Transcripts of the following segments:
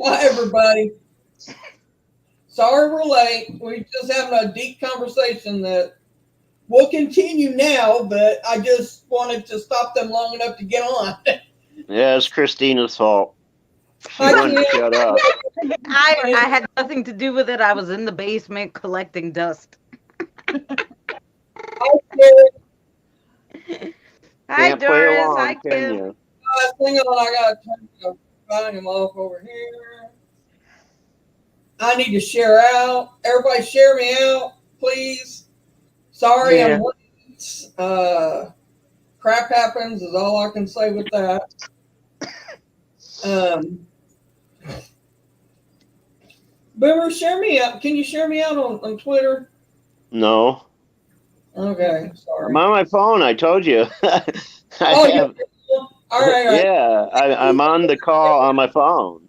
Hi, everybody. Sorry we're late. We're just having a deep conversation that will continue now, but I just wanted to stop them long enough to get on. Yeah, it's Christina's fault. She Hi, wouldn't Kim. shut up. I had nothing to do with it. I was in the basement collecting dust. Hi, Kim. Hi, Can't play Doris. Hi, along, can Kim. you? Hang on. I got to turn the volume off over here. I need to share out. Everybody share me out, please. Sorry Yeah. I'm late. Crap happens is all I can say with that. Um, Boomer, share me out. Can you share me out on Twitter? No. Okay, I'm sorry. on my phone, I told you. I Oh, have all right, all right. yeah, I'm on the call on my phone.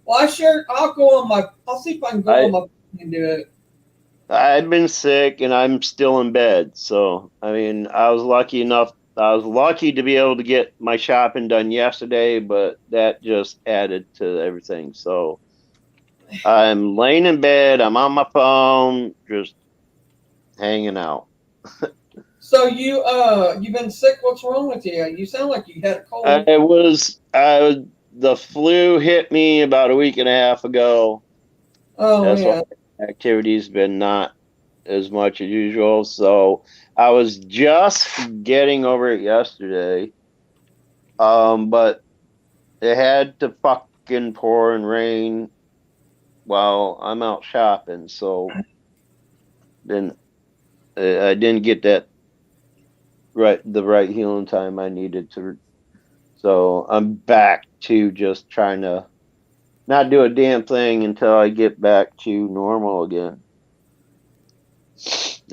Well, I shared. I'll go on my. I'll see if I can go on I my phone and do it. I've been sick and I'm still in bed. So, I mean, I was lucky to be able to get my shopping done yesterday, but that just added to everything. So, I'm laying in bed, I'm on my phone, just hanging out. So you've been sick. What's wrong with you? You sound like you had a cold. The flu hit me about a week and a half ago. Oh That's why yeah. activity's been not as much as usual. So I was just getting over it yesterday. But it had to fucking pour and rain while I'm out shopping. So then I didn't get the right healing time I needed to. So I'm back to just trying to not do a damn thing until I get back to normal again.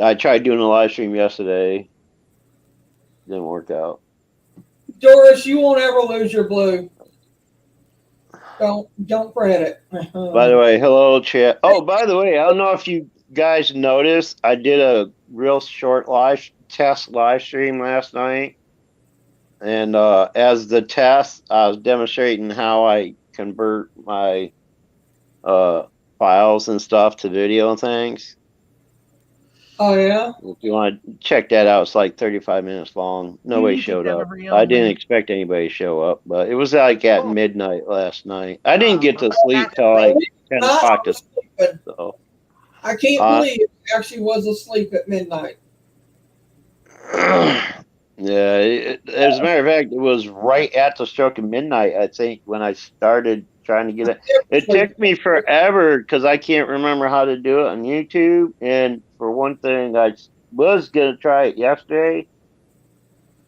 I tried doing a live stream yesterday. Didn't work out. Doris, you won't ever lose your blue. Don't fret it. By the way, hello chat. Oh, by the way, I don't know if you guys noticed, I did a real short live stream last night, and as the test, I was demonstrating how I convert my uh files and stuff to video and things. Oh yeah. If you want to check that out, it's like 35 minutes long. You Nobody need to showed get a up. real I didn't link. expect anybody to show up, but it was like at Oh, midnight last night. I didn't get to sleep that's till late. like Believe it 10 or not, I o'clock. was sleeping. So, I can't uh, believe it actually was asleep at midnight. yeah, as a matter of fact, it was right at the stroke of midnight, I think, when I started trying to get it. It Sleep. took me forever because I can't remember how to do it on YouTube. And for one thing, I was going to try it yesterday,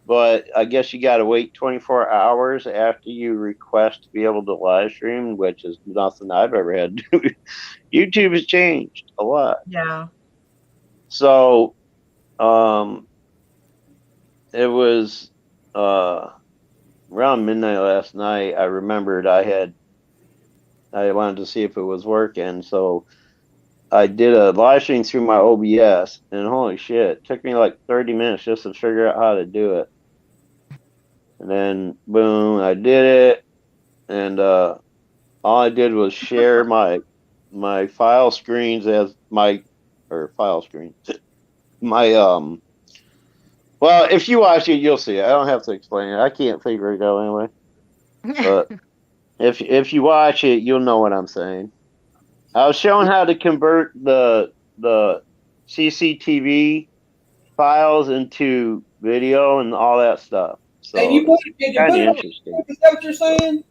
but I guess you got to wait 24 hours after you request to be able to live stream, which is nothing I've ever had to do. YouTube has changed a lot. Yeah. So, um, it was around midnight last night. I remembered I wanted to see if it was working, so I did a live stream through my OBS, and holy shit, it took me like 30 minutes just to figure out how to do it. And then boom, I did it, and all I did was share my file screens as my or file screen. My well, if you watch it, you'll see it. I don't have to explain it. I can't figure it out anyway. But if you watch it, you'll know what I'm saying. I was showing how to convert the CCTV files into video and all that stuff. And So it's did you kind put of it on interesting. YouTube? Is that what you're saying?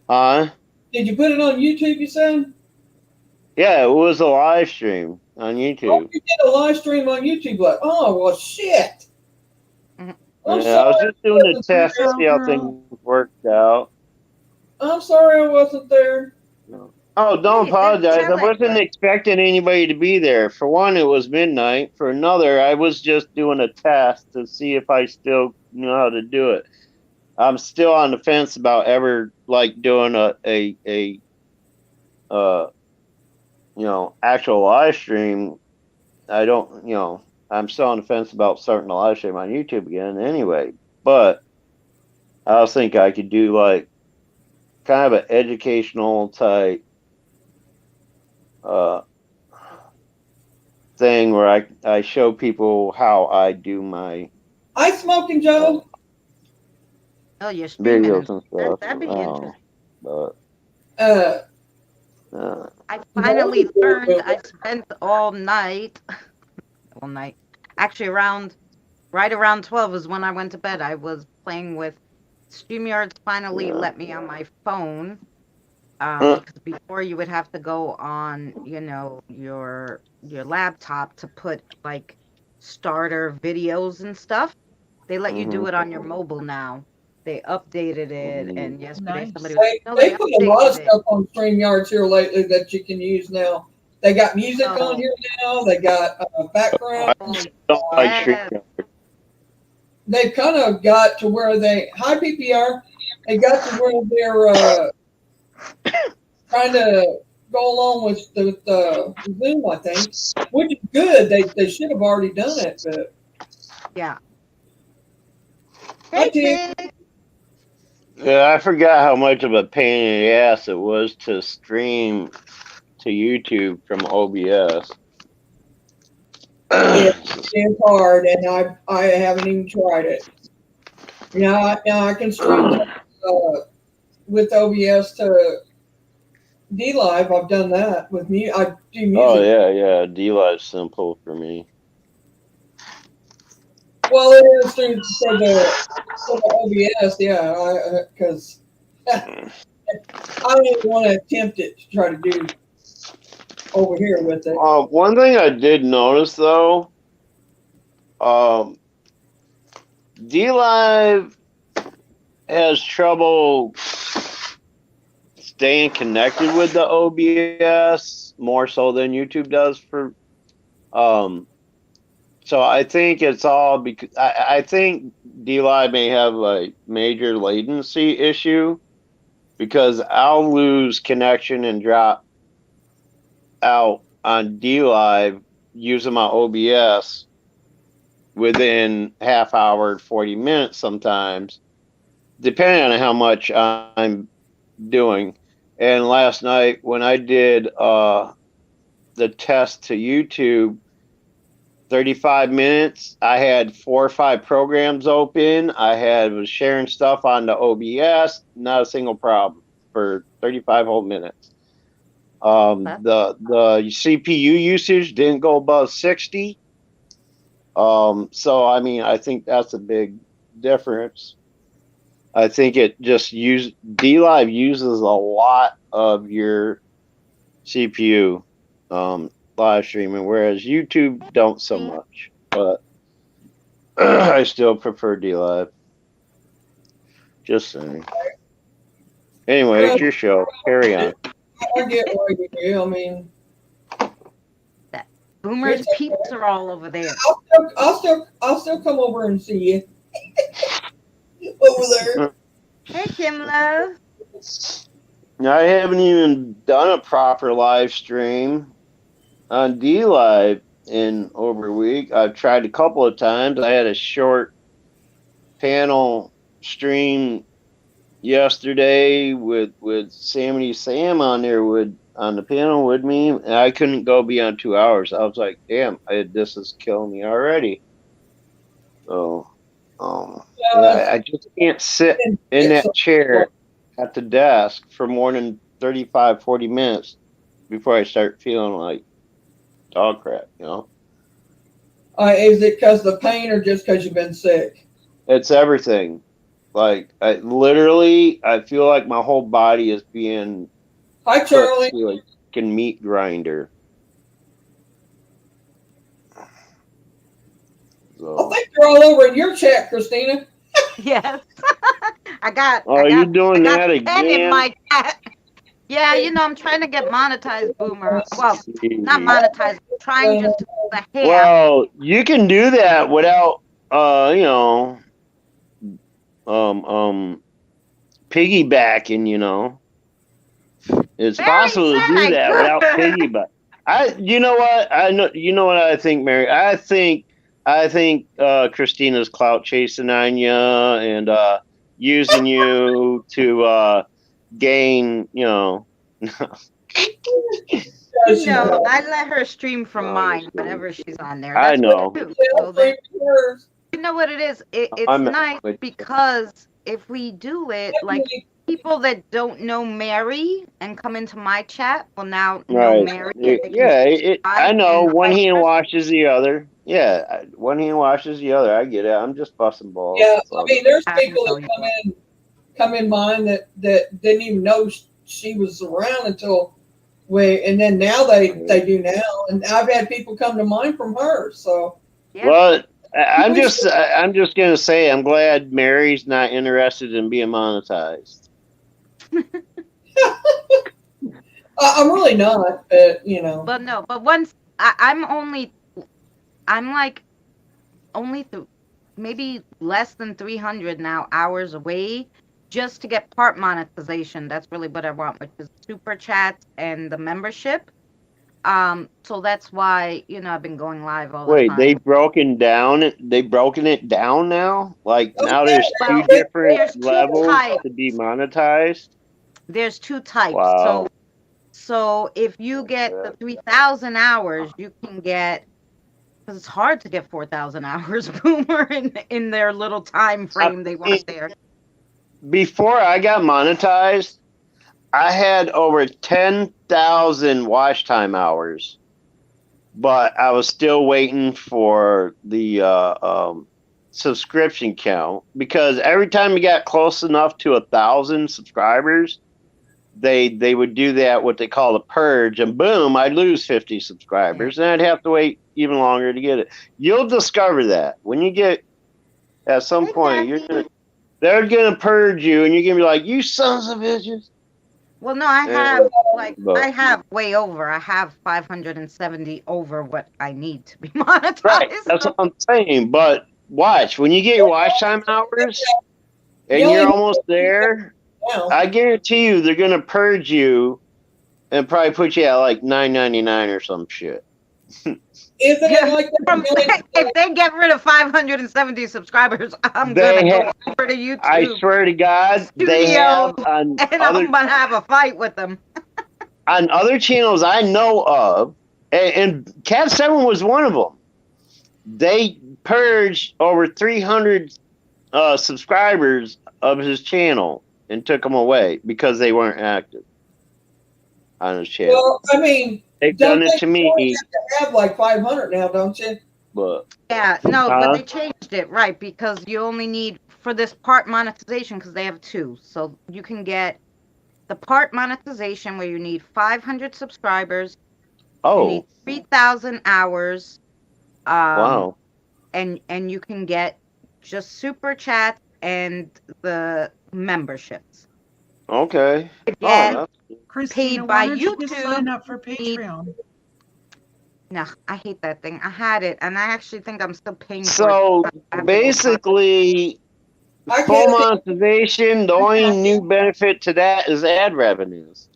Huh? Did you put it on YouTube? You said? Yeah, it was a live stream on Oh, YouTube. you did a live stream on YouTube. Like, oh well, shit. I'm Yeah, I sorry was I just doing a wasn't test to there. see how Girl. things worked out. I'm sorry I wasn't there. Oh, don't Hey, thanks for apologize. I telling. wasn't expecting anybody to be there. For one, it was midnight. For another, I was just doing a test to see if I still knew how to do it. I'm still on the fence about ever like doing a uh actual live stream. I don't I'm still on the fence about starting a live stream on YouTube again anyway. But I was thinking I could do like kind of an educational type thing where I show people how I do my I smoking, Joe. Oh, you're streaming and videos and stuff. that'd be interesting. But Uh, I no, finally learned. I spent all night. All night. Actually, right around 12 is when I went to bed. I was playing with StreamYards. Finally, let me on my phone. Because before you would have to go on, your laptop to put like starter videos and stuff. They let you do it on your mobile now. They updated it, and yesterday Nice. somebody was like, "No, they they put a lot of updated it." stuff on StreamYards here lately that you can use now. They got music Oh. on here now. They got background. Yes. They've kind of got to where hi PPR. They got to where they're trying to go along with the Zoom, I think, which is good. They should have already done it, but Yeah. I Hey, think Pig. yeah, I forgot how much of a pain in the ass it was to stream to YouTube from OBS. it's hard, and I haven't even tried it. Now I can stream with OBS to D Live. I've done that with me. I do music. Oh yeah, D Live's simple for me. Well, it is for the OBS, yeah. Because I don't even want to attempt it to try to do over here with it. One thing I did notice though, D Live has trouble staying connected with the OBS more so than YouTube does for so I think it's all because I think D Live may have a major latency issue because I'll lose connection and drop out on D Live using my OBS within half hour, 40 minutes sometimes, depending on how much I'm doing. And last night when I did the test to YouTube, 35 minutes, I had 4 or 5 programs open. Was sharing stuff on the OBS, not a single problem for 35 whole minutes. The CPU usage didn't go above 60. So I mean, I think that's a big difference. I think it just D Live uses a lot of your CPU live streaming, whereas YouTube don't so much. But I still prefer D Live. Just saying. Anyway, it's your show. Carry on. I get what you do. I mean, Boomer's peeps are all over there. I'll still come over and see you over there. Hey, Kim Love. I haven't even done a proper live stream on D Live in over a week. I've tried a couple of times. I had a short panel stream yesterday with Sammy Sam on there on the panel with me, and I couldn't go beyond 2 hours. I was like, damn, this is killing me already. So I just can't sit in that chair at the desk for more than 35, 40 minutes before I start feeling like dog crap, Is it because of the pain or just because you've been sick? It's everything. Like I feel like my whole body is being Hi, Charlie. like a meat grinder. So. I think they're all over in your chat, Christina. Yes. I got you doing that pen again? in my cat. Yeah, I'm trying to get monetized, Boomer. Well, not monetized. I'm trying just to the ham. Well, you can do that without piggybacking, It's Mary possible to said do I that could. without piggyback. You know what? you know what I think, Mary? I think Christina's clout chasing on you and using you to gain, Does she know? I let her stream from Oh, mine just whenever she's on there. I That's what know. I do. Tell So free yours. you know what it is? It's I'm nice because if we do it, like people that don't know Mary and come into my chat will now know right. Mary and they can Yeah, I subscribe know. and One vice hand versa. washes the other. Yeah, one hand washes the other. I get it. I'm just busting balls. Yeah, That's I all. mean, there's I can people tell that you come in mine that didn't even know she was around until and then now they do now, and I've had people come to mine from her. So Yeah. Well, I'm we just I'm just gonna say I'm glad Mary's not interested in being monetized. I'm really not, but you know. But no, but once I'm like only maybe less than 300 now hours away just to get part monetization. That's really what I want, which is super chats and the membership. So that's why, I've been going live all the Wait, time. they've broken it down now? Like Oh, now yeah, there's two Well, different there's two levels types. to be monetized. There's two types. Wow. So if you get the 3,000 hours, you can get, because it's hard to get 4,000 hours, Boomer, in their little time frame they want there. Before I got monetized, I had over 10,000 watch time hours, but I was still waiting for the subscription count because every time you got close enough to 1,000 subscribers, they would do that what they call a purge, and boom, I'd lose 50 subscribers, and I'd have to wait even longer to get it. You'll discover that when you get at some point, they're gonna purge you, and you're gonna be like, "You sons of bitches." Well, no, I But have way over. I have 570 over what I need to be monetized. right, that's what I'm saying. But watch when you get your watch time hours, and you're almost there. I guarantee you, they're gonna purge you and probably put you at like $9.99 or some shit. Isn't it like that? If they get rid of 570 subscribers, I'm They gonna have, go over to YouTube. I swear to God, they have on and other I'm gonna have a fight with them. on other channels I know of, and Cat 7 was one of them. They purged over 300 subscribers of his channel and took them away because they weren't active on his channel. Well, I mean, they've done it to me. You have like 500 now, don't you? But yeah, no, but they changed it, right? Because you only need for this part monetization because they have two, so you can get the part monetization where you need 500 subscribers. You need 3,000 hours. Wow. And you can get just super chats and the memberships. Okay. Again, Christina, paid by why don't you YouTube. just sign up for Patreon? No, I hate that thing. I had it, and I actually think I'm still paying for it. So basically, full monetization, the only new benefit to that is ad revenues.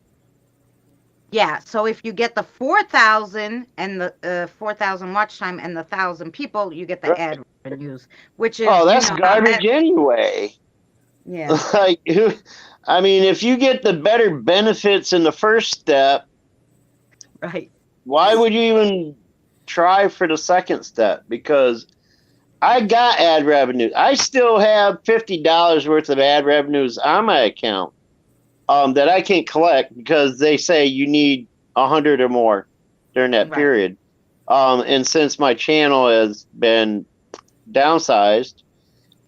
Yeah, so if you get the 4,000 and the 4,000 watch time and the 1,000 people, you get the ad revenues, which is that's garbage anyway. Yeah. Like, I mean, if you get the better benefits in the first step, right? Why would you even try for the second step? Because I got ad revenues. I still have $50 worth of ad revenues on my account that I can't collect because they say you need 100 or more during that period. And since my channel has been downsized,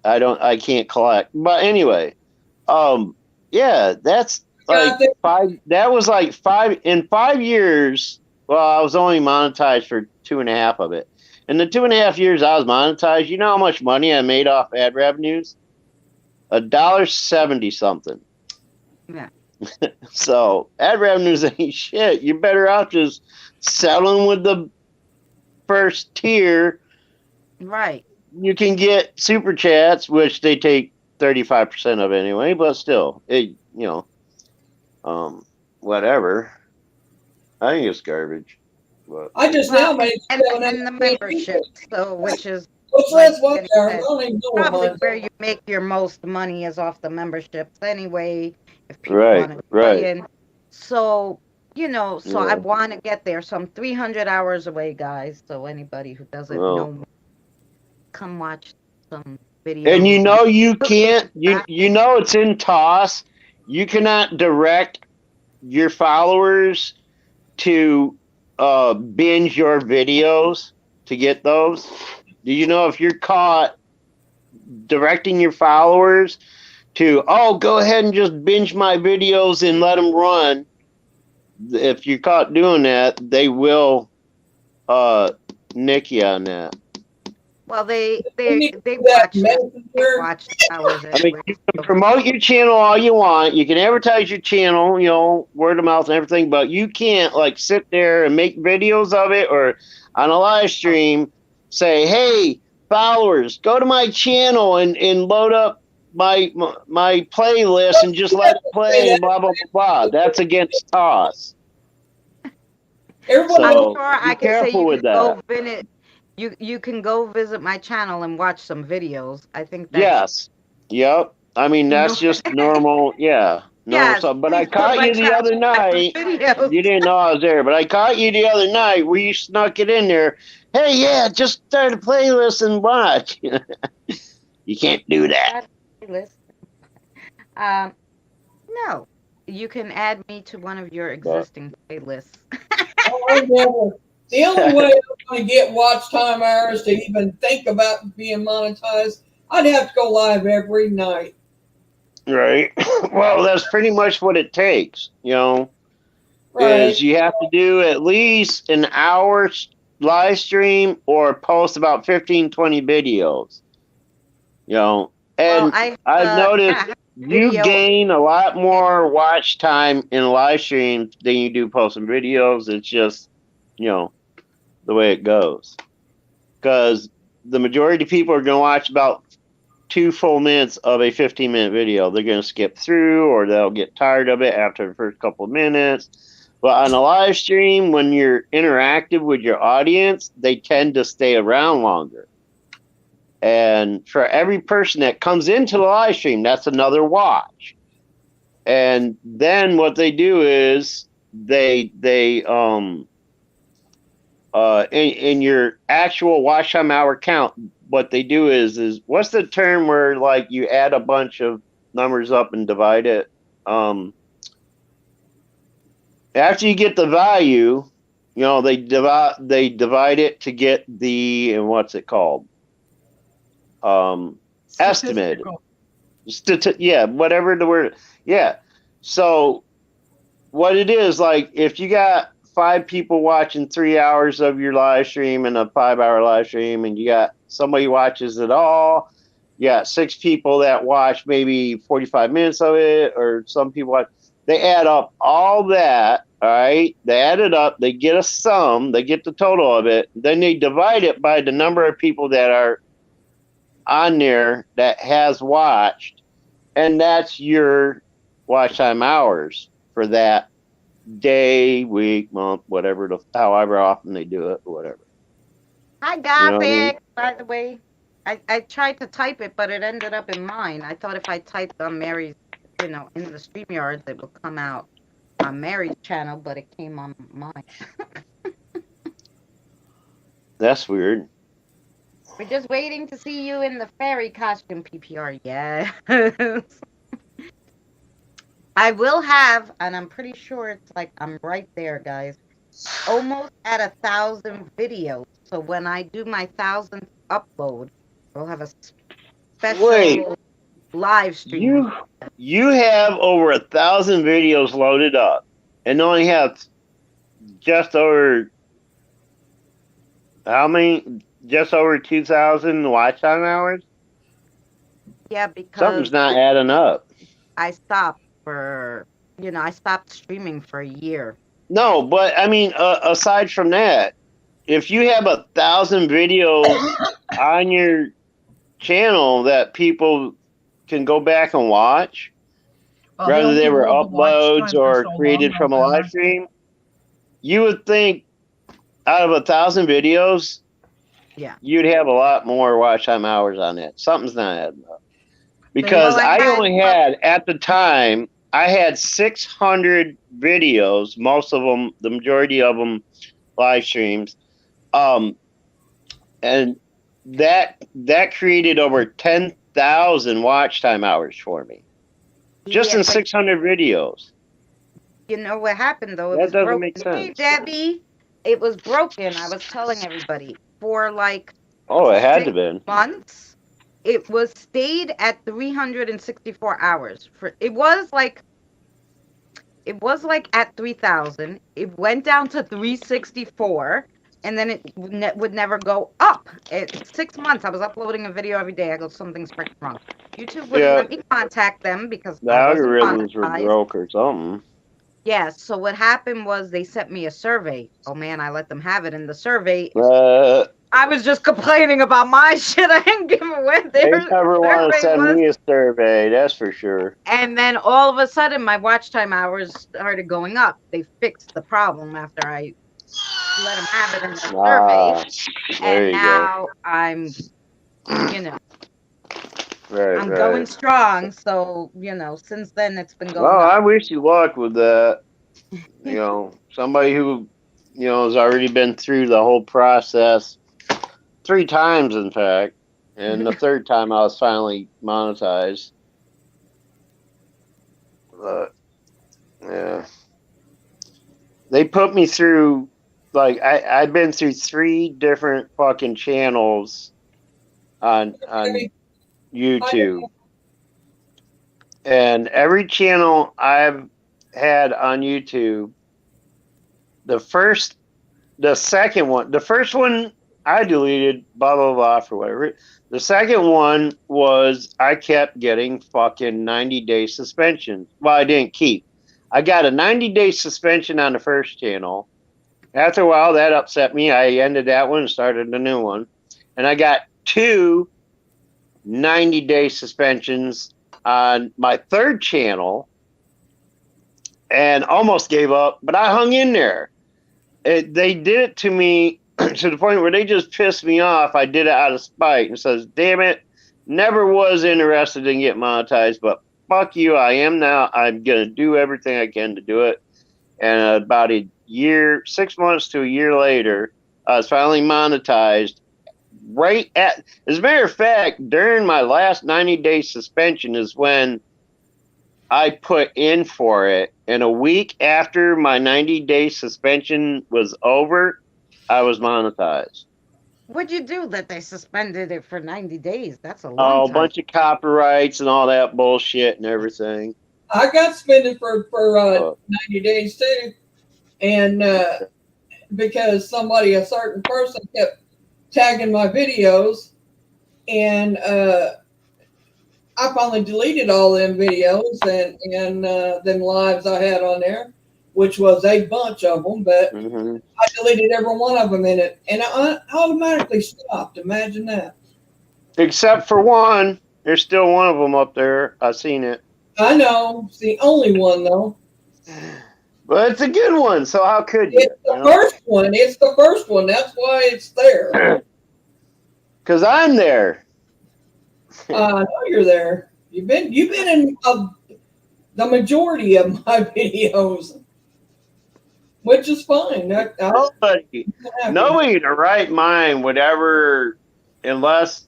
I can't collect. But anyway, yeah, that's like that was like in 5 years. Well, I was only monetized for 2.5 of it. In the 2.5 years I was monetized, you know how much money I made off ad revenues? $1.70 something. Yeah. So ad revenues ain't shit. You're better off just selling with the first tier. Right. You can get super chats, which they take 35% of anyway, but still, whatever. I think it's garbage. But I just now made and the membership, so which is probably where you make your most money is off the memberships anyway. if people Right, want to right. weigh in. So, so I Yeah. want to get there. So I'm 300 hours away, guys. So anybody who doesn't know Well, me, come watch some and videos on you cooking, can't you crafting. know it's in toss. You cannot direct your followers to binge your videos to get those. Do you know if you're caught directing your followers to go ahead and just binge my videos and let them run? If you're caught doing that, they will uh nick you on that. Well, they You they need they that watch it. They messenger. watch hours I mean, anyway. you can So, promote your channel all you want. You can advertise your channel, word of mouth and everything, but you can't like sit there and make videos of it or on a live oh, stream say, "Hey, followers, go to my channel and load up my playlist and just You let have it to say play and that. blah blah blah blah." That's against us. Everybody I'm wants So sure be I can say careful you with can that. go visit. You can go visit my channel and watch some videos. I think that's Yes. Yep. I mean, that's no. just normal. Yeah. Normal Yes, stuff. But I please go to caught my you the channel other and watch some night. videos. You didn't know I was there, but I caught you the other night where you snuck it in there. Hey, yeah, just start a playlist and watch. You can't do that. That playlist. Um, no, you can add me to one of your But existing playlists. I never. The only way I'm going to get watch time hours to even think about being monetized, I'd have to go live every night. right. Well, that's pretty much what it takes, is Right. you have to do at least an hour live stream or post about 15, 20 videos. you know Well, and I've I noticed have you video. gain a lot more watch time in live streams than you do posting videos. It's just you know the way it goes, because the majority of people are going to watch about 2 full minutes of a 15-minute video. They're going to skip through, or they'll get tired of it after the first couple of minutes. But on a live stream, when you're interactive with your audience, they tend to stay around longer. And for every person that comes into the live stream, that's another watch. And then what they do is they in your actual watch time hour count, what they do is what's the term where like you add a bunch of numbers up and divide it? After you get the value, they divide it to get the, and what's it called? Estimated. Statistical. Yeah, whatever the word. Yeah. So what it is, like, if you got 5 people watching 3 hours of your live stream and a 5 hour live stream, and you got somebody watches it all, you got 6 people that watch maybe 45 minutes of it, or some people watch. They add up all that. All right, they add it up. They get a sum. They get the total of it. Then they divide it by the number of people that are on there that has watched, and that's your watch time hours for that day, week, month, whatever, however often they do it, or whatever. I You got know what I mean? it. By the way, I tried to type it, but it ended up in mine. I thought if I typed on Mary's, in the StreamYards, it would come out on Mary's channel, but it came on mine. That's weird. We're just waiting to see you in the fairy costume, PPR. Yes. I will have, and I'm pretty sure it's like I'm right there, guys. Almost at 1,000 videos. So when I do my 1,000th upload, we'll have a Wait, special live stream. you you have over 1,000 videos loaded up, and only have just over how many? Just over 2,000 watch time hours. Yeah, Something's because not adding up. I stopped for, I stopped streaming for a year. No, but I mean, aside from that, if you have 1,000 videos on your channel that people can go back and watch, Well, they whether they only were hold the watch uploads time for or so long, created though, from a live Boomer. stream, you would think out of 1,000 videos, Yeah. you'd have a lot more watch time hours on it. Something's not adding up. They Because Well, used I I had, only had, at the time, I had 600 videos, most of them, the majority of them, live streams, and that created over 10,000 watch time hours for me, just Yeah, in but 600 videos. you know what happened though? It That was doesn't broken. make Hey, sense. Debbie, it was broken. I was telling everybody for like Oh, it had to 6 been. months. It was stayed at 364 hours. It was like at 3,000. It went down to 364, and then it would never go up. 6 months. I was uploading a video every day. I go, something's freaking wrong. YouTube wouldn't Yeah, let me contact them because the I wasn't algorithms were monetized. broke or something. Yeah, so what happened was they sent me a survey. Oh man, I let them have it in the survey. I was just complaining about my shit. I didn't give them what They their never want to survey send was. me a survey, that's for sure. And then all of a sudden, my watch time hours started going up. They fixed the problem after I let them have it in the survey. There And you go. now I'm, you know, I'm Right. going strong. So, since then it's been going Well, up. I wish you luck with that. Somebody who, has already been through the whole process 3 times, in fact. And the third time I was finally monetized. But, yeah. They put me through, like, I've been through 3 different fucking channels on Okay. YouTube. And every channel I've had on YouTube, the first one I deleted, blah blah blah for whatever. The second one was I kept getting fucking 90-day suspensions. Well, I didn't keep. I got a 90-day suspension on the first channel. After a while, that upset me. I ended that one and started a new one. And I got 2 90-day suspensions on my third channel and almost gave up, but I hung in there. They did it to me to the point where they just pissed me off. I did it out of spite and says, damn it, never was interested in getting monetized, but fuck you, I am now. I'm going to do everything I can to do it. And about 6 months to a year later, I was finally monetized. As a matter of fact, during my last 90-day suspension is when I put in for it. And a week after my 90-day suspension was over, I was monetized. What'd you do that they suspended it for 90 days? That's a long Oh, a time. bunch of copyrights and all that bullshit and everything. I got suspended for 90 days too. And because a certain person kept tagging my videos, and I finally deleted all them videos and them lives I had on there, which was a bunch of them, but I deleted every one of them in it, and I automatically stopped. Imagine that. Except for one. There's still one of them up there. I've seen it. I know. It's the only one, though. But it's a good one, so how could you? It's the first one. It's the first one. That's why it's there. Because I'm there. I know you're there. You've been in the majority of my videos, which is fine. Nobody in their right mind would ever, unless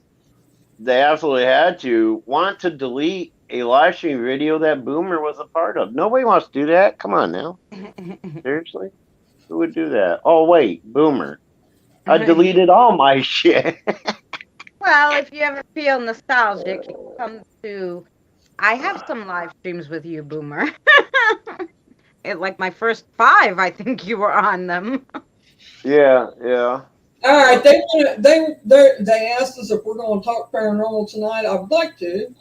they absolutely had to, want to delete a live stream video that Boomer was a part of. Nobody wants to do that. Come on now. Seriously? Who would do that? Oh, wait, Boomer. I deleted all my shit. Well, if you ever feel nostalgic, you can come to. I have some live streams with you, Boomer. Like my first 5, I think you were on them. Yeah. All right, they asked us if we're going to talk paranormal tonight. I'd like to.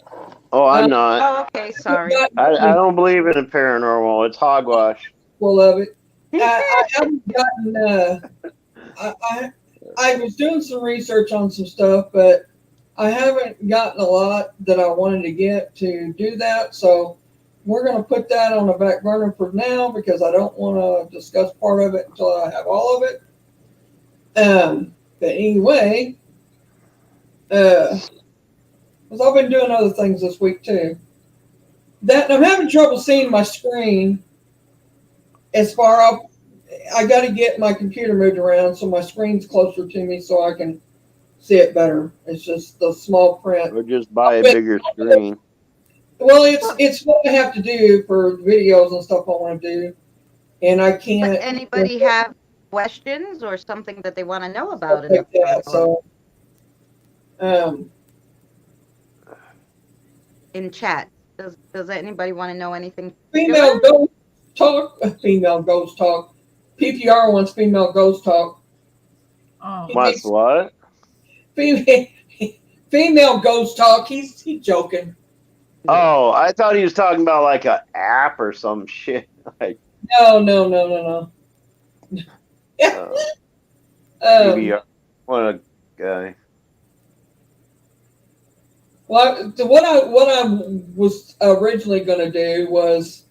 Oh, I'm not. Oh, okay, sorry. I don't believe in paranormal. It's hogwash. Full of it. I haven't gotten. I was doing some research on some stuff, but I haven't gotten a lot that I wanted to get to do that. So we're going to put that on the back burner for now because I don't want to discuss part of it until I have all of it. But anyway, because I've been doing other things this week too. That I'm having trouble seeing my screen as far up. I got to get my computer moved around so my screen's closer to me so I can see it better. It's just the small print. Or just buy a bigger screen. Well, it's what I have to do for videos and stuff I want to do, and I can't. But anybody have questions or something that they want to know about in the like that. paranormal? So, in chat, does anybody want to know anything? female ghost talk. Female ghost talk. PPR wants female ghost talk. Oh, What's what? Female ghost talk. He's joking. Oh, I thought he was talking about like an app or some shit. Like, No. maybe what a guy. Well, what I was originally going to do was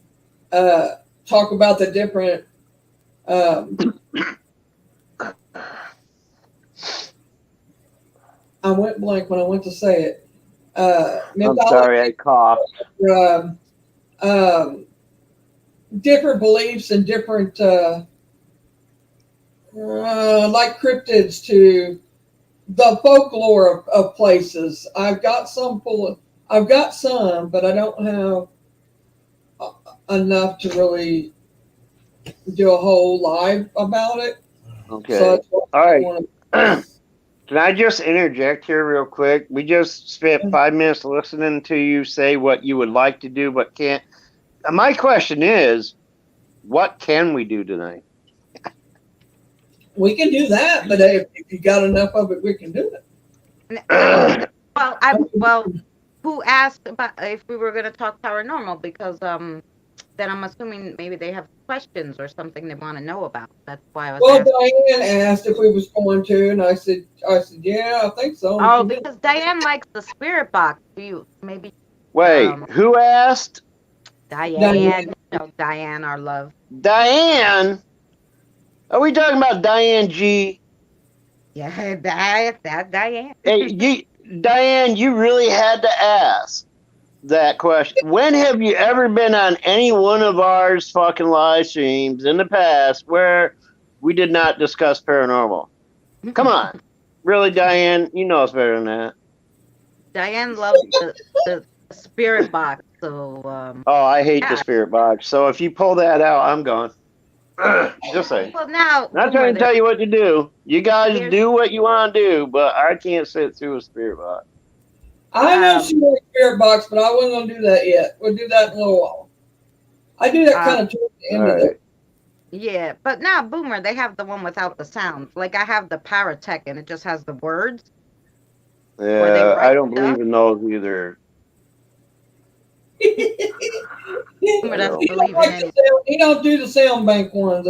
talk about the different. I went blank when I went to say it. I'm sorry, I coughed. Different beliefs and different like cryptids to the folklore of places. I've got some, but I don't have enough to really do a whole live about it. Okay. So all right. Can I just interject here real quick? We just spent 5 minutes listening to you say what you would like to do but can't. My question is, what can we do tonight? We can do that, but if you got enough of it, we can do it. Well, who asked about if we were going to talk paranormal? Because then I'm assuming maybe they have questions or something they want to know about. That's why I was. Well, Diane asked if we was going to, and I said, yeah, I think so. Oh, because Diane likes the spirit box. Do you maybe? Wait, who asked? Diane. No, Diane, our love. Diane. Are we talking about Diane G? Yeah, that Diane. Hey, Diane, you really had to ask that question. When have you ever been on any one of ours fucking live streams in the past where we did not discuss paranormal? Come on. Really, Diane? You know us better than that. Diane loves the spirit box, so I hate the spirit box. So if you pull that out, I'm gone. Just saying. Well, now not trying to tell you what to do. You guys do what you want to do, but I can't sit through a spirit box. I know she wants a spirit box, but I wasn't going to do that yet. We'll do that in a little while. I do that kind of towards the end of it. Yeah, but now Boomer, they have the one without the sound. Like I have the Paratech, and it just has the words. Yeah, I don't believe in those either. Boomer doesn't believe in any. He don't do the sound bank ones.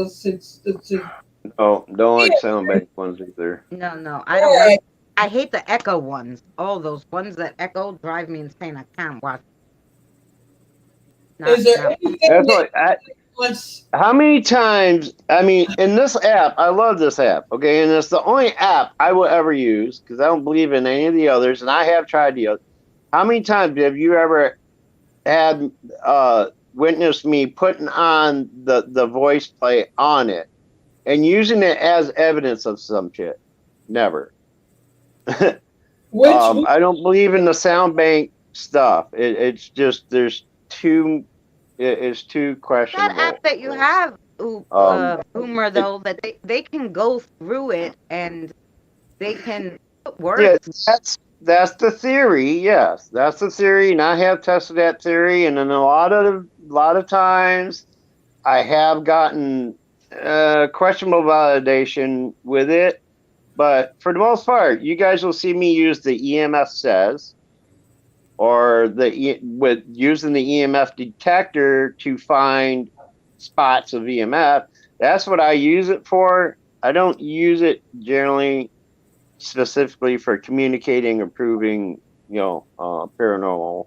No, don't like sound bank ones either. No, I don't like. I hate the echo ones. Oh, those ones that echo drive me insane. I can't watch. Is there anything how many times, I mean, in this app, I love this app, okay, and it's the only app I will ever use because I don't believe in any of the others, and I have tried the others. How many times have you ever had witnessed me putting on the voice play on it and using it as evidence of some shit? Never. I don't believe in the sound bank stuff. It's just it's too questionable. That app that you have, Boomer, though, that they can go through it and they can put words. Yeah, that's the theory. Yes, that's the theory, and I have tested that theory, and then a lot of times I have gotten questionable validation with it. But for the most part, you guys will see me use the EMF says, or using the EMF detector to find spots of EMF. That's what I use it for. I don't use it generally specifically for communicating or proving, paranormal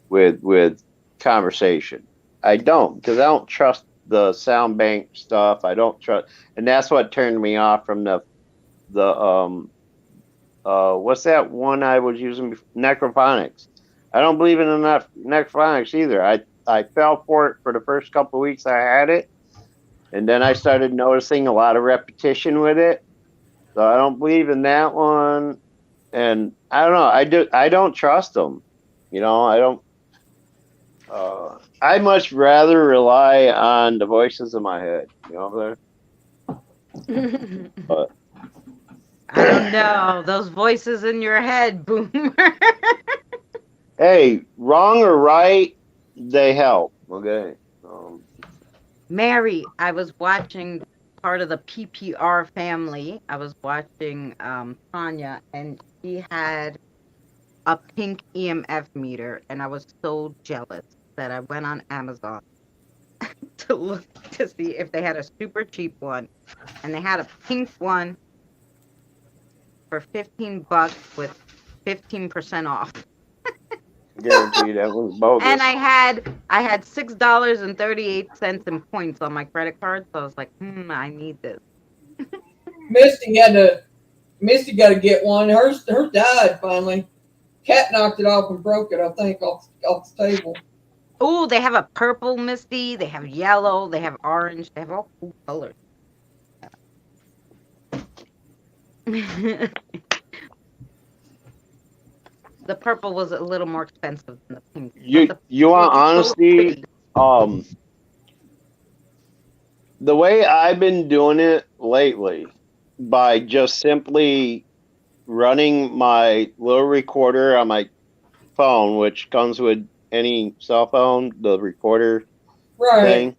with conversation. I don't, because I don't trust the sound bank stuff. I don't trust, and that's what turned me off from the what's that one I was using before? Necrophonics. I don't believe in enough necrophonics either. I fell for it for the first couple of weeks I had it, and then I started noticing a lot of repetition with it. So I don't believe in that one, and I don't know. I don't trust them. You know, I don't. I much rather rely on the voices in my head. You know what I'm saying? But I don't know. Those voices in your head, Boomer. hey, wrong or right, they help. Okay. Mary, I was watching part of the PPR family. I was watching Tanya, and she had a pink EMF meter, and I was so jealous that I went on Amazon to look to see if they had a super cheap one, and they had a pink one for $15 with 15% off. Guarantee that was bogus. And I had $6.38 in points on my credit card, so I was like, I need this. Misty got to get one. Hers died finally. Cat knocked it off and broke it, I think, off the table. Oh, they have a purple Misty, they have yellow, they have orange, they have all cool colors. The purple was a little more expensive than the pink. You want honesty? The way I've been doing it lately, by just simply running my little recorder on my phone, which comes with any cell phone, the recorder thing.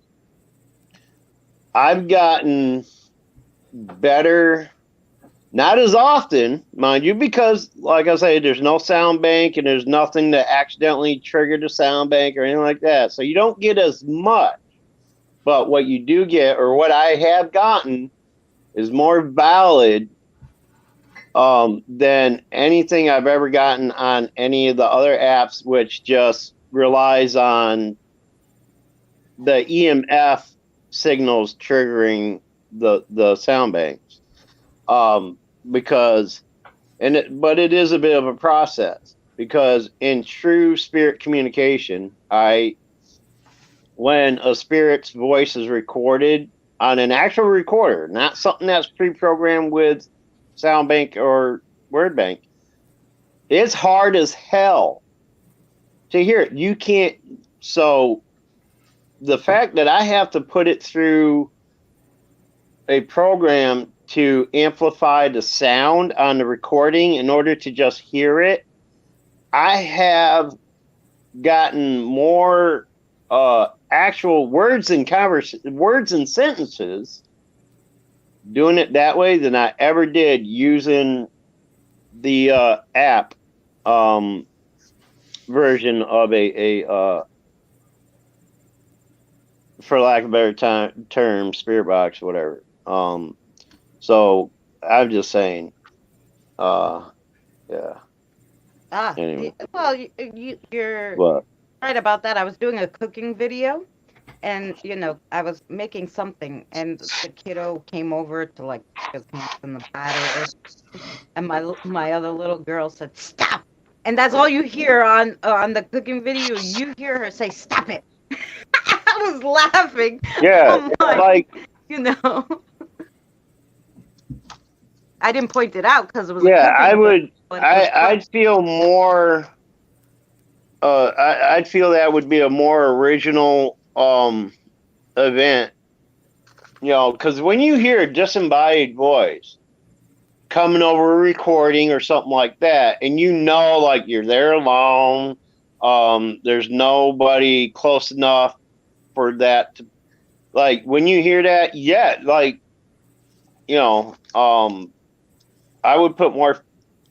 I've gotten better. Not as often, mind you, because, like I say, there's no sound bank and there's nothing to accidentally trigger the sound bank or anything like that. So you don't get as much. But what you do get, or what I have gotten, is more valid than anything I've ever gotten on any of the other apps, which just relies on the EMF signals triggering the sound banks. But it is a bit of a process, because in true spirit communication, when a spirit's voice is recorded on an actual recorder, not something that's pre-programmed with sound bank or word bank, it's hard as hell to hear it. You can't. So the fact that I have to put it through a program to amplify the sound on the recording in order to just hear it, I have gotten more actual words and sentences doing it that way than I ever did using the app version of a for lack of a better term, Spirit Box or whatever. So I'm just saying, yeah. Anyway. Well, you're right about that. I was doing a cooking video, and I was making something, and the kiddo came over to like stick his hands in the batter, and my other little girl said, "Stop!" And that's all you hear on the cooking video. You hear her say, "Stop it!" I was laughing. Yeah, like I didn't point it out because it was. Yeah, I'd feel more. I'd feel that would be a more original event, because when you hear a disembodied voice coming over a recording or something like that, and like you're there alone, there's nobody close enough for that to, like, when you hear that, I would put more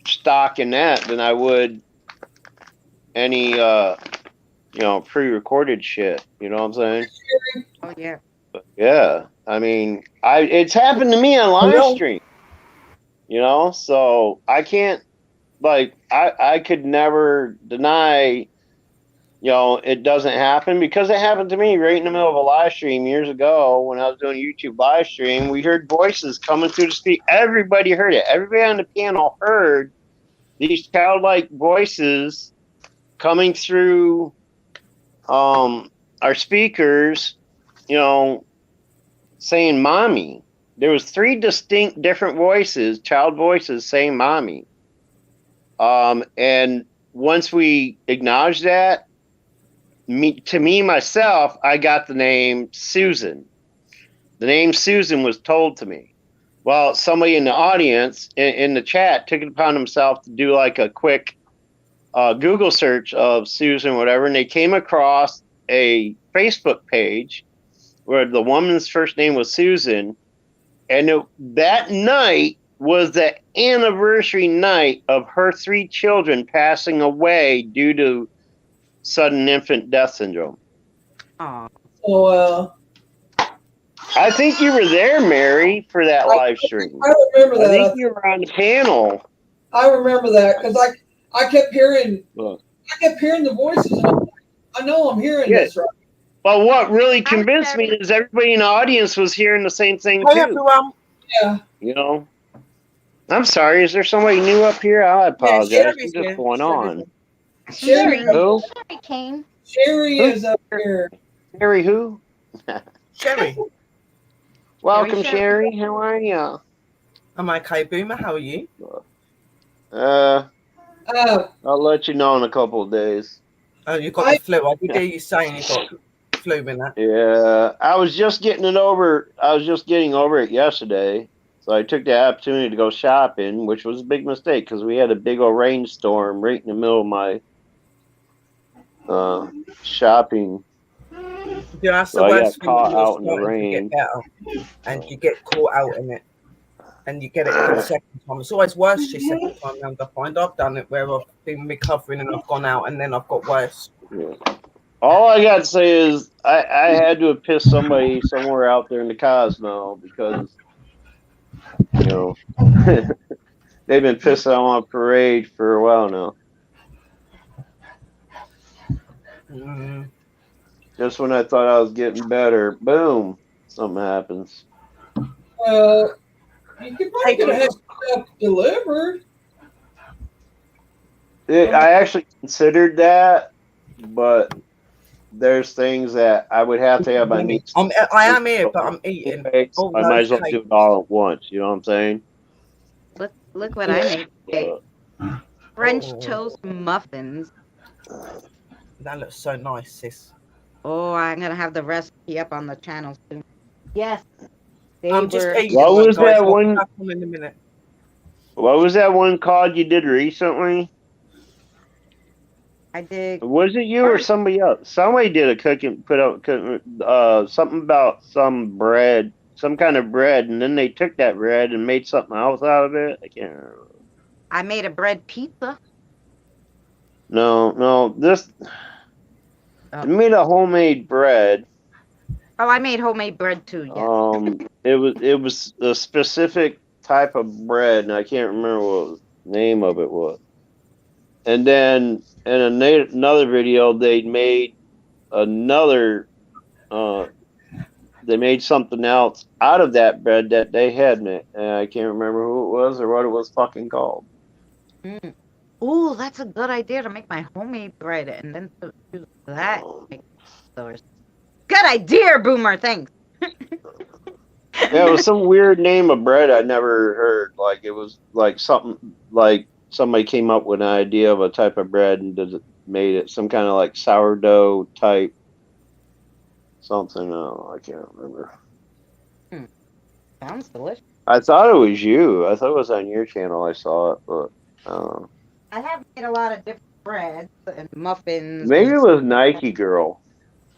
stock in that than I would any pre-recorded shit. You know what I'm saying? Oh yeah. But yeah, I mean, it's happened to me on live stream. So I can't, I could never deny, it doesn't happen, because it happened to me right in the middle of a live stream years ago when I was doing a YouTube live stream. We heard voices coming through the speak. Everybody heard it. Everybody on the panel heard these childlike voices coming through our speakers, saying mommy. There was 3 distinct different voices, child voices saying mommy. And once we acknowledged that, myself, I got the name Susan. The name Susan was told to me. Well, somebody in the audience, in the chat, took it upon himself to do like a quick Google search of Susan, whatever, and they came across a Facebook page where the woman's first name was Susan, and that night was the anniversary night of her 3 children passing away due to sudden infant death syndrome. Aw. So, I think you were there, Mary, for that live stream. I remember that. I think you were on the panel. I remember that because I kept hearing the voices, and I'm like, I know I'm hearing this right. But what really convinced me is everybody in the audience was hearing the same thing Hi, too. everyone. Yeah. I'm sorry. Is there somebody new up here? I apologize. Sherry's What's here. going on? Sherry, Who? Kane. Sherry is up here. Sherry who? Sherry. Welcome, Sherry. Sherry. How are you? I'm okay, Boomer. How are you? I'll let you know in a couple of days. Oh, you got the flu. I did hear you saying you got flu in that. Yeah, I was just getting over it yesterday. So I took the opportunity to go shopping, which was a big mistake because we had a big old rainstorm right in the middle of my shopping. Yeah, that's So the I worst got caught thing. out in the To rain. get better, and you get caught out in it, and you get it for the second time. It's always worse the second time round. I find I've done it where I've been recovering and I've gone out and then I've got worse. Yeah. All I got to say is I had to have pissed somebody somewhere out there in the Cosmo because, they've been pissing on a parade for a while now. Just when I thought I was getting better, boom, something happens. You could probably could have had stuff delivered. I actually considered that, but there's things that I would have to have my meat. I am here, but I'm eating. I might as well do it all at once. You know what I'm saying? Look what I made today. French toast muffins. That looks so nice, sis. Oh, I'm gonna have the recipe up on the channel soon. Yes. I'm just eating. What was guys. that one? In a minute. What was that one called you did recently? I did. Was it you or somebody else? Somebody did a cooking, something about some bread, some kind of bread, and then they took that bread and made something else out of it. I can't remember. I made a bread pizza. No, I made a homemade bread. Oh, I made homemade bread too. Yes. It was a specific type of bread, and I can't remember what the name of it was. And then in another video, they made they made something else out of that bread that they had in it. And I can't remember who it was or what it was fucking called. Oh, that's a good idea to make my homemade bread and then to use that. Good idea, Boomer. Thanks. Yeah, it was some weird name of bread I never heard. Like it was like something like somebody came up with an idea of a type of bread and made it some kind of like sourdough type something. I can't remember. Sounds delicious. I thought it was you. I thought it was on your channel. I saw it, but I have made a lot of different breads and muffins. Maybe it was Nike Girl.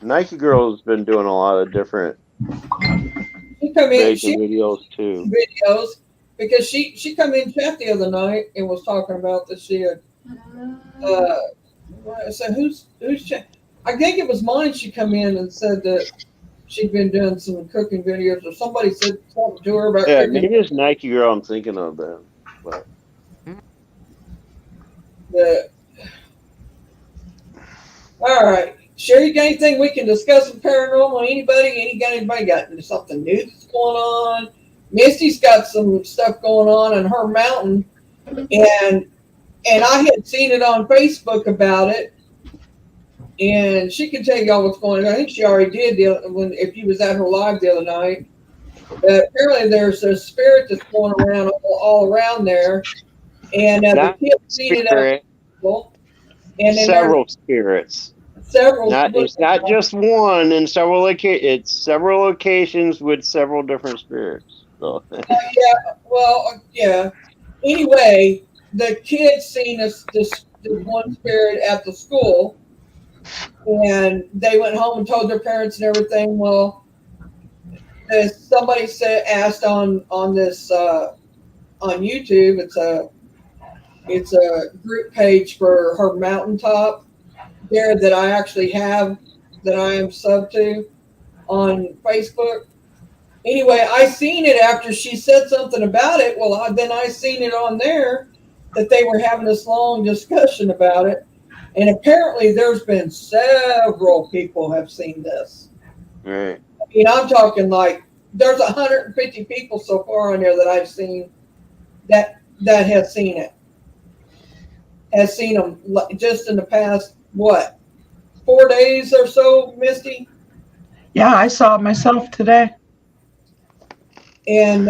Nike Girl's been doing a lot of different videos too. Because she come in chat the other night and was talking about that she had I said who's chat? I think it was mine. She come in and said that she'd been doing some cooking videos, or somebody said something to her about cooking. Maybe it's Nike Girl I'm thinking of then. But all right. Sherry, got anything we can discuss with paranormal? Anybody got something new that's going on? Misty's got some stuff going on in her mountain, and I had seen it on Facebook about it, and she can tell y'all what's going on. I think she already did if you was at her live the other night. But apparently there's a spirit that's going around all around there, and the Not kids seen it at spirit, school, and then there's several spirits. several. It's not just one in several it's several locations with several different spirits. So Yeah, well, yeah. Anyway, the kids seen this one spirit at the school, and they went home and told their parents and everything. Well, somebody asked on this on YouTube. It's a group page for her mountaintop there that I actually have, that I am sub to on Facebook. Anyway, I seen it after she said something about it. Well, then I seen it on there that they were having this long discussion about it, and apparently there's been several people have seen this. right. I mean, I'm talking like there's 150 people so far on there that I've seen that has seen it. Has seen them just in the past, what, 4 days or so, Misty? Yeah, I saw it myself today. And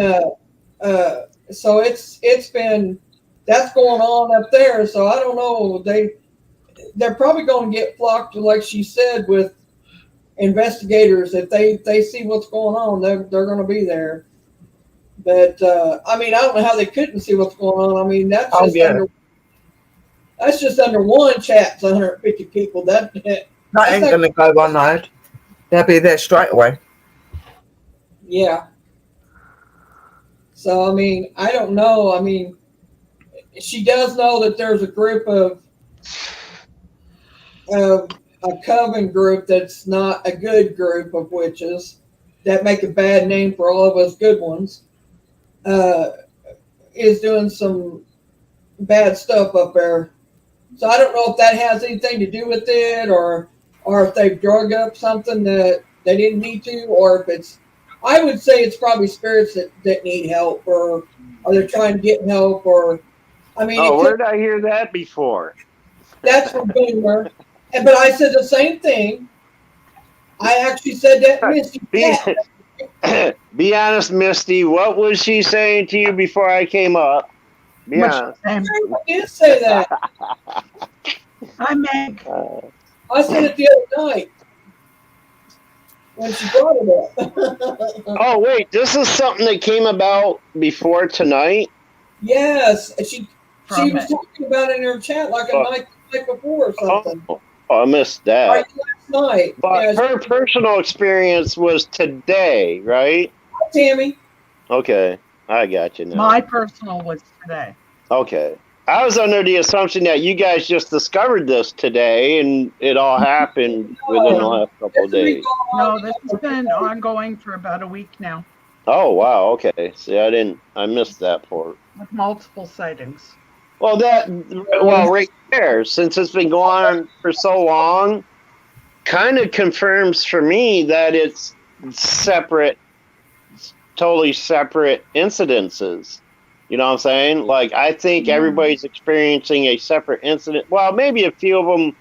so it's been, that's going on up there. So I don't know. They're probably going to get flocked, like she said, with investigators. If they see what's going on, they're going to be there. But I mean, I don't know how they couldn't see what's going on. I mean, that's just under one chat's 150 people. That ain't gonna go unnoticed. They'll be there straight away. Yeah. So I mean, I don't know. I mean, she does know that there's a group of a coven group that's not a good group of witches that make a bad name for all of us good ones. Is doing some bad stuff up there. So I don't know if that has anything to do with it, or if they've drug up something that they didn't need to, or if it's, I would say it's probably spirits that need help, or they're trying to get help, or, I mean. Where did I hear that before? That's from Boomer. But I said the same thing. I actually said that, Misty. Be honest, Misty. What was she saying to you before I came up? Be honest. I did say that. Hi, Meg. I said it the other night when she brought it up. Oh, wait. This is something that came about before tonight? Yes. She was talking about it in her chat like a night before or something. Oh, I missed that. Right, last night. But her personal experience was today, right? Tammy. Okay. I got you now. My personal was today. Okay. I was under the assumption that you guys just discovered this today and it all happened within the last couple of days. No, this has been ongoing for about a week now. Oh, wow. Okay. See, I missed that part. With multiple sightings. Well, right there, since it's been going on for so long, kind of confirms for me that it's separate, totally separate incidences. You know what I'm saying? Like, I think everybody's experiencing a separate incident. Well, maybe a few of them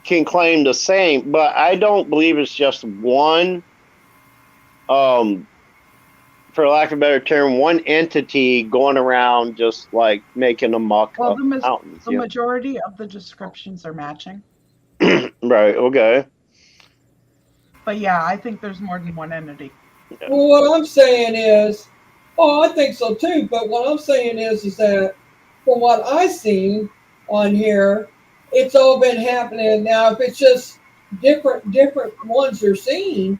can claim the same, but I don't believe it's just one, for lack of a better term, one entity going around just like making a muck of mountains. The majority of the descriptions are matching. Right, okay. But yeah, I think there's more than one entity. Yeah. Well, what I'm saying is, I think so too, but what I'm saying is that from what I've seen on here, it's all been happening. Now, if it's just different ones you're seeing,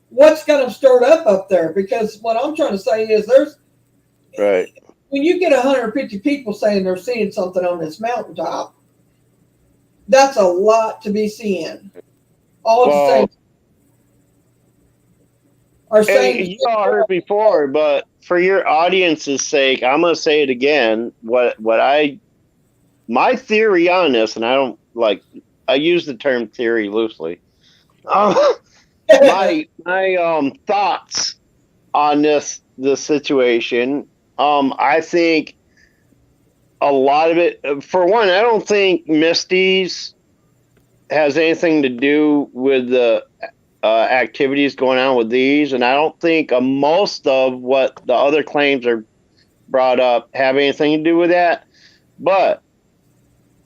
what's got them stirred up there? Because what I'm trying to say is right. When you get 150 people saying they're seeing something on this mountaintop, that's a lot to be seeing. All at the same. You all heard before, but for your audience's sake, I'm gonna say it again. My theory on this, and I use the term theory loosely. My thoughts on this situation. I think a lot of it. For one, I don't think Misty's has anything to do with the activities going on with these, and I don't think most of what the other claims are brought up have anything to do with that. But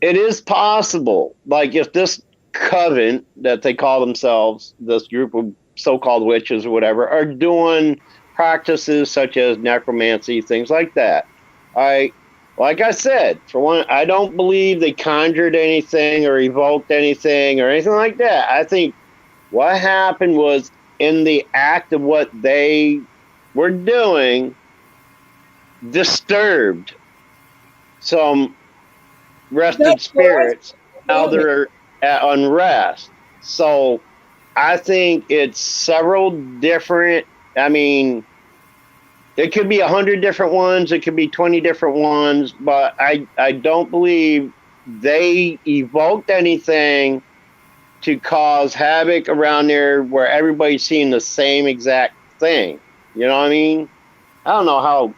it is possible, like if this coven that they call themselves, this group of so-called witches or whatever, are doing practices such as necromancy, things like that. Like I said, for one, I don't believe they conjured anything or evoked anything or anything like that. I think what happened was in the act of what they were doing, disturbed some rested That's what I spirits how said. they're at unrest. So I think it's several different. I mean, it could be 100 different ones. It could be 20 different ones. But I don't believe they evoked anything to cause havoc around there where everybody's seeing the same exact thing. You know what I mean? I don't know how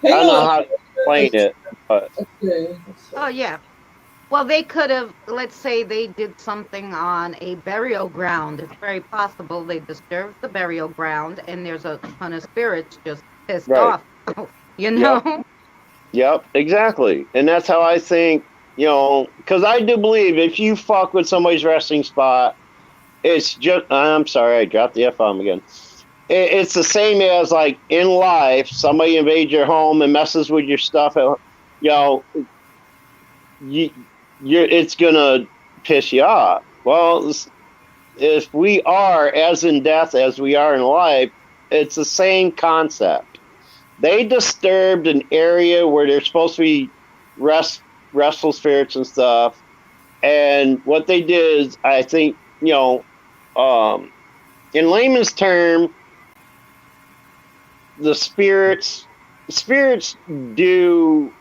I Hang don't know on. how to explain it, but Okay. Oh yeah. Well, they could have, let's say they did something on a burial ground. It's very possible they disturbed the burial ground and there's a ton of spirits just pissed right. off. You know? Yep, exactly. And that's how I think, because I do believe if you fuck with somebody's resting spot, it's just, I'm sorry, I dropped the F bomb again. It's the same as like in life, somebody invades your home and messes with your stuff. You know, it's going to piss you off. Well, if we are as in death as we are in life, it's the same concept. They disturbed an area where there's supposed to be restful spirits and stuff. And what they did is, I think, in layman's term, the spirits do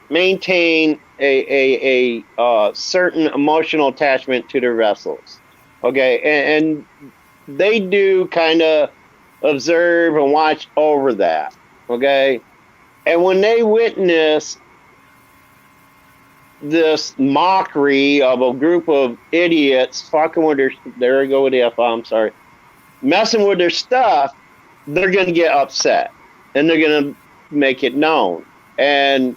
maintain a certain emotional attachment to their vessels. Okay, and they do kind of observe and watch over that. Okay, and when they witness this mockery of a group of idiots fucking with there I go with the F, I'm sorry, messing with their stuff, they're going to get upset and they're going to make it known. And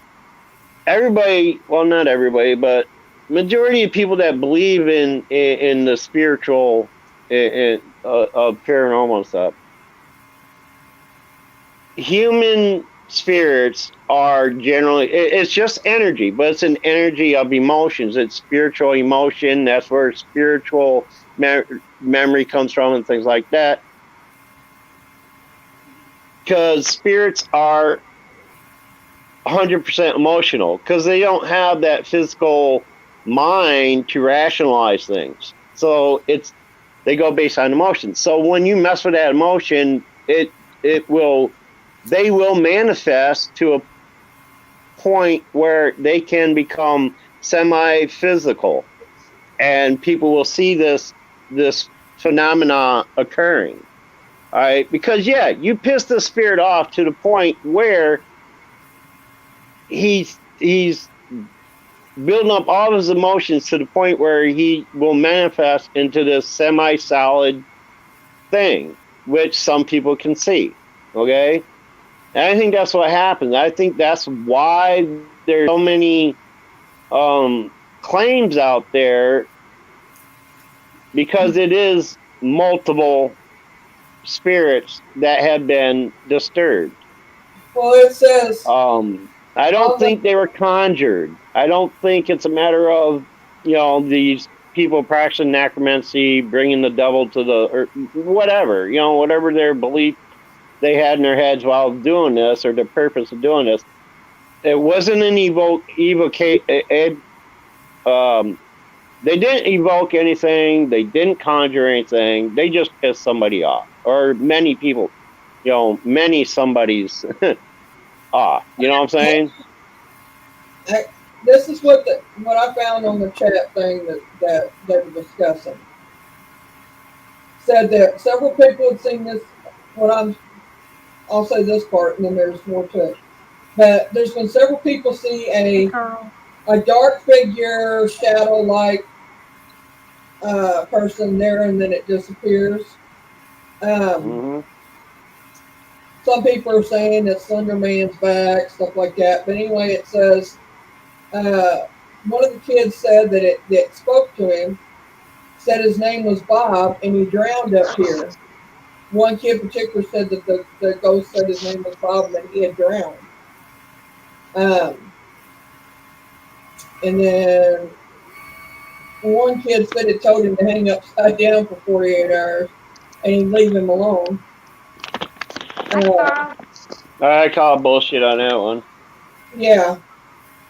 everybody, well, not everybody, but majority of people that believe in the spiritual of paranormal stuff, human spirits are generally, it's just energy, but it's an energy of emotions. It's spiritual emotion. That's where spiritual memory comes from and things like that. Because spirits are 100% emotional because they don't have that physical mind to rationalize things. So they go based on emotion. So when you mess with that emotion, they will manifest to a point where they can become semi-physical, and people will see this phenomena occurring. All right, because you piss the spirit off to the point where he's building up all of his emotions to the point where he will manifest into this semi-solid thing, which some people can see. Okay, and I think that's what happens. I think that's why there's so many claims out there, because it is multiple spirits that have been disturbed. Well, it says. I don't think they were conjured. I don't think it's a matter of, these people practicing necromancy, bringing the devil to or whatever, whatever their belief they had in their heads while doing this or the purpose of doing this. It wasn't an they didn't evoke anything. They didn't conjure anything. They just pissed somebody off, or many people, many somebody's off. You know what I'm saying? This is what I found on the chat thing that they were discussing. Said that several people had seen this. I'll say this part, and then there's more to it. But there's been several people see Hey, Carl. a dark figure, shadow-like person there, and then it disappears. Mm-hmm. Some people are saying that Slender Man's back, stuff like that. But anyway, it says one of the kids said that spoke to him said his name was Bob and he drowned up here. One kid in particular said that the ghost said his name was Bob and that he had drowned. And then one kid said it told him to hang upside down for 48 hours and he'd leave him alone. I call bullshit on that one. Yeah.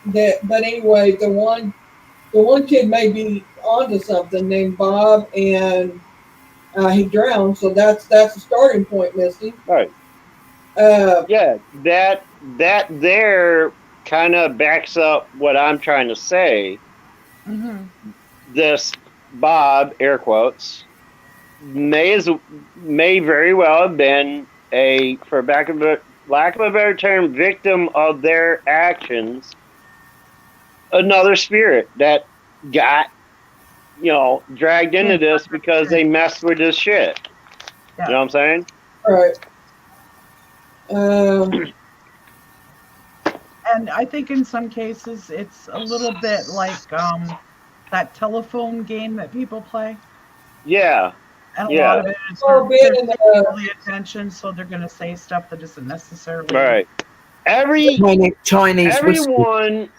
But anyway, the one kid may be onto something named Bob, and he drowned. So that's a starting point, Misty. Right. Yeah, that there kind of backs up what I'm trying to say. Mm-hmm. This Bob, air quotes, may very well have been for lack of a better term, victim of their actions. Another spirit that got, dragged into this because they messed with this shit. Yeah. You know what I'm saying? Right. And I think in some cases it's a little bit like that telephone game that people play. Yeah. And a Yeah. lot of it is they're seeking the attention, so they're going to say stuff that isn't necessarily right. Chinese everyone.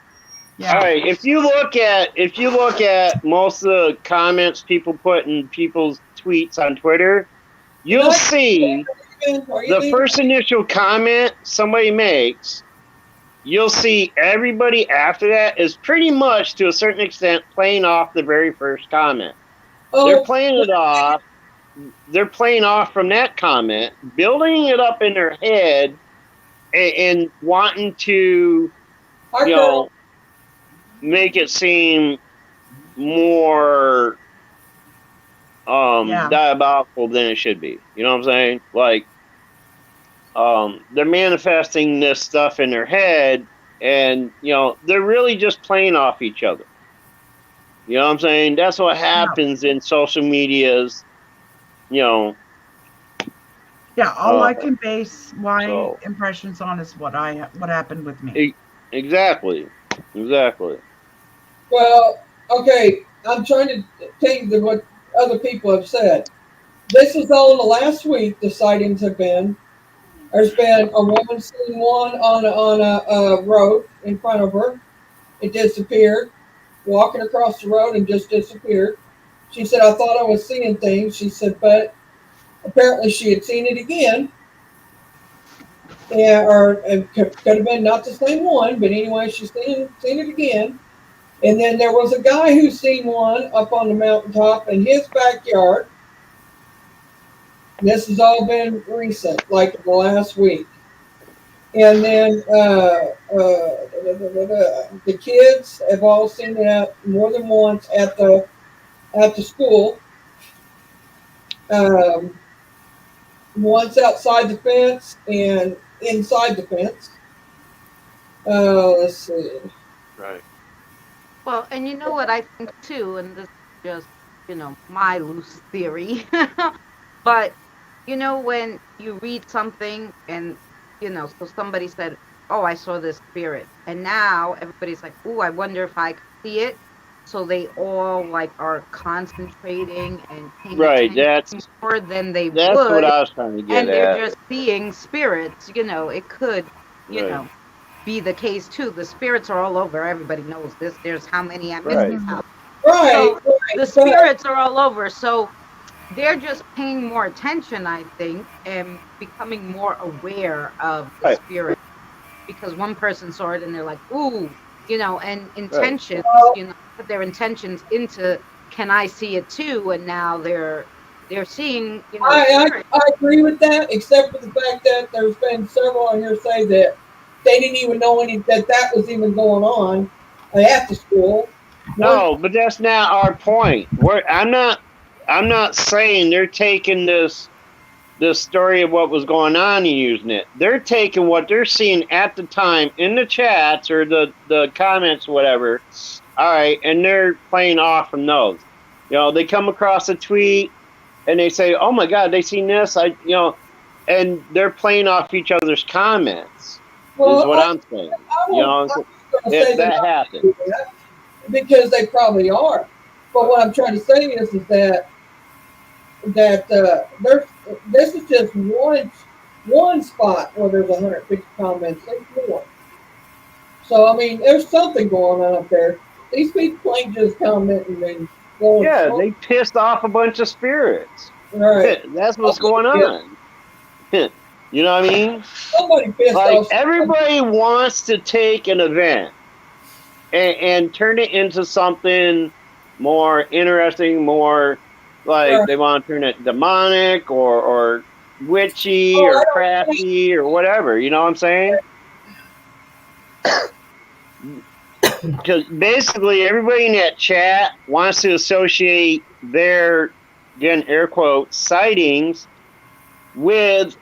Yeah. All right. If you look at most of the comments people put in people's tweets on Twitter, you'll see the first initial comment somebody makes. You'll see everybody after that is pretty much to a certain extent playing off the very first comment. They're playing it off. They're playing off from that comment, building it up in their head, and wanting to, make it seem more diabolical than it should be. You know what I'm saying? Like, they're manifesting this stuff in their head, and they're really just playing off each other. You know what I'm saying? That's what happens in social medias. Yeah, all I can base my impressions on is what happened with me. Exactly. Well, okay, I'm trying to tell you what other people have said. This is all in the last week. The sightings have been. There's been a woman seeing one on a road in front of her. It disappeared. Walking across the road and just disappeared. She said, I thought I was seeing things. She said, but apparently she had seen it again. Yeah, or it could have been not the same one, but anyway, she's seen it again. And then there was a guy who's seen one up on the mountaintop in his backyard. This has all been recent, like in the last week. And then the kids have all seen it more than once at the school. Once outside the fence and inside the fence. Let's see. Right. Well, and you know what I think too, and this is just, my loose theory. But, when you read something and, so somebody said, oh, I saw this spirit. And now everybody's like, oh, I wonder if I could see it. So they all are concentrating and paying attention more than they would. That's what I was trying to get and they're just seeing spirits. It could, be the case too. The spirits are all over. Everybody knows this. There's how many at Misty's house. Right. So the spirits are all over. So they're just paying more attention, I think, and becoming more aware of the spirit. Because one person saw it and they're like, ooh, and intentions, put their intentions into, can I see it too? And now they're seeing, I agree with that, except for the fact that there's been several on here say that they didn't even know that was even going on at the school. No, but that's not our point. I'm not saying they're taking this the story of what was going on and using it. They're taking what they're seeing at the time in the chats or the comments, whatever. All right, and they're playing off from those. They come across a tweet and they say, "Oh my God, they seen this." And they're playing off each other's comments. Is Well, what I'm saying. I'm going to say they're That not happened. doing that because they probably are. But what I'm trying to say is that there's this is just one spot where there's 150 comments. There's more. So I mean, there's something going on up there. These people ain't just commenting and going. Yeah, they pissed off a bunch of spirits. Right. That's what's going on. You know what I mean? Somebody pissed Like off. everybody wants to take an event and turn it into something more interesting, more like they want to turn it demonic or witchy or crafty or whatever. You know what I'm saying? Because basically everybody in that chat wants to associate their, again, air quotes, sightings with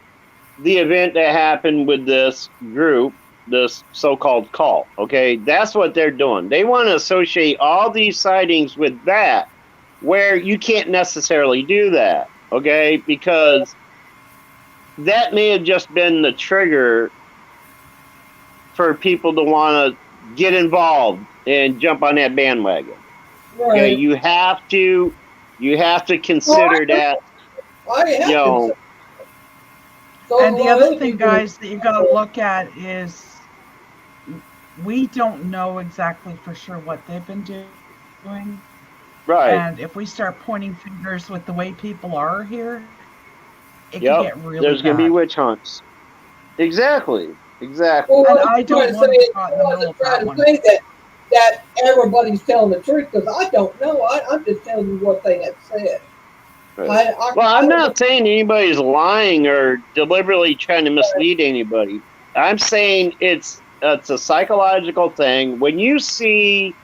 the event that happened with this group, this so-called cult. Okay, that's what they're doing. They want to associate all these sightings with that, where you can't necessarily do that. Okay, because that may have just been the trigger for people to want to get involved and jump on that bandwagon. Right. Okay, you have to consider that. And the other thing, guys, that you got to look at is we don't know exactly for sure what they've been doing. Right. And if we start pointing fingers with the way people are here, it can get really There's going to be witch hunts. Exactly. Well, and I don't want to try to say that everybody's telling the truth because I don't know. I'm just telling you what they have said. Right. I'm not saying anybody's lying or deliberately trying to mislead anybody. I'm saying it's a psychological thing. When you see,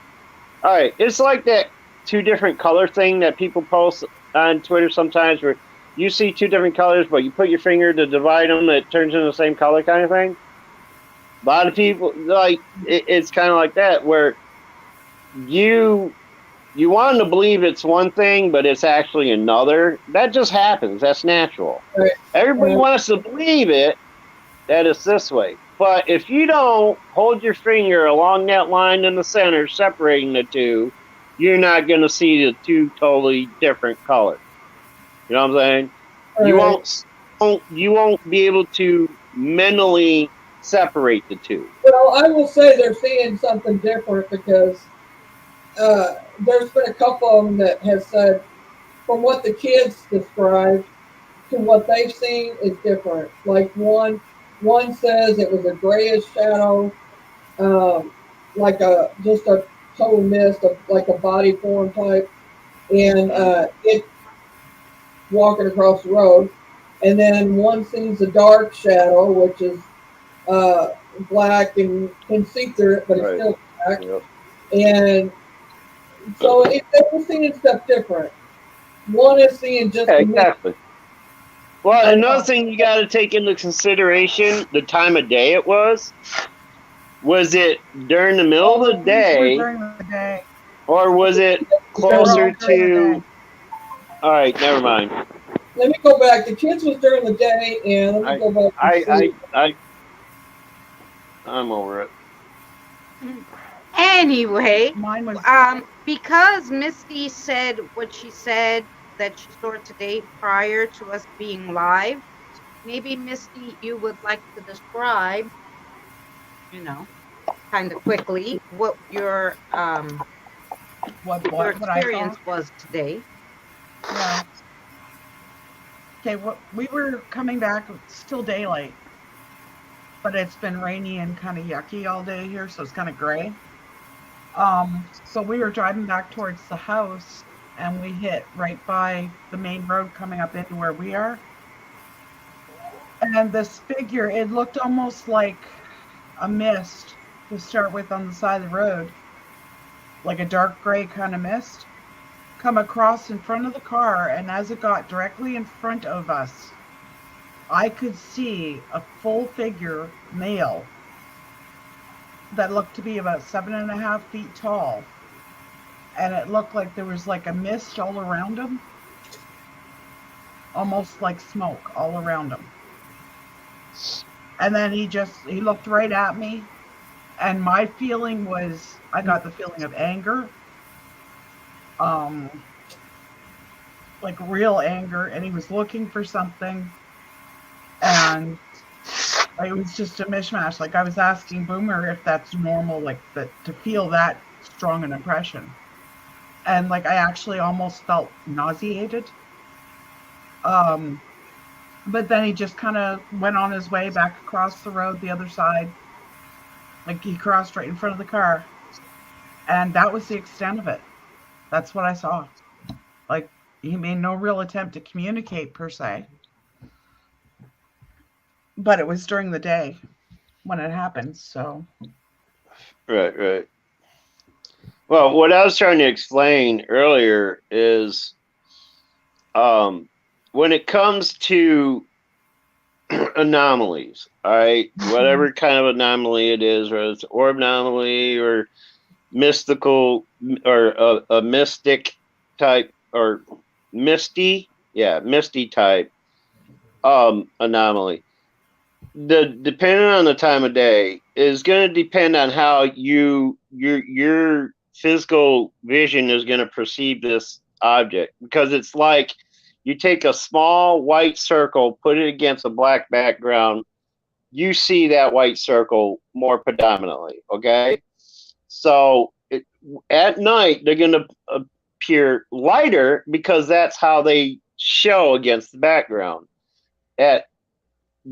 all right, it's like that 2 different color thing that people post on Twitter sometimes where you see 2 different colors, but you put your finger to divide them, it turns into the same color kind of thing. A lot of people, like, it's kind of like that where you want to believe it's one thing, but it's actually another. That just happens. That's natural. Right. Everybody wants to believe it, that it's this way. But if you don't hold your finger along that line in the center, separating the 2, you're not going to see the 2 totally different colors. You know what I'm saying? Right. You won't be able to mentally separate the 2. Well, I will say they're seeing something different because there's been a couple of them that have said from what the kids described to what they've seen is different. Like one says it was a grayish shadow, like just a total mist of like a body form type, and it walking across the road. And then one sees a dark shadow, which is black and can see through it, but it's still black. Yep. And so they're seeing stuff different. One is seeing just exactly. Well, another thing you got to take into consideration the time of day it was. Was it during the middle of the day, or was it closer to? All right, never mind. Let me go back. The kids was during the day, and let me go back. I'm over it. Anyway, because Misty said what she said that she saw today prior to us being live, maybe Misty, you would like to describe, kind of quickly what your your experience was today. Yeah. Okay, we were coming back. It's still daylight, but it's been rainy and kind of yucky all day here, so it's kind of gray. So we were driving back towards the house, and we hit right by the main road coming up into where we are. And this figure, it looked almost like a mist to start with on the side of the road, like a dark gray kind of mist, come across in front of the car, and as it got directly in front of us, I could see a full figure male that looked to be about 7.5 feet tall. And it looked like there was like a mist all around him, almost like smoke all around him. And then he looked right at me. And my feeling was, I got the feeling of anger, like real anger. And he was looking for something. And it was just a mishmash. Like I was asking Boomer if that's normal, like that, to feel that strong an impression. And like I actually almost felt nauseated. But then he just kind of went on his way back across the road, the other side. Like he crossed right in front of the car. And that was the extent of it. That's what I saw. Like he made no real attempt to communicate per se. But it was during the day when it happened, so. Right. Well, what I was trying to explain earlier is when it comes to anomalies, all right, whatever kind of anomaly it is, whether it's orb anomaly or mystical or a mystic type or misty type anomaly. Depending on the time of day is going to depend on how your physical vision is going to perceive this object, because it's like you take a small white circle, put it against a black background, you see that white circle more predominantly. Okay, so at night they're going to appear lighter because that's how they show against the background.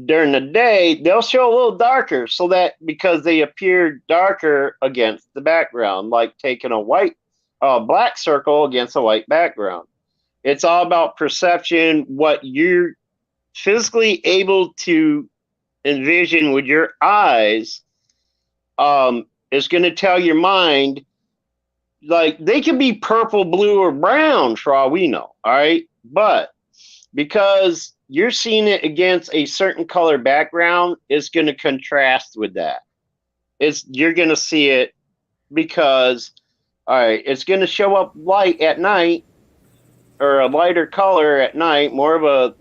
During the day, they'll show a little darker, so that because they appear darker against the background, like taking a black circle against a white background. It's all about perception, what you're physically able to envision with your eyes is going to tell your mind, like they can be purple, blue, or brown for all we know, all right? But because you're seeing it against a certain color background, it's going to contrast with that. You're going to see it because, all right, it's going to show up light at night, or a lighter color at night, more of a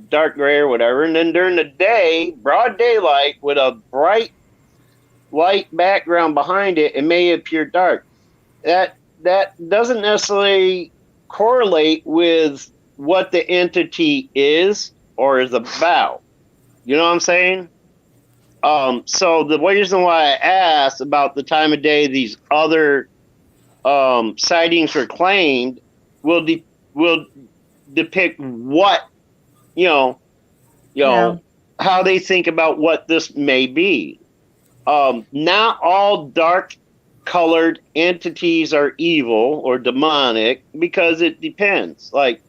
dark gray or whatever. And then during the day, broad daylight with a bright light background behind it, it may appear dark. That doesn't necessarily correlate with what the entity is or is about. You know what I'm saying? So the reason why I asked about the time of day these other sightings were claimed will depict what how they think about what this may be. Not all dark colored entities are evil or demonic, because it depends. Like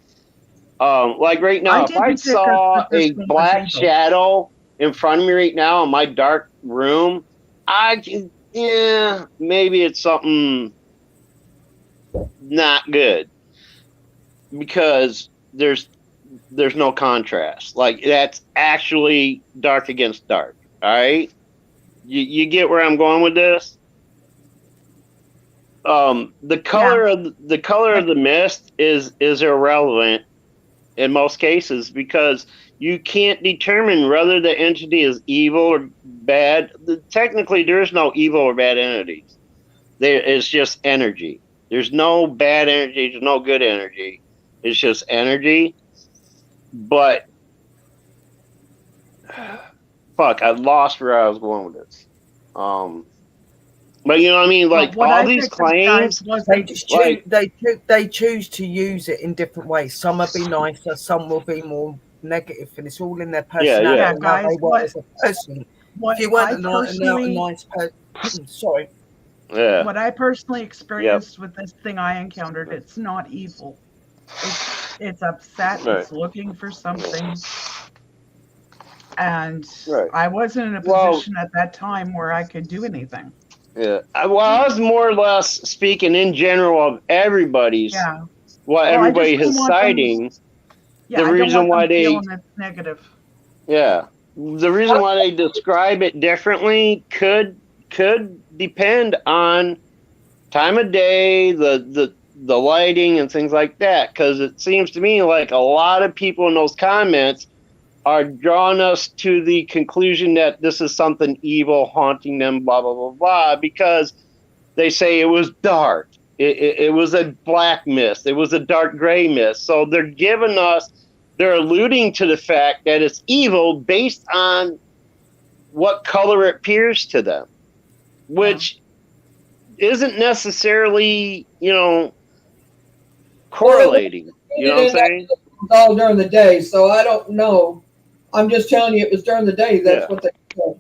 right now, if I saw a black shadow in front of me right now in my dark room, maybe it's something not good, because there's no contrast. Like that's actually dark against dark. All right, you get where I'm going with this. The color of the mist is irrelevant in most cases, because you can't determine whether the entity is evil or bad. Technically, there's no evil or bad entities. There is just energy. There's no bad energy. There's no good energy. It's just energy. But fuck, I lost where I was going with this. But you know what I mean? Like all these claims, they choose to use it in different ways. Some will be nicer, some will be more negative, and it's all in their personality. Yeah, guys, as a person. If you weren't a nice person, sorry. Yeah. What I personally experienced with this thing I encountered, it's not evil. It's upset. Right. It's looking for something. And I wasn't in a position at that time where I could do anything. Yeah. Well, I was more or less speaking in general of everybody's. Yeah. Everybody has sightings. The reason why they. It's negative. Yeah. The reason why they describe it differently could depend on time of day, the lighting and things like that. Because it seems to me like a lot of people in those comments are drawing us to the conclusion that this is something evil haunting them, blah blah blah blah, because they say it was dark. It was a black mist. It was a dark gray mist. So they're alluding to the fact that it's evil based on what color it appears to them, which isn't necessarily, correlating. You know what I'm saying? It was all during the day, so I don't know. I'm just telling you, it was during the day. That's what they said.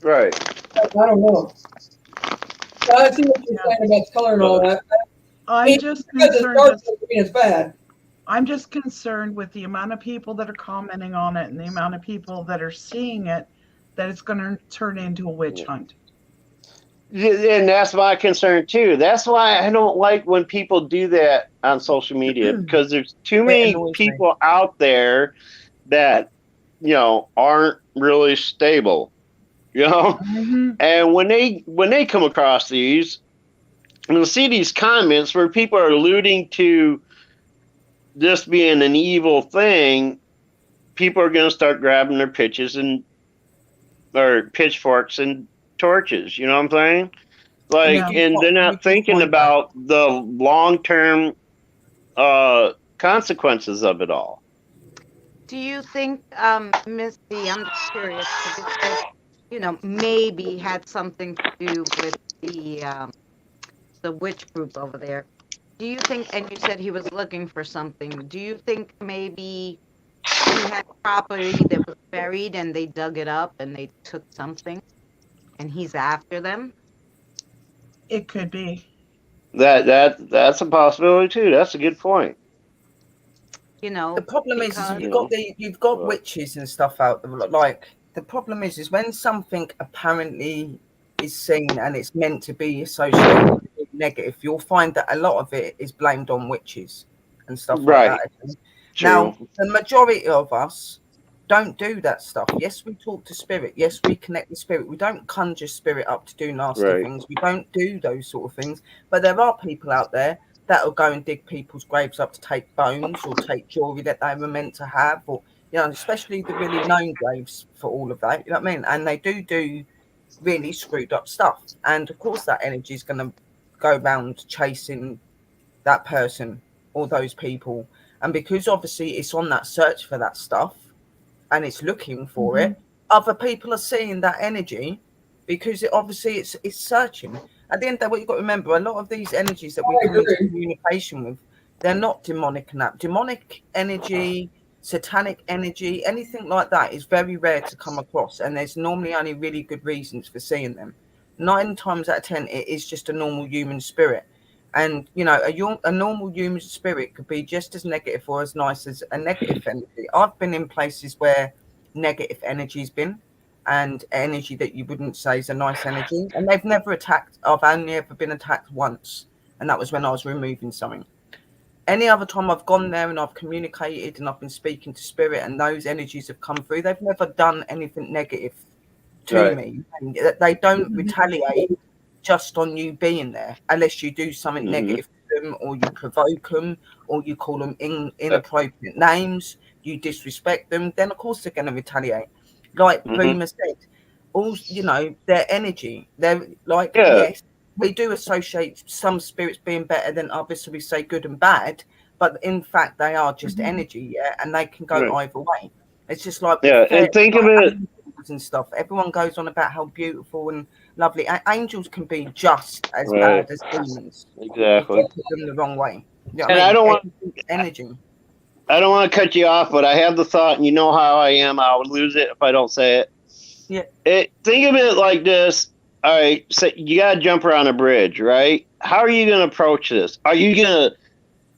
Right. I don't know. But I see what you're saying about the color and all that. I'm just because it's concerned. dark doesn't mean it's bad. I'm just concerned with the amount of people that are commenting on it and the amount of people that are seeing it, that it's going to turn into a witch hunt. And that's my concern too. That's why I don't like when people do that on social media, because there's too many people out there that, aren't really stable, Mm-hmm. and when they come across these, you'll see these comments where people are alluding to this being an evil thing. People are going to start grabbing their pitchforks and torches. You know what I'm saying? Like, and they're not thinking about the long-term consequences of it all. Do you think, Misty, I'm just curious, because you said, maybe had something to do with the witch group over there. Do you think, and you said he was looking for something, do you think maybe he had property that was buried and they dug it up and they took something and he's after them? It could be. That's a possibility too. That's a good point. The problem is you've got witches and stuff out there. Like, the problem is when something apparently is seen and it's meant to be associated with negative, you'll find that a lot of it is blamed on witches and stuff like that. Now, the majority of us don't do that stuff. Yes, we talk to spirit. Yes, we connect with spirit. We don't conjure spirit up to do nasty things. We don't do those sort of things. But there are people out there that will go and dig people's graves up to take bones or take jewelry that they were meant to have, or especially the really known graves for all of that. You know what I mean? And they do really screwed up stuff. And of course, that energy is going to go around chasing that person or those people. And because obviously it's on that search for that stuff and it's looking for it, other people are seeing that energy because it's searching. At the end of the day, what you've got to remember, a lot of these energies that we come into communication with, they're not demonic and that. Demonic energy, satanic energy, anything like that is very rare to come across. And there's normally only really good reasons for seeing them. 9 times out of 10, it is just a normal human spirit. And, a normal human spirit could be just as negative or as nice as a negative energy. I've been in places where negative energy's been, and energy that you wouldn't say is a nice energy. And they've never attacked. I've only ever been attacked once. And that was when I was removing something. Any other time I've gone there and I've communicated and I've been speaking to spirit and those energies have come through, they've never done anything negative to me. And they don't retaliate just on you being there, unless you do something negative to them, or you provoke them, or you call them inappropriate names, you disrespect them, then of course they're going to retaliate. Like Boomer said, their energy, they're like, yes, we do associate some spirits being better than others, so we say good and bad, but in fact they are just energy, and they can go either way. It's just like and think of it and stuff. Everyone goes on about how beautiful and lovely. Angels can be just as bad as demons. Exactly. If you put them the wrong way. You know and I don't want energy. I don't want to cut you off, but I have the thought, and you know how I am. I would lose it if I don't say it. Yeah. Think of it like this. All right, so you got to jump around a bridge, right? How are you going to approach this? Are you going to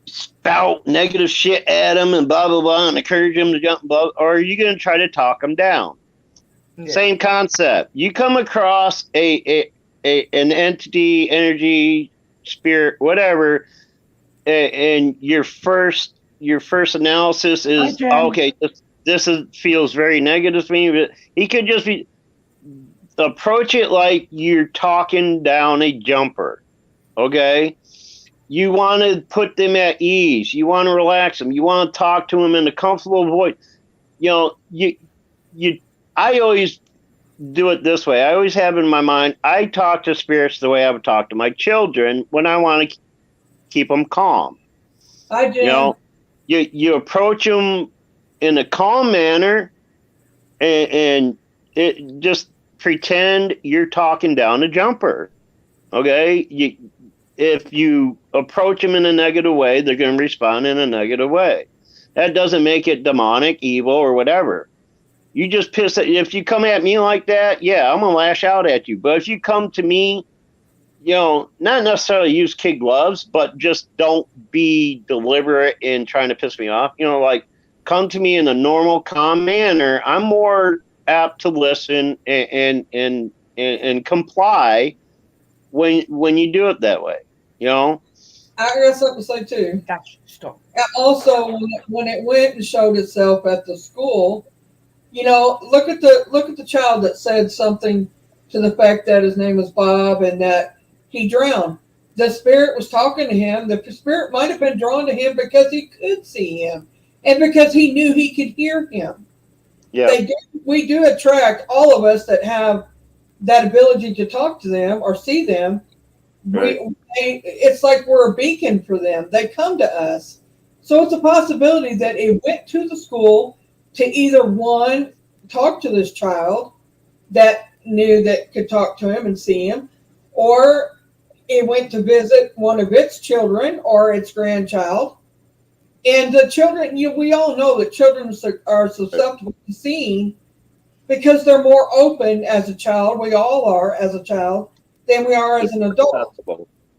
spout negative shit at them and blah, blah, blah, and encourage them to jump above? Or are you going to try to talk them down? Yeah. Same concept. You come across an entity, energy, spirit, whatever, and your first analysis is okay. feels very negative to me, but he could just be approach it like you're talking down a jumper. Okay? You want to put them at ease. You want to relax them. You want to talk to them in a comfortable voice. I always do it this way. I always have in my mind, I talk to spirits the way I would talk to my children when I want to keep them calm. I do. You approach them in a calm manner and it just pretend you're talking down a jumper. Okay? If you approach them in a negative way, they're going to respond in a negative way. That doesn't make it demonic, evil, or whatever. You just piss at. If you come at me like that, yeah, I'm going to lash out at you. But if you come to me, not necessarily use kid gloves, but just don't be deliberate in trying to piss me off. Like come to me in a normal, calm manner. I'm more apt to listen and comply when you do it that way. I got something to say too. Stop. And also, when it went and showed itself at the school, look at the child that said something to the fact that his name was Bob and that he drowned. The spirit was talking to him. The spirit might have been drawn to him because he could see him and because he knew he could hear him. Yeah. We do attract, all of us that have that ability to talk to them or see them. Right. It's like we're a beacon for them. They come to us. So it's a possibility that it went to the school to either one, talk to this child that knew that could talk to him and see him, or it went to visit one of its children or its grandchild. And the children, we all know that children are susceptible to seeing because they're more open as a child. We all are as a child than we are as an adult.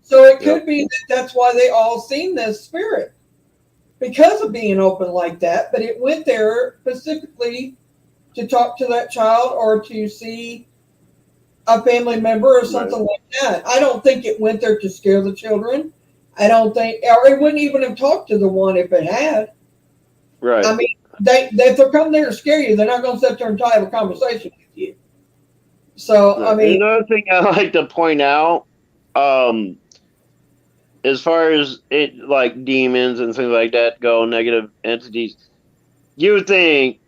So it could be that that's why they all seen this spirit because of being open like that. But it went there specifically to talk to that child or to see a family member or something like that. I don't think it went there to scare the children. I don't think, or it wouldn't even have talked to the one if it had. Right. I mean, if they're coming there to scare you, they're not going to sit there and try to have a conversation with you. So, I mean, another thing I like to point out, as far as it like demons and things like that go, negative entities, you would think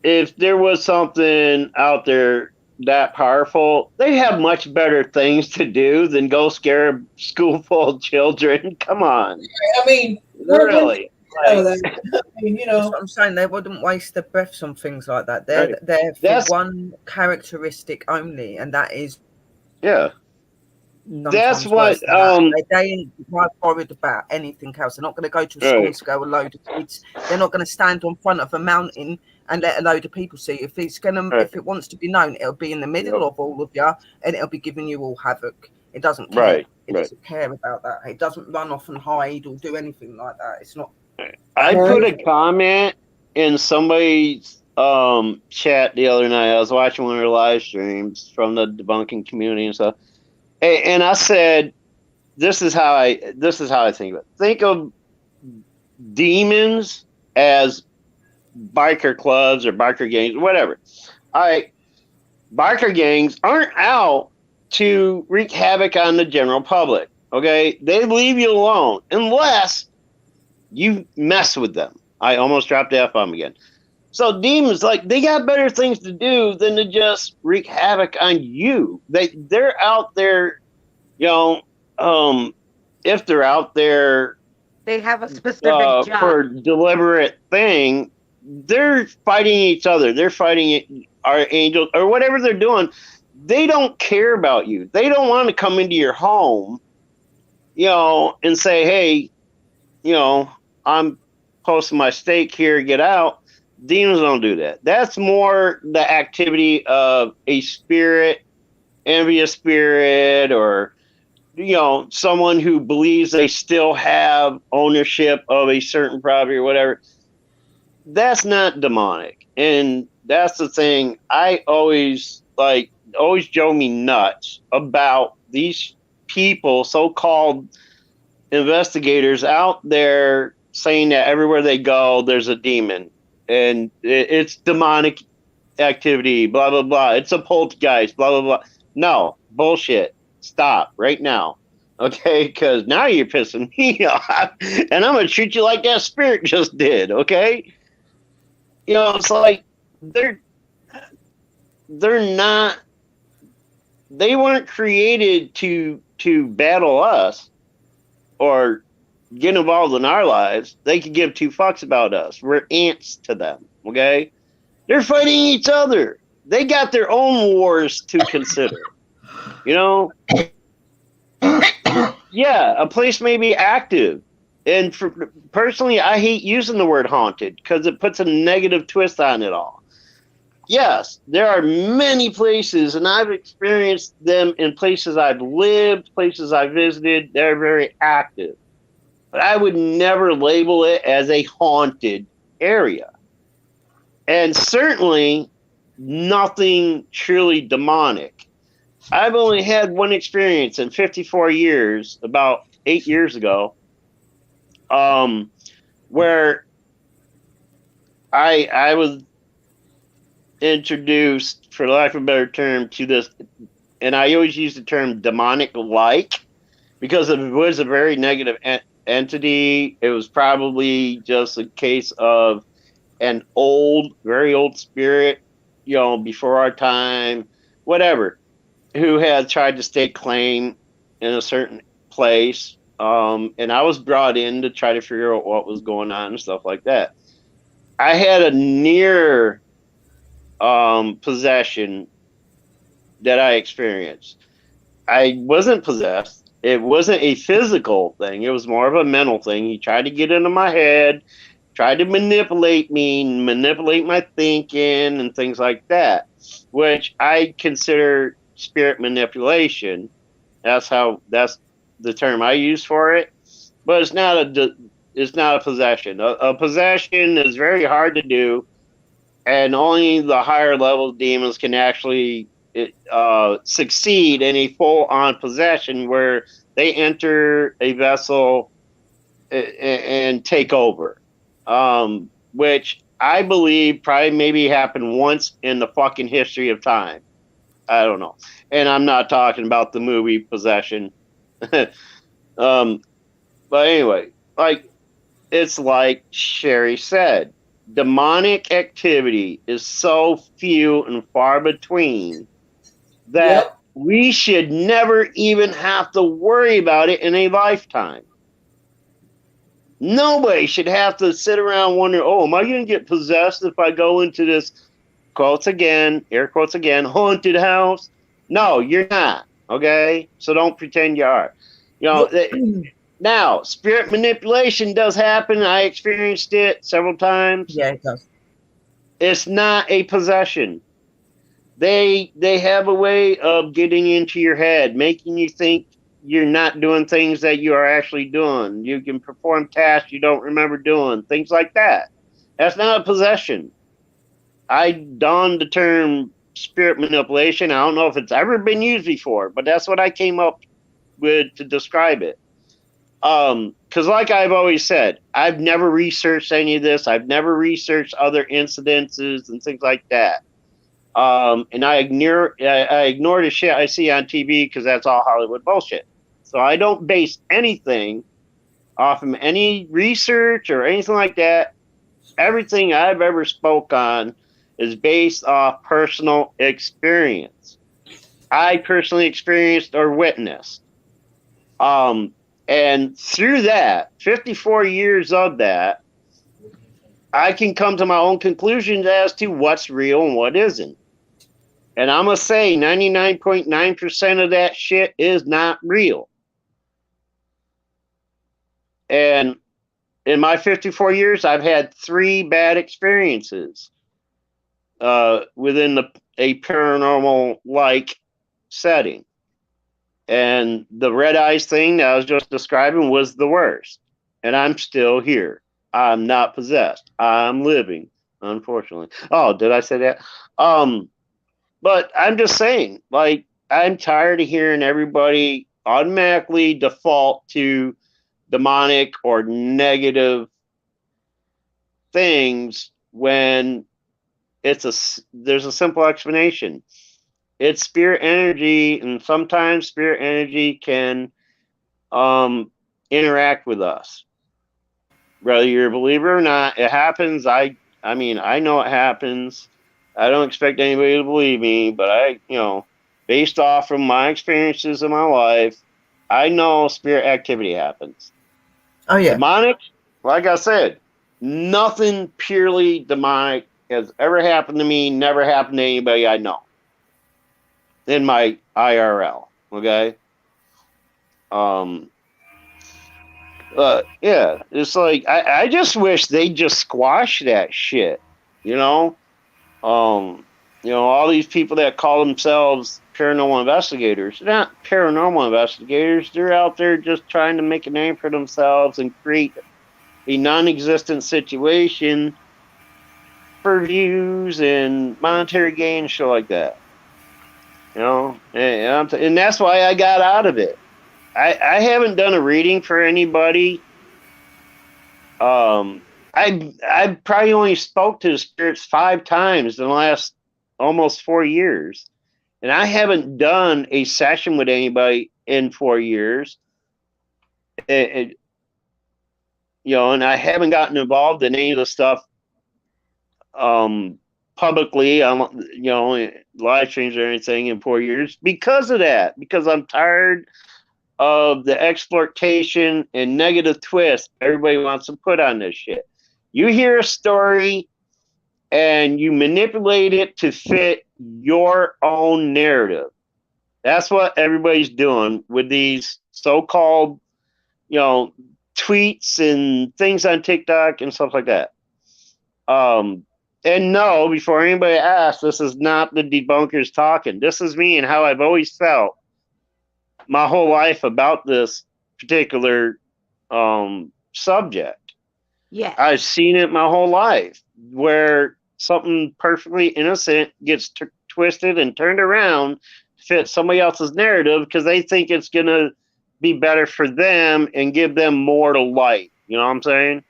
if there was something out there that powerful, they have much better things to do than go scare a school full of children. Come on. I mean, really. I mean, That's what I'm saying. They wouldn't waste their breaths on things like that. They're for one characteristic only, and that is that's what they ain't worried about anything else. They're not going to go to a school to go a load of kids. They're not going to stand on front of a mountain and let a load of people see. If if it wants to be known, it'll be in the middle of all of you, and it'll be giving you all havoc. It doesn't care. It doesn't care about that. It doesn't run off and hide or do anything like that. It's not. I put a comment in somebody's chat the other night. I was watching one of their live streams from the debunking community and stuff, and I said, "This is how I think of it. Think of demons as biker clubs or biker gangs, whatever. All right, biker gangs aren't out to wreak havoc on the general public. Okay, they leave you alone unless you mess with them." I almost dropped the F-bomb again. So demons, like, they got better things to do than to just wreak havoc on you. They're out there, if they're out there, they have a specific job for deliberate thing. They're fighting each other. They're fighting our angels or whatever they're doing. They don't care about you. They don't want to come into your home, and say, "Hey, I'm posting my stake here, get out." Demons don't do that. That's more the activity of a spirit, envious spirit, or, someone who believes they still have ownership of a certain property or whatever. That's not demonic. And that's the thing I always drove me nuts about these people, so-called investigators out there saying that everywhere they go, there's a demon. and it's demonic activity, blah blah blah. It's a poltergeist, blah blah blah. No, bullshit. Stop right now. Okay, because now you're pissing me off, and I'm gonna treat you like that spirit just did. Okay, it's like they're not. They weren't created to battle us or get involved in our lives. They could give two fucks about us. We're ants to them. Okay, they're fighting each other. They got their own wars to consider. Yeah, a place may be active. And personally, I hate using the word haunted because it puts a negative twist on it all. Yes, there are many places, and I've experienced them in places I've lived, places I've visited. They're very active. But I would never label it as a haunted area. And certainly nothing truly demonic. I've only had one experience in 54 years, about 8 years ago, where I was introduced, for lack of a better term, to this, and I always use the term demonic-like, because it was a very negative entity. It was probably just a case of an very old spirit, before our time, whatever, who had tried to stake claim in a certain place. And I was brought in to try to figure out what was going on and stuff like that. I had a near possession that I experienced. I wasn't possessed. It wasn't a physical thing. It was more of a mental thing. He tried to get into my head, tried to manipulate me, manipulate my thinking and things like that, which I consider spirit manipulation. That's the term I use for it. But it's not a possession. A possession is very hard to do, and only the higher level demons can actually succeed in a full-on possession where they enter a vessel and take over. Which I believe probably maybe happened once in the fucking history of time. I don't know. And I'm not talking about the movie Possession. But anyway, it's like Sherry said, demonic activity is so few and far between that we should never even have to worry about it in a lifetime. Nobody should have to sit around wondering, am I going to get possessed if I go into this, air quotes again, haunted house? No, you're not. Okay? So don't pretend you are. Now, spirit manipulation does happen. I experienced it several times. Yeah, it does. It's not a possession. They have a way of getting into your head, making you think you're not doing things that you are actually doing. You can perform tasks you don't remember doing, things like that. That's not a possession. I donned the term spirit manipulation. I don't know if it's ever been used before, but that's what I came up with to describe it. Because like I've always said, I've never researched any of this. I've never researched other incidences and things like that. And I ignore the shit I see on TV because that's all Hollywood bullshit. So I don't base anything off of any research or anything like that. Everything I've ever spoke on is based off personal experience. I personally experienced or witnessed. And through that, 54 years of that, I can come to my own conclusions as to what's real and what isn't. And I'm going to say 99.9% of that shit is not real. And in my 54 years, I've had 3 bad experiences within a paranormal-like setting. And the red eyes thing that I was just describing was the worst. And I'm still here. I'm not possessed. I'm living, unfortunately. Oh, did I say that? But I'm just saying, I'm tired of hearing everybody automatically default to demonic or negative things when there's a simple explanation. It's spirit energy, and sometimes spirit energy can interact with us. Whether you're a believer or not, it happens. I mean, I know it happens. I don't expect anybody to believe me, but based off from my experiences in my life, I know spirit activity happens. Oh yeah. Demonic, like I said, nothing purely demonic has ever happened to me, never happened to anybody I know in my IRL. Okay. Yeah, it's like I just wish they just squash that shit. You know, all these people that call themselves paranormal investigators, they're not paranormal investigators. They're out there just trying to make a name for themselves and create a non-existent situation for views and monetary gain, shit like that. And that's why I got out of it. I haven't done a reading for anybody. I probably only spoke to the spirits 5 times in the last almost 4 years, and I haven't done a session with anybody in 4 years. And I haven't gotten involved in any of the stuff publicly on live streams or anything in 4 years because of that. Because I'm tired of the exploitation and negative twist everybody wants to put on this shit. You hear a story and you manipulate it to fit your own narrative. That's what everybody's doing with these so-called, tweets and things on TikTok and stuff like that. And no, before anybody asks, this is not the debunkers talking. This is me and how I've always felt my whole life about this particular subject. Yeah. I've seen it my whole life where something perfectly innocent gets twisted and turned around to fit somebody else's narrative because they think it's going to be better for them and give them more to light. You know what I'm saying?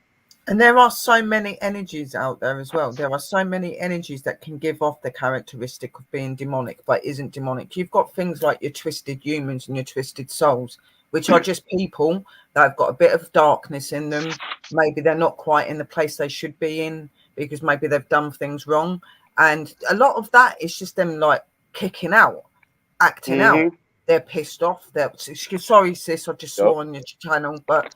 And there are so many energies out there as well. There are so many energies that can give off the characteristic of being demonic, but isn't demonic. You've got things like your twisted humans and your twisted souls, which are just people that have got a bit of darkness in them. Maybe they're not quite in the place they should be in because maybe they've done things wrong. And a lot of that is just them like kicking out, acting out. They're pissed off. They're sorry, sis, I just saw on your channel, but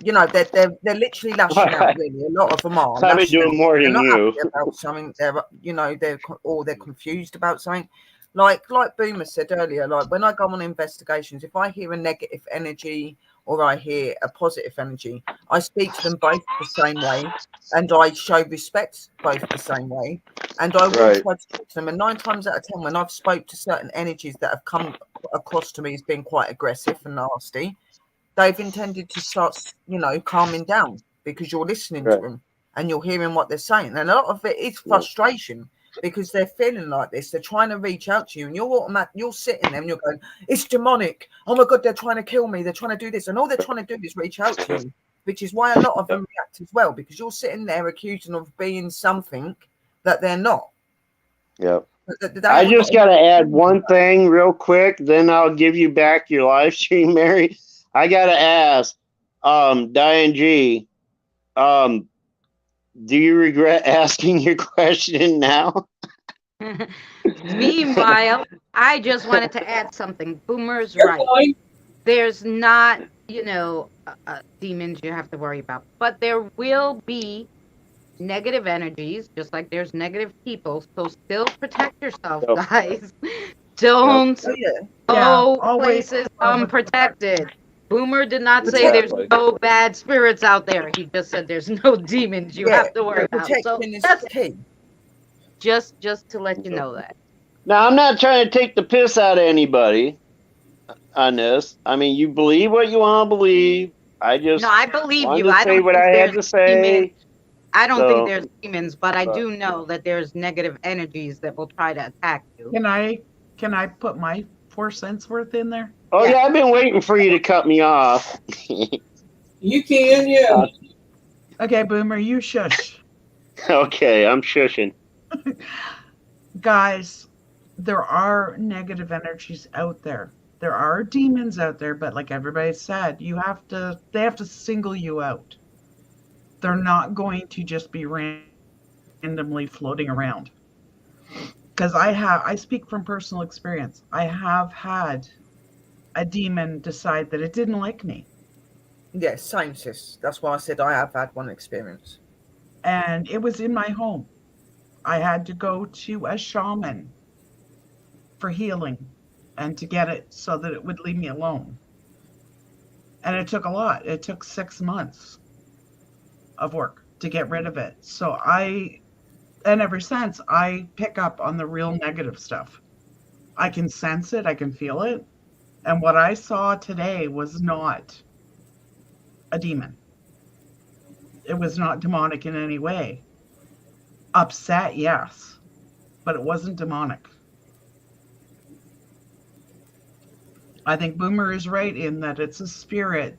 they're literally lashing out. Really, a lot of them are. I've been doing more than you. About something, they're confused about something. Like Boomer said earlier, like when I go on investigations, if I hear a negative energy or I hear a positive energy, I speak to them both the same way, and I show respect both the same way, and I will try to talk to them. And 9 times out of 10, when I've spoke to certain energies that have come across to me as being quite aggressive and nasty, they've intended to start, calming down because you're listening to them and you're hearing what they're saying. And a lot of it is frustration because they're feeling like this. They're trying to reach out to you and you're sitting there and you're going, it's demonic. Oh my God, they're trying to kill me. They're trying to do this. And all they're trying to do is reach out to you, which is why a lot of them react as well, because you're sitting there accusing them of being something that they're not. Yep. I just got to add one thing real quick. Then I'll give you back your live stream, Mary. I gotta ask, Diane G, do you regret asking your question now? Meanwhile, I just wanted to add something. Boomer's right. There's not, demons you have to worry about, but there will be negative energies, just like there's negative people. So still protect yourself, guys. Don't go places unprotected. Boomer did not say there's no bad spirits out there. He just said there's no demons you have to worry about. So that's key. Just to let you know that. Now, I'm not trying to take the piss out of anybody on this. I mean, you believe what you want to believe. I believe you. I don't say what I had to say. I don't think there's demons, but I do know that there's negative energies that will try to attack you. Can I put my 4 cents worth in there? Oh yeah, I've been waiting for you to cut me off. You can, yeah. Okay, Boomer, you shush. Okay, I'm shushing. Guys, there are negative energies out there. There are demons out there, but like everybody said, they have to single you out. They're not going to just be randomly floating around. Because I speak from personal experience. I have had a demon decide that it didn't like me. Yeah, same, sis. That's why I said I have had one experience. And it was in my home. I had to go to a shaman for healing and to get it so that it would leave me alone. And it took a lot. It took 6 months of work to get rid of it. And ever since, I pick up on the real negative stuff. I can sense it, I can feel it. And what I saw today was not a demon, it was not demonic in any way. Upset, yes, but it wasn't demonic. I think Boomer is right in that it's a spirit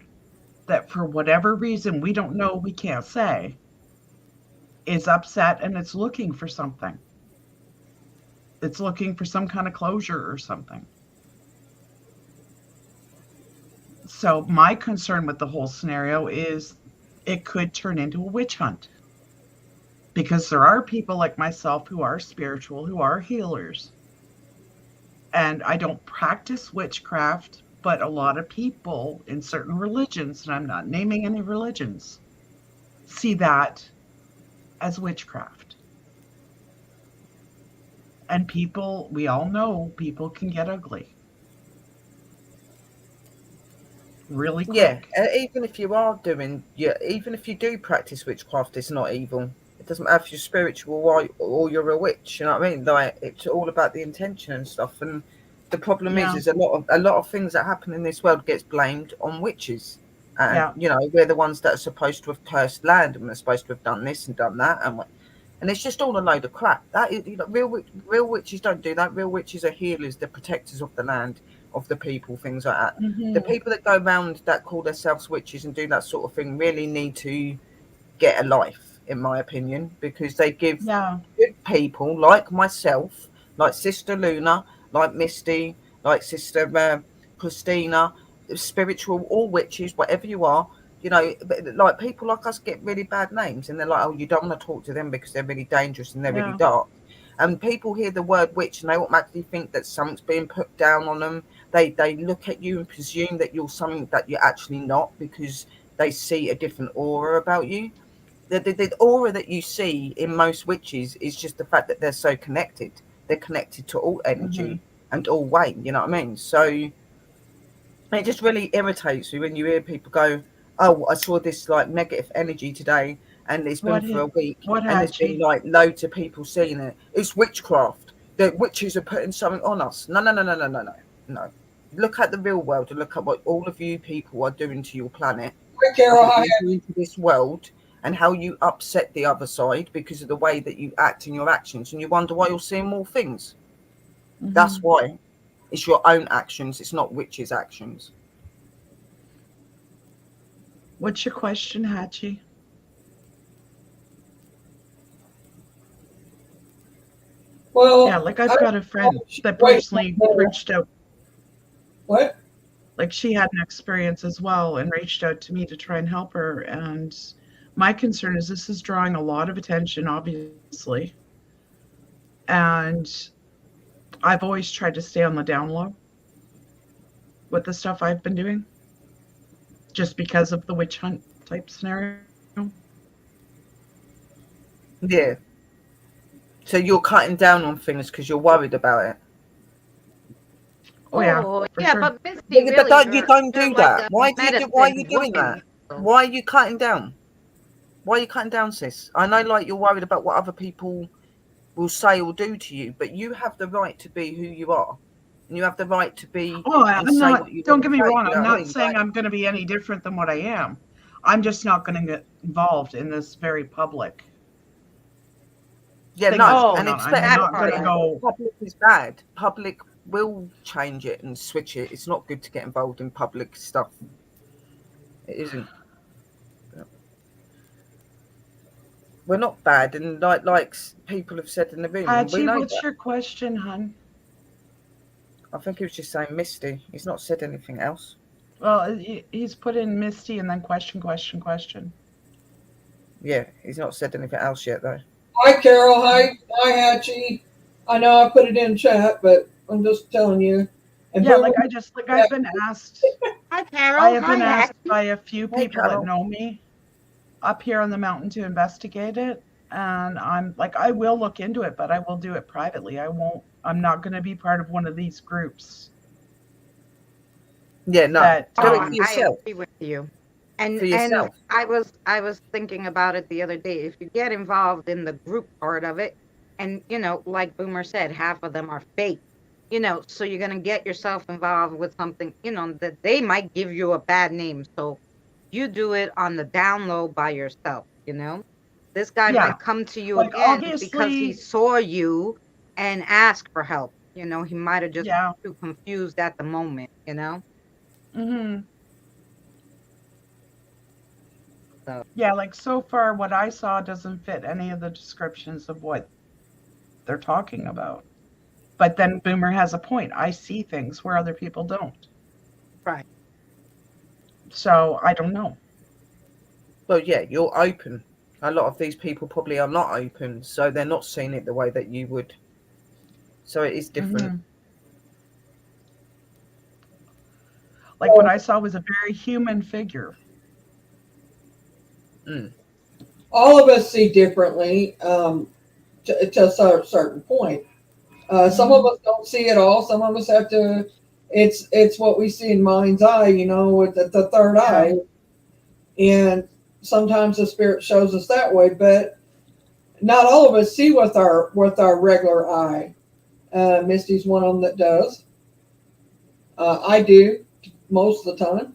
that, for whatever reason we don't know, we can't say, is upset and it's looking for something. It's looking for some kind of closure or something. So, my concern with the whole scenario is it could turn into a witch hunt. Because there are people like myself who are spiritual, who are healers. And I don't practice witchcraft, but a lot of people in certain religions, and I'm not naming any religions, see that as witchcraft. And people, we all know people can get ugly really quick. Yeah, even if you are doing, even if you do practice witchcraft, it's not evil. It doesn't matter if you're spiritual or you're a witch. You know what I mean? Like, it's all about the intention and stuff. And the problem Yeah. is a lot of things that happen in this world gets blamed on witches. And Yeah. you know, we're the ones that are supposed to have cursed land, and we're supposed to have done this and done that, and it's just all a load of crap. That is, you know, real witches don't do that. Real witches are healers, they're protectors of the land, of the people, things like that. The Mm-hmm. people that go around that call themselves witches and do that sort of thing really need to get a life, in my opinion, because they give Yeah. good people like myself, like Sister Luna, like Misty, like Sister Christina, spiritual or witches, whatever you are, you know, like people like us get really bad names, and they're like, oh, you don't want to talk to them because they're really dangerous and they're really Yeah. dark. And people hear the word witch and they automatically think that something's being put down on them. They look at you and presume that you're something that you're actually not, because they see a different aura about you. The aura that you see in most witches is just the fact that they're so connected. They're connected to all Mm-hmm. energy and all weight. You know what I mean? So it just really irritates me when you hear people go, "Oh, I saw this like negative energy today, and it's been for a week, What and had there's been she? like loads of people seeing it. It's witchcraft. The witches are putting something on us." No, no, no, no, no, no, no, no. Look at the real world and look at what all of you people are doing to your planet, Quick, and Carol, what hi. you do into this world, and how you upset the other side because of the way that you act and your actions, and you wonder why you're seeing more things. That's Mm-hmm. why. It's your own actions. It's not witches' actions. What's your question, Hachi? Yeah, Well, like I I've got a friend that wait. personally reached out. What? Like she had an experience as well and reached out to me to try and help her. And my concern is this is drawing a lot of attention, obviously. And I've always tried to stay on the down low with the stuff I've been doing, just because of the witch hunt type scenario. Yeah. So you're cutting down on things because you're worried about it. Oh yeah, Oh, for yeah, sure. but Misty, But really, don't you don't you're do like that? a Why are medicine you doing that? woman. So, Why are you cutting down? Why are you cutting down, sis? I know, like, you're worried about what other people will say or do to you, but you have the right to be who you are, and you have the right to be Oh, and I'm say not, what you don't want get to me say. wrong. You I'm know what I not mean? saying Like, I'm going to be any different than what I am. I'm just not going to get involved in this very public yeah, thing no, that's oh, going and on. I'm especially that not part going to is go, public is bad. Public will change it and switch it. It's not good to get involved in public stuff. It isn't. we're not bad, and like people have said in the room, and we Hachi, know what's that. your question, hun? I think he was just saying Misty. He's not said anything else. Well, he's put in Misty and then question. Yeah, he's not said anything else yet, though. Hi, Carol. Hi, Hatchie. I know I put it in chat, but I'm just telling you. And yeah, Boomer, I've been asked. Hi, Carol. I have been Hi, asked Hatchie. by a few Hey, people that Carol. know me up here on the mountain to investigate it, and I'm like, I will look into it, but I will do it privately. I'm not going to be part of one of these groups. Yeah, no. That, Do it for yourself. I agree with you. And For yourself. I was thinking about it the other day. If you get involved in the group part of it, and like Boomer said, half of them are fake. So you're gonna get yourself involved with something, that they might give you a bad name. So you do it on the down low by yourself. This guy yeah, might come to you like again because he obviously, saw you and ask for help. He might have just yeah. been too confused at the moment. Mm-hmm. So Yeah, like so far, what I saw doesn't fit any of the descriptions of what they're talking about. But then Boomer has a point. I see things where other people don't. right. So I don't know. Well, yeah, you're open. A lot of these people probably are not open, so they're not seeing it the way that you would. So it is different. Mm-hmm. Like what I saw was a very human figure. Mm. all of us see differently to a certain point. Some of us don't see it all. Some of us have to. It's what we see in mind's eye, with the third eye, and sometimes the spirit shows us that way. But not all of us see with our regular eye. Misty's one of them that does. I do most of the time,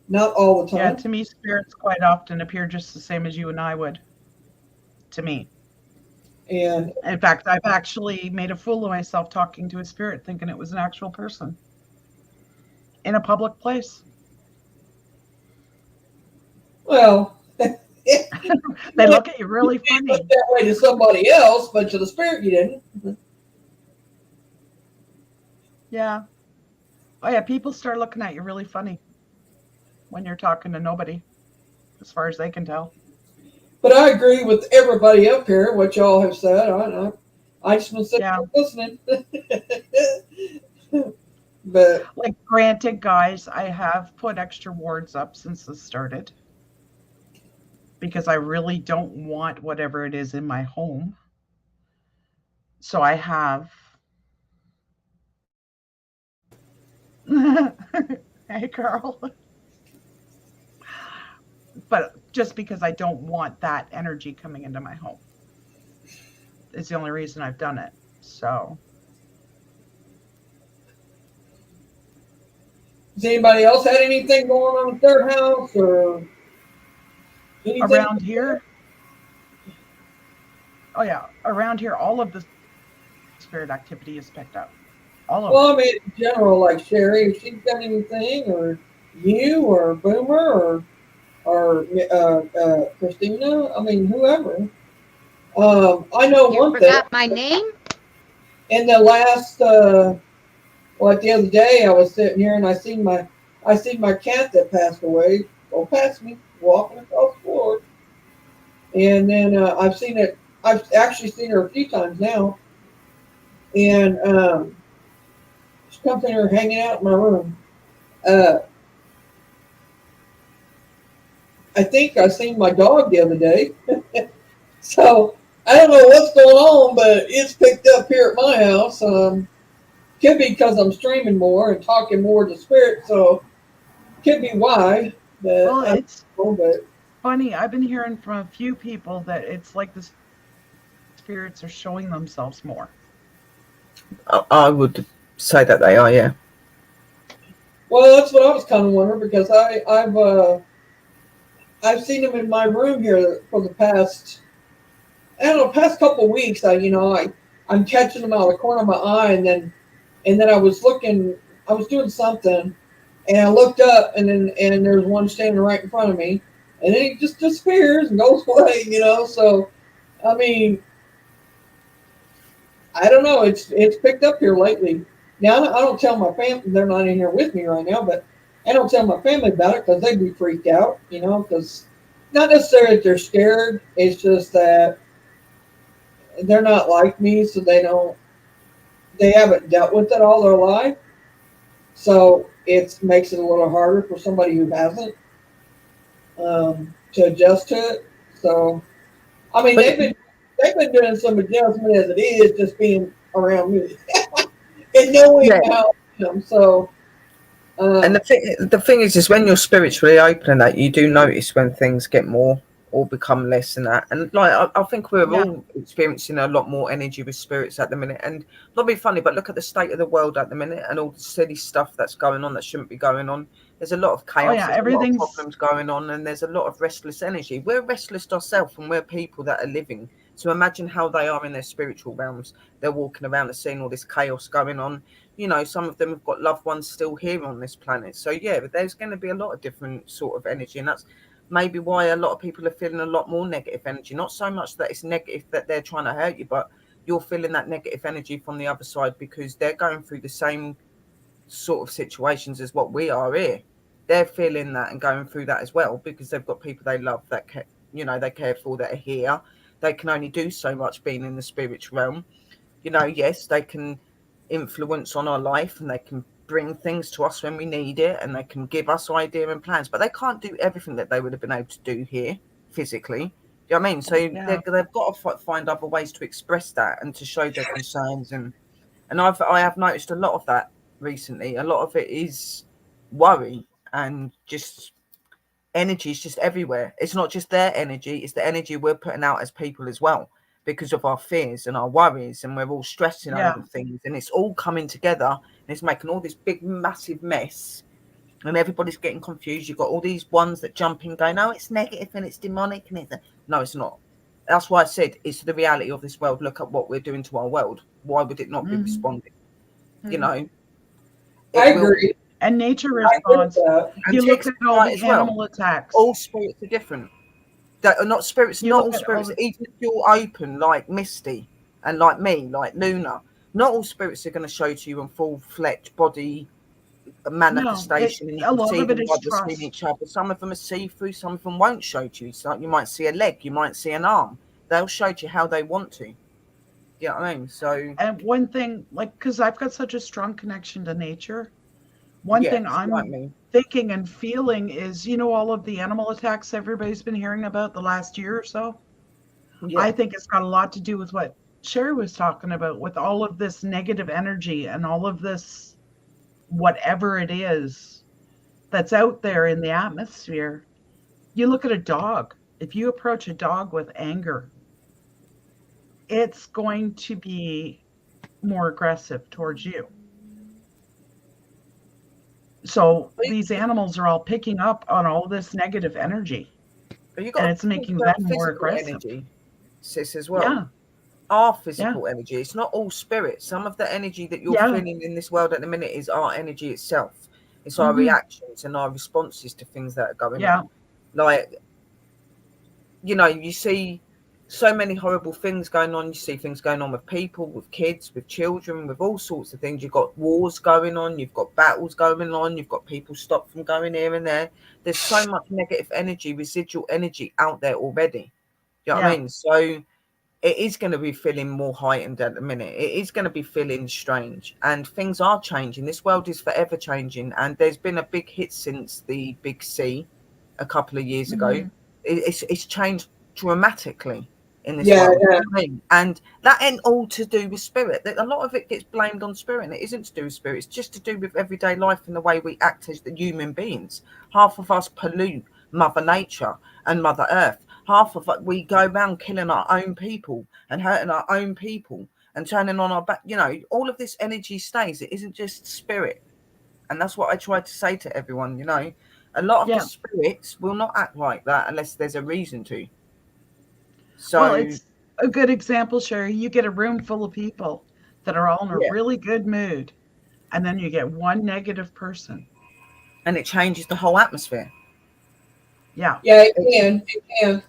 not all the Yeah, time. to me, spirits quite often appear just the same as you and I would. To me. And in fact, I've actually made a fool of myself talking to a spirit thinking it was an actual person in a public place. well, they look at you really funny. Look that way to somebody else, but to the spirit you didn't. Yeah. Oh yeah, people start looking at you really funny when you're talking to nobody, as far as they can tell. But I agree with everybody up here, what y'all have said. I just been sitting here listening. But like, granted, guys, I have put extra wards up since this started because I really don't want whatever it is in my home. So I have. Hey, Carl. But just because I don't want that energy coming into my home is the only reason I've done it. So. Has anybody else had anything going on at their house or anything around here? Oh yeah, around here, all of the spirit activity is picked up. All of it. I mean, in general, like Sherry, if she's done anything, or you, or Boomer, or Christina. I mean, whoever. I know one thing. You forgot my name? In the last, the other day, I was sitting here and I seen my cat that passed away go past me walking across the floor, and then I've actually seen her a few times now, and she comes in here hanging out in my room. I think I seen my dog the other day. So I don't know what's going on, but it's picked up here at my house. Could be because I'm streaming more and talking more to spirit, so could be why. Well, it's funny. I've been hearing from a few people that it's like the spirits are showing themselves more. I would say that they are, yeah. Well, that's what I was kind of wondering, because I've seen them in my room here for the past couple of weeks. I'm catching them out of the corner of my eye, and then I was doing something, and I looked up, and there's one standing right in front of me, and then it just disappears and goes away. So I mean, I don't know. It's picked up here lately. Now I don't tell my family. They're not in here with me right now, but I don't tell my family about it because they'd be freaked out. Because not necessarily that they're scared. It's just that they're not like me, so they haven't dealt with it all their life. So it makes it a little harder for somebody who hasn't, to adjust to it. So I mean, But they've been doing some adjustment as it is, just being around me and knowing yeah. how I am. So, And the thing is when you're spiritually open and that, you do notice when things get more or become less and that. And like I think we're Yeah. all experiencing a lot more energy with spirits at the minute. And not being funny, but look at the state of the world at the minute and all the silly stuff that's going on that shouldn't be going on. There's a lot of Oh chaos, yeah, there's a lot of everything's problems going on, and there's a lot of restless energy. We're restless ourselves and we're people that are living. So imagine how they are in their spiritual realms. They're walking around and seeing all this chaos going on. Some of them have got loved ones still here on this planet. So yeah, but there's going to be a lot of different sort of energy, and that's maybe why a lot of people are feeling a lot more negative energy. Not so much that it's negative that they're trying to hurt you, but you're feeling that negative energy from the other side because they're going through the same sort of situations as what we are here. They're feeling that and going through that as well because they've got people they love that they care for that are here. They can only do so much being in the spiritual realm. Yes, they can influence on our life and they can bring things to us when we need it and they can give us idea and plans, but they can't do everything that they would have been able to do here physically. Do you know what I mean? So yeah. they've got to find other ways to express that and to show their concerns and I have noticed a lot of that recently. A lot of it is worry and just energy is just everywhere. It's not just their energy, it's the energy we're putting out as people as well because of our fears and our worries, and we're all stressing Yeah. over things, and it's all coming together and it's making all this big massive mess, and everybody's getting confused. You've got all these ones that jump in going, oh, it's negative and it's demonic and no, it's not. That's why I said it's the reality of this world. Look at what we're doing to our world. Why would it not be Mm-hmm. responding? You Mm-hmm. know, I it will agree. be. And nature I agree with responds. that. And You look chicks at all right the as well. animal attacks. All spirits are different. That are not spirits, You not look all at all spirits, the even if you're open like Misty and like me, like Luna, not all spirits are going to show to you in full-fledged body no, manifestation and you a can lot see of it them is by seeing trust. each other. Some of them are see-through, some of them won't show to you. So you might see a leg, you might see an arm. They'll show to you how they want to. You know what I mean? So, And one thing, like, because I've got such a strong connection to nature, one yeah, thing it's like I'm me. thinking and feeling is, all of the animal attacks everybody's been hearing about the last year or so. I Yeah. think it's got a lot to do with what Sherry was talking about, with all of this negative energy and all of this, whatever it is that's out there in the atmosphere. You look at a dog. If you approach a dog with anger, it's going to be more aggressive towards you. So these animals are all picking up on all this negative energy But you've and got it's to think making them about more physical aggressive. energy, sis, as well. Yeah, Our yeah, physical energy. It's not all spirit. Some of the energy that you're yeah. feeling in this world at the minute is our energy itself. It's our Hmm. reactions and our responses to things that are going Yeah, on. Like, you see so many horrible things going on. You see things going on with people, with kids, with children, with all sorts of things. You've got wars going on. You've got battles going on. You've got people stopped from going here and there. There's so much negative energy, residual energy out there already. You know what I yeah, mean? So it is going to be feeling more heightened at the minute. It is going to be feeling strange, and things are changing. This world is forever changing, and there's been a big hit since the big C a couple of years ago. hmm, It's changed dramatically in this Yeah, world. You yeah, know what I mean? And that ain't all to do with spirit. A lot of it gets blamed on spirit, and it isn't to do with spirit. It's just to do with everyday life and the way we act as the human beings. Half of us pollute Mother Nature and Mother Earth. Half of it, we go around killing our own people and hurting our own people and turning on our back. All of this energy stays. It isn't just spirit. And that's what I try to say to everyone. A lot of the yeah. spirits will not act like that unless there's a reason to. Well, So, it's a good example, Sherry. You get a room full of people that are all in a yeah. really good mood, and then you get one negative person. And it changes the whole atmosphere. Yeah. Yeah, it can. It can.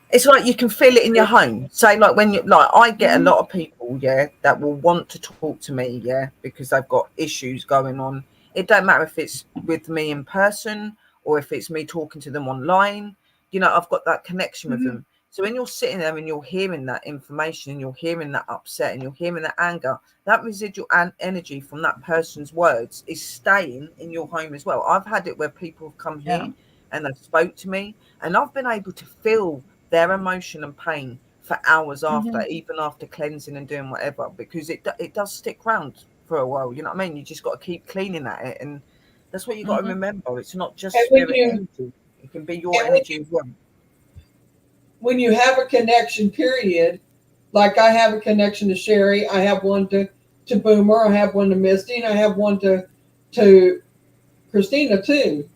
It's like you can feel it in your home. Say like when you like, I get a lot of people, yeah, that will want to talk to me, yeah, because they've got issues going on. It don't matter if it's with me in person or if it's me talking to them online. You know, I've got that connection with them. So when you're sitting there and you're hearing that information and you're hearing that upset and you're hearing that anger, that residual energy from that person's words is staying in your home as well. I've had it where people have come here and they've spoke to me and I've been able to feel their emotion and pain for hours after, even after cleansing and doing whatever, because it does stick around for a while. You know what I mean? You just got to keep cleaning at it, and that's what you got to remember. It's not just spirit energy; it can be your energy as well. When you have a connection, period, like I have a connection to Sherry, I have one to Boomer, I have one to Misty, and I have one to Christina too.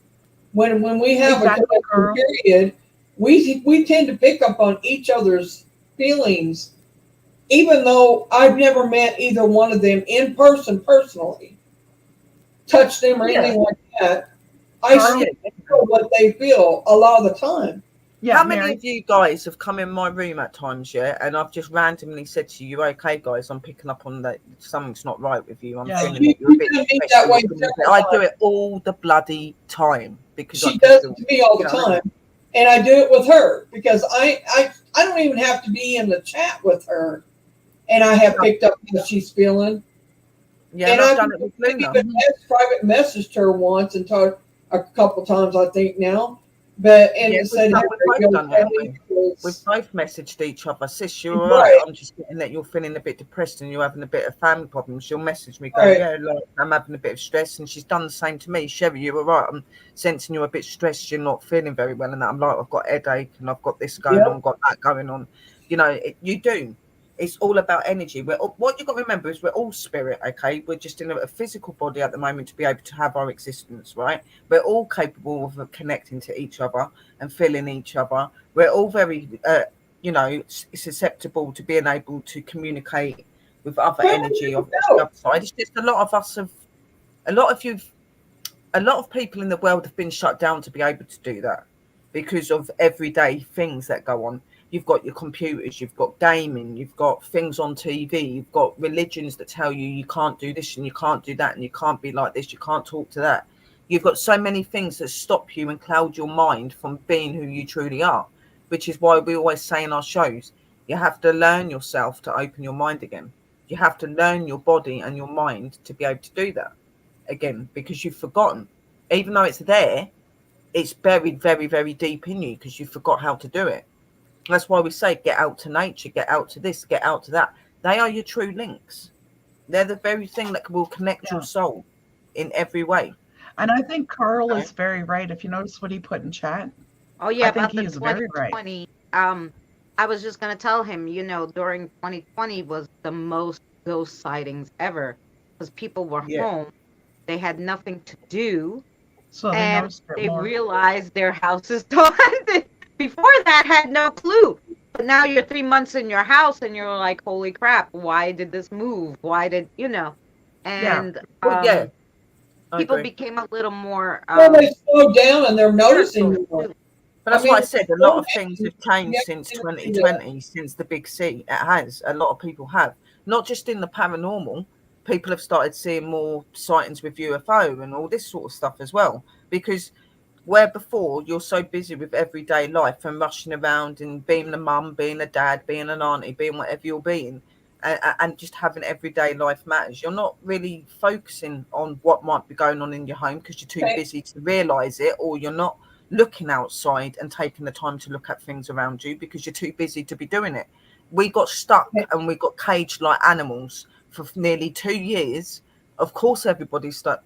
When we have a connection, period, we tend to pick up on each other's feelings, even though I've never met either one of them in person personally, touched them or anything like that. I still feel what they feel a lot of the time. Yeah, how many of you guys have come in my room at times, yeah, and I've just randomly said to you, okay, guys, I'm picking up on that something's not right with you. I'm feeling that you're a bit stressed. I do it all the bloody time because she does it to me all the time. And I do it with her because I don't even have to be in the chat with her, and I have picked up how she's feeling. Yeah, and I've done it with Luna. Even private messaged her once and talked a couple times, I think now. But and said, we've both messaged each other. Sis, you're all right. I'm just getting that you're feeling a bit depressed and you're having a bit of family problems. She'll message me, go, yeah, like, I'm having a bit of stress, and she's done the same to me. Sherry, you're all right. I'm sensing you're a bit stressed. You're not feeling very well, and that I'm like, I've got a headache and I've got this going on, got that going on. You know, you do. It's all about energy. What you've got to remember is we're all spirit, okay? We're just in a physical body at the moment to be able to have our existence, right? We're all capable of connecting to each other and feeling each other. We're all very, susceptible to being able to communicate with other energy of the other side. It's just a lot of people in the world have been shut down to be able to do that because of everyday things that go on. You've got your computers, you've got gaming, you've got things on TV, you've got religions that tell you you can't do this and you can't do that and you can't be like this, you can't talk to that. You've got so many things that stop you and cloud your mind from being who you truly are, which is why we always say in our shows, you have to learn yourself to open your mind again. You have to learn your body and your mind to be able to do that again, because you've forgotten. Even though it's there, it's buried very, very deep in you because you forgot how to do it. That's why we say get out to nature, get out to this, get out to that. They are your true links. They're the very thing that will connect your soul in every way. And I think Carl is very right. If you notice what he put in chat. Oh yeah, I think he is very right. I was just gonna tell him, during 2020 was the most ghost sightings ever because people were home, they had nothing to do, so they realized their house is haunted. Before that, had no clue. But now you're 3 months in your house and you're like, holy crap, why did this move? Why did, And people became a little more... they slowed down and they're noticing more. But that's why I said a lot of things have changed since 2020, since the big C. It has. A lot of people have. Not just in the paranormal. People have started seeing more sightings with UFO and all this sort of stuff as well. Because... where before you're so busy with everyday life and rushing around and being a mum, being a dad, being an auntie, being whatever you're being, and just having everyday life matters. You're not really focusing on what might be going on in your home because you're too busy to realise it, or you're not looking outside and taking the time to look at things around you because you're too busy to be doing it. We got stuck and we got caged like animals for nearly 2 years. Of course,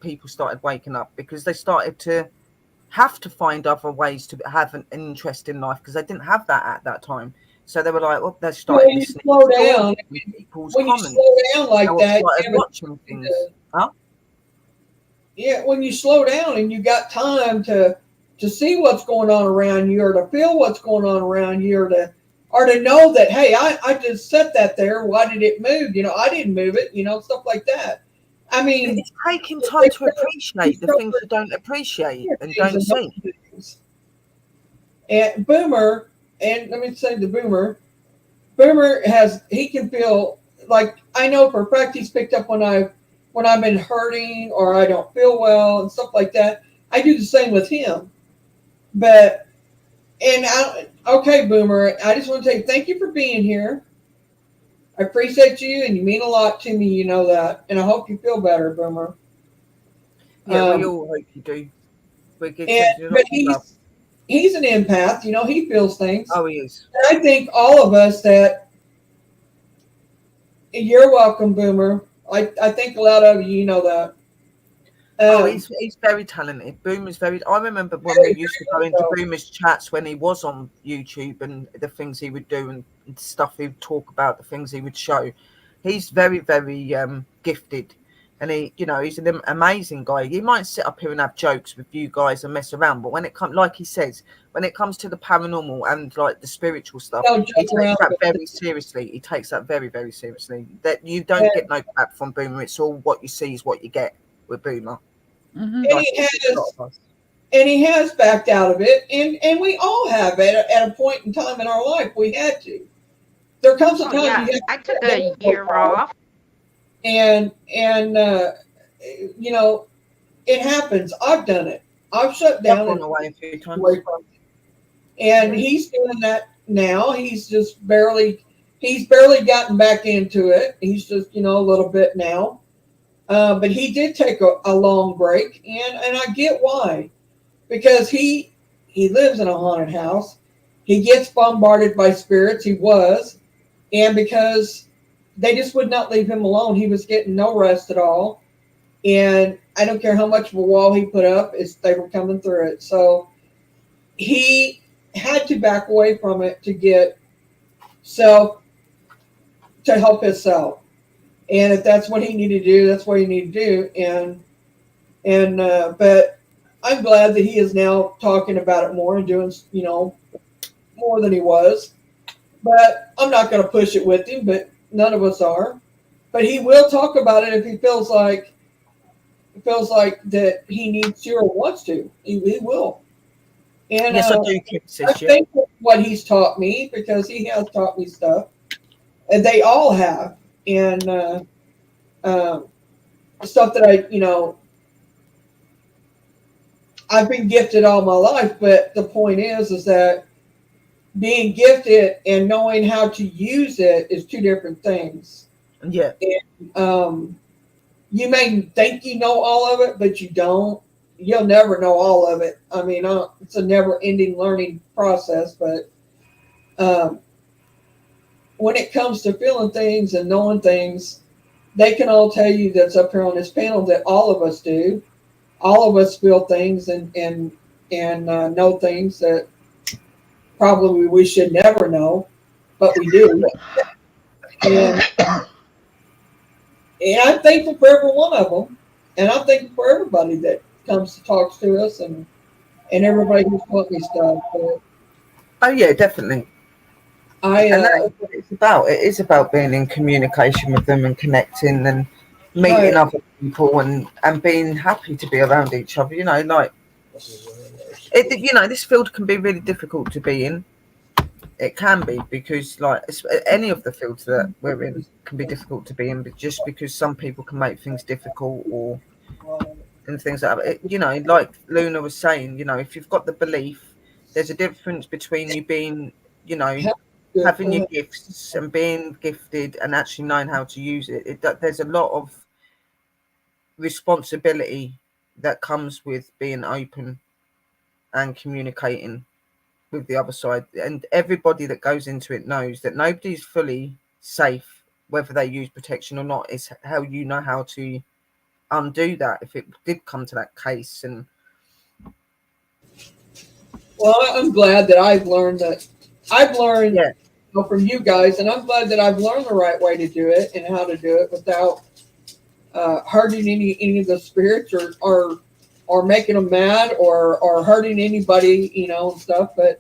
people started waking up because they started to have to find other ways to have an interest in life because they didn't have that at that time. So they were like, well, they started listening to people's comments. You slow down like that, watching things. Yeah, when you slow down and you got time to see what's going on around you or to feel what's going on around you or to know that, hey, I just set that there. Why did it move? I didn't move it, stuff like that. I mean, it's taking time to appreciate the things you don't appreciate and don't see. And Boomer, and let me say the Boomer he can feel like, I know for a fact he's picked up when I've been hurting or I don't feel well and stuff like that. I do the same with him. But okay, Boomer, I just want to say thank you for being here. I appreciate you, and you mean a lot to me. You know that, and I hope you feel better, Boomer. Yeah, we all hope you do. But he's an empath. You know, he feels things. Oh, he is. And I think all of us that. You're welcome, Boomer. I think a lot of you know that. He's very talented. Boomer's very. I remember when we used to go into Boomer's chats when he was on YouTube and the things he would do and stuff he would talk about, the things he would show. He's very, very gifted, and he's an amazing guy. He might sit up here and have jokes with you guys and mess around, but when it comes, like he says, when it comes to the paranormal and like the spiritual stuff, he takes that very seriously. He takes that very, very seriously. That you don't get no crap from Boomer. It's all what you see is what you get with Boomer. Mm-hmm. And he has backed out of it, and we all have at a point in time in our life. We had to. There comes a time I took a year off, and you know, it happens. I've done it. I've shut down and away a few times. And he's doing that now. He's barely gotten back into it. He's just a little bit now. But he did take a long break, and I get why, because he lives in a haunted house. He gets bombarded by spirits. He was, and because they just would not leave him alone, he was getting no rest at all. And I don't care how much of a wall he put up, they were coming through it. So he had to back away from it to help himself. And if that's what he needed to do, that's what he needed to do. But I'm glad that he is now talking about it more and doing, more than he was. But I'm not going to push it with him, but none of us are. But he will talk about it if he feels like that he needs to or wants to. He will. And yes, I do keep I think what he's taught me, because he has taught me stuff, and they all have. And stuff that I've been gifted all my life, but the point is that being gifted and knowing how to use it is two different things. Yeah. And, you may think you know all of it, but you don't. You'll never know all of it. I mean, it's a never-ending learning process, but when it comes to feeling things and knowing things, they can all tell you that's up here on this panel that all of us do. All of us feel things and know things that probably we should never know, but we do. And I'm thankful for every one of them, and I'm thankful for everybody that comes to talk to us and everybody who's taught me stuff. But oh yeah, definitely. And that is what it's about. It is about being in communication with them and connecting and meeting other people and being happy to be around each other. This field can be really difficult to be in. It can be because, any of the fields that we're in can be difficult to be in, but just because some people can make things difficult and things like that. Like Luna was saying, if you've got the belief, there's a difference between you being, having your gifts and being gifted and actually knowing how to use it. There's a lot of responsibility that comes with being open and communicating with the other side, and everybody that goes into it knows that nobody's fully safe, whether they use protection or not. It's how you know how to undo that if it did come to that case. And well, I'm glad that I've learned from you guys, and I'm glad that I've learned the right way to do it and how to do it without hurting any of the spirits or making them mad or hurting anybody, and stuff. But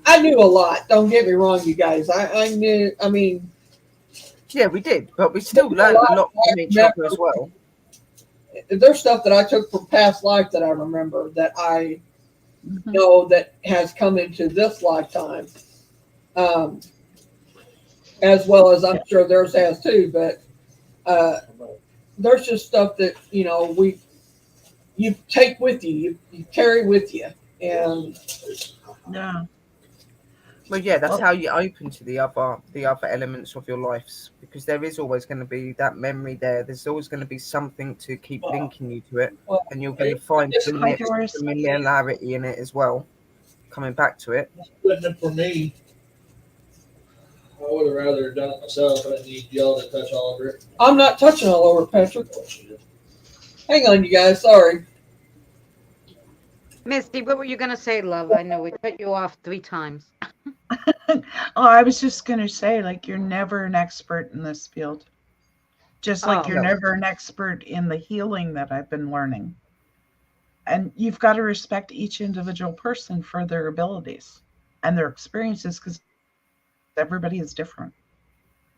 I knew a lot. Don't get me wrong, you guys. I knew. I mean, yeah, we did, but we still learned a lot from each other as well. There's stuff that I took from past life that I remember that I that has come into this lifetime, um, as well as I'm sure theirs has too. But there's just stuff that you take with you carry with you, and Yeah. Well, yeah, that's Well, how you open to the other elements of your lives, because there is always going to be that memory there. There's always going to be something to keep linking you to it, well, and you're going to find hi, Doris. familiarity in it as well. Coming back to it, Putting it for me, I would have rather done it myself. I didn't need y'all to touch all over it. I'm not touching all over Patrick. Hang on, you guys. Sorry. Misty, what were you gonna say, love? I know we cut you off 3 times. Oh, I was just going to say, like, you're never an expert in this field. Just like Oh, you're no, never an expert in the healing that I've been learning. And you've got to respect each individual person for their abilities and their experiences because everybody is different.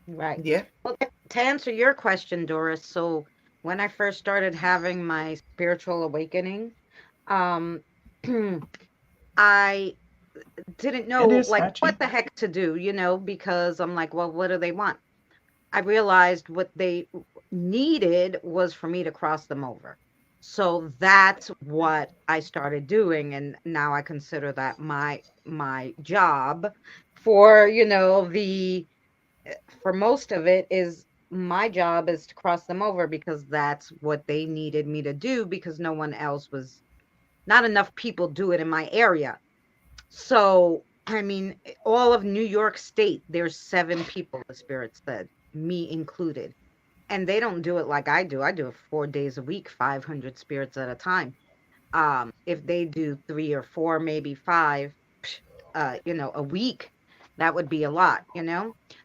right. yeah, Well, to answer your question, Doris, so when I first started having my spiritual awakening, um, I didn't It know is like what touchy. the heck to do, because I'm like, well, what do they want? I realized what they needed was for me to cross them over. So that's what I started doing, and now I consider that my job for, the for most of it is my job is to cross them over because that's what they needed me to do because no one else was not enough people do it in my area. So, I mean, all of New York State, there's 7 people, the spirit said, me included. And they don't do it like I do. I do it 4 days a week, 500 spirits at a time. If they do 3 or 4, maybe 5, a week, that would be a lot.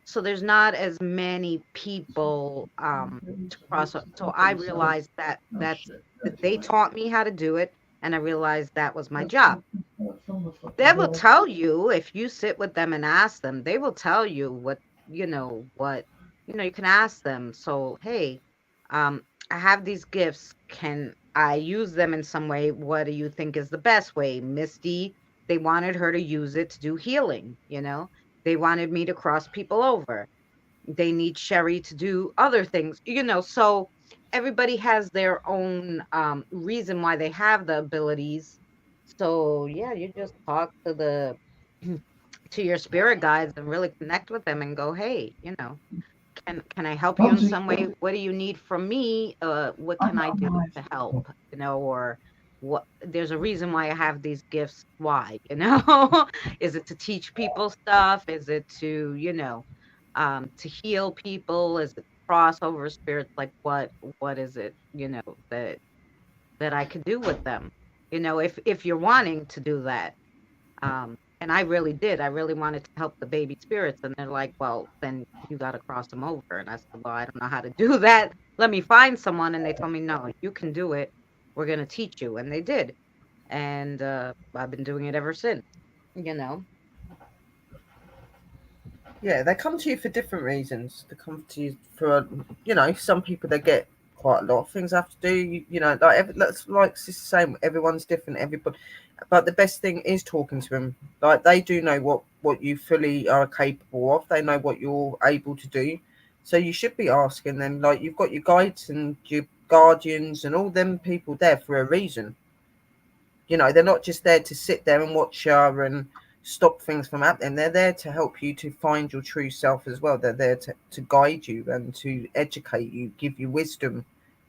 So there's not as many people to cross. So I realized that they taught me how to do it, and I realized that was my job. They will tell you if you sit with them and ask them, they will tell you what you can ask them. So, hey, I have these gifts. Can I use them in some way? What do you think is the best way? Misty, they wanted her to use it to do healing. They wanted me to cross people over. They need Sherry to do other things. So everybody has their own reason why they have the abilities. So yeah, you just talk to the to your spirit guides and really connect with them and go, hey, can I help you in some way? What do you need from me? What can I do to help? Or what there's a reason why I have these gifts. Why? Is it to teach people stuff? Is it to heal people? Is it crossover spirits? Like what is it, that I could do with them? If you're wanting to do that. And I really did. I really wanted to help the baby spirits. And they're like, well, then you got to cross them over. And I said, well, I don't know how to do that. Let me find someone. And they told me, no, you can do it. We're going to teach you. And they did. And I've been doing it ever since, you know. yeah, they come to you for different reasons. They come to you for, some people they get quite a lot of things they have to do. Like Sis is saying, everyone's different. Everybody, but the best thing is talking to them. Like they do know what you fully are capable of. They know what you're able to do. So you should be asking them. Like you've got your guides and your guardians and all them people there for a reason. They're not just there to sit there and watch you and stop things from happening. They're there to help you to find your true self as well. They're there to guide you and to educate you, give you wisdom,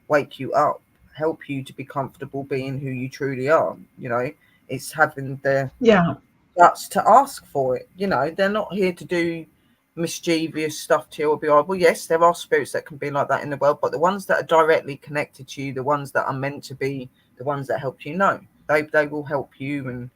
wake you up, help you to be comfortable being who you truly are. It's having the Yeah. guts to ask for it. They're not here to do mischievous stuff to you or be like, well, yes, there are spirits that can be like that in the world, but the ones that are directly connected to you, the ones that are meant to be, the ones that help you know, they will help you and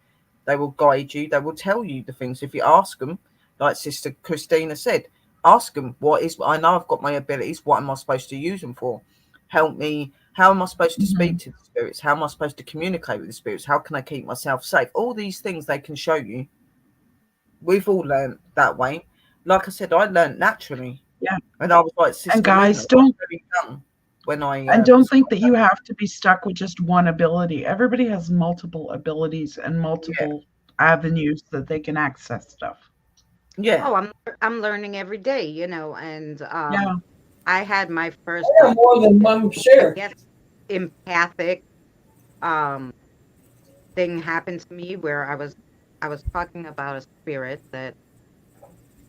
they will guide you. They will tell you the things if you ask them. Like Sister Christina said, ask them I know I've got my abilities. What am I supposed to use them for? Help me. How am I supposed to speak to the spirits? How am I supposed to communicate with the spirits? How can I keep myself safe? All these things they can show you. We've all learned that way. Like I said, I learned naturally. Yeah. And I was like And Sister Luna, guys, I was don't very young. when I And don't think that you have to be stuck with just one ability. Everybody has multiple abilities and multiple avenues that they can access stuff. Yeah. Oh, I'm learning every day, you know, and Yeah. I had my first, I have more than one I share. guess, empathic um thing happen to me where I was talking about a spirit that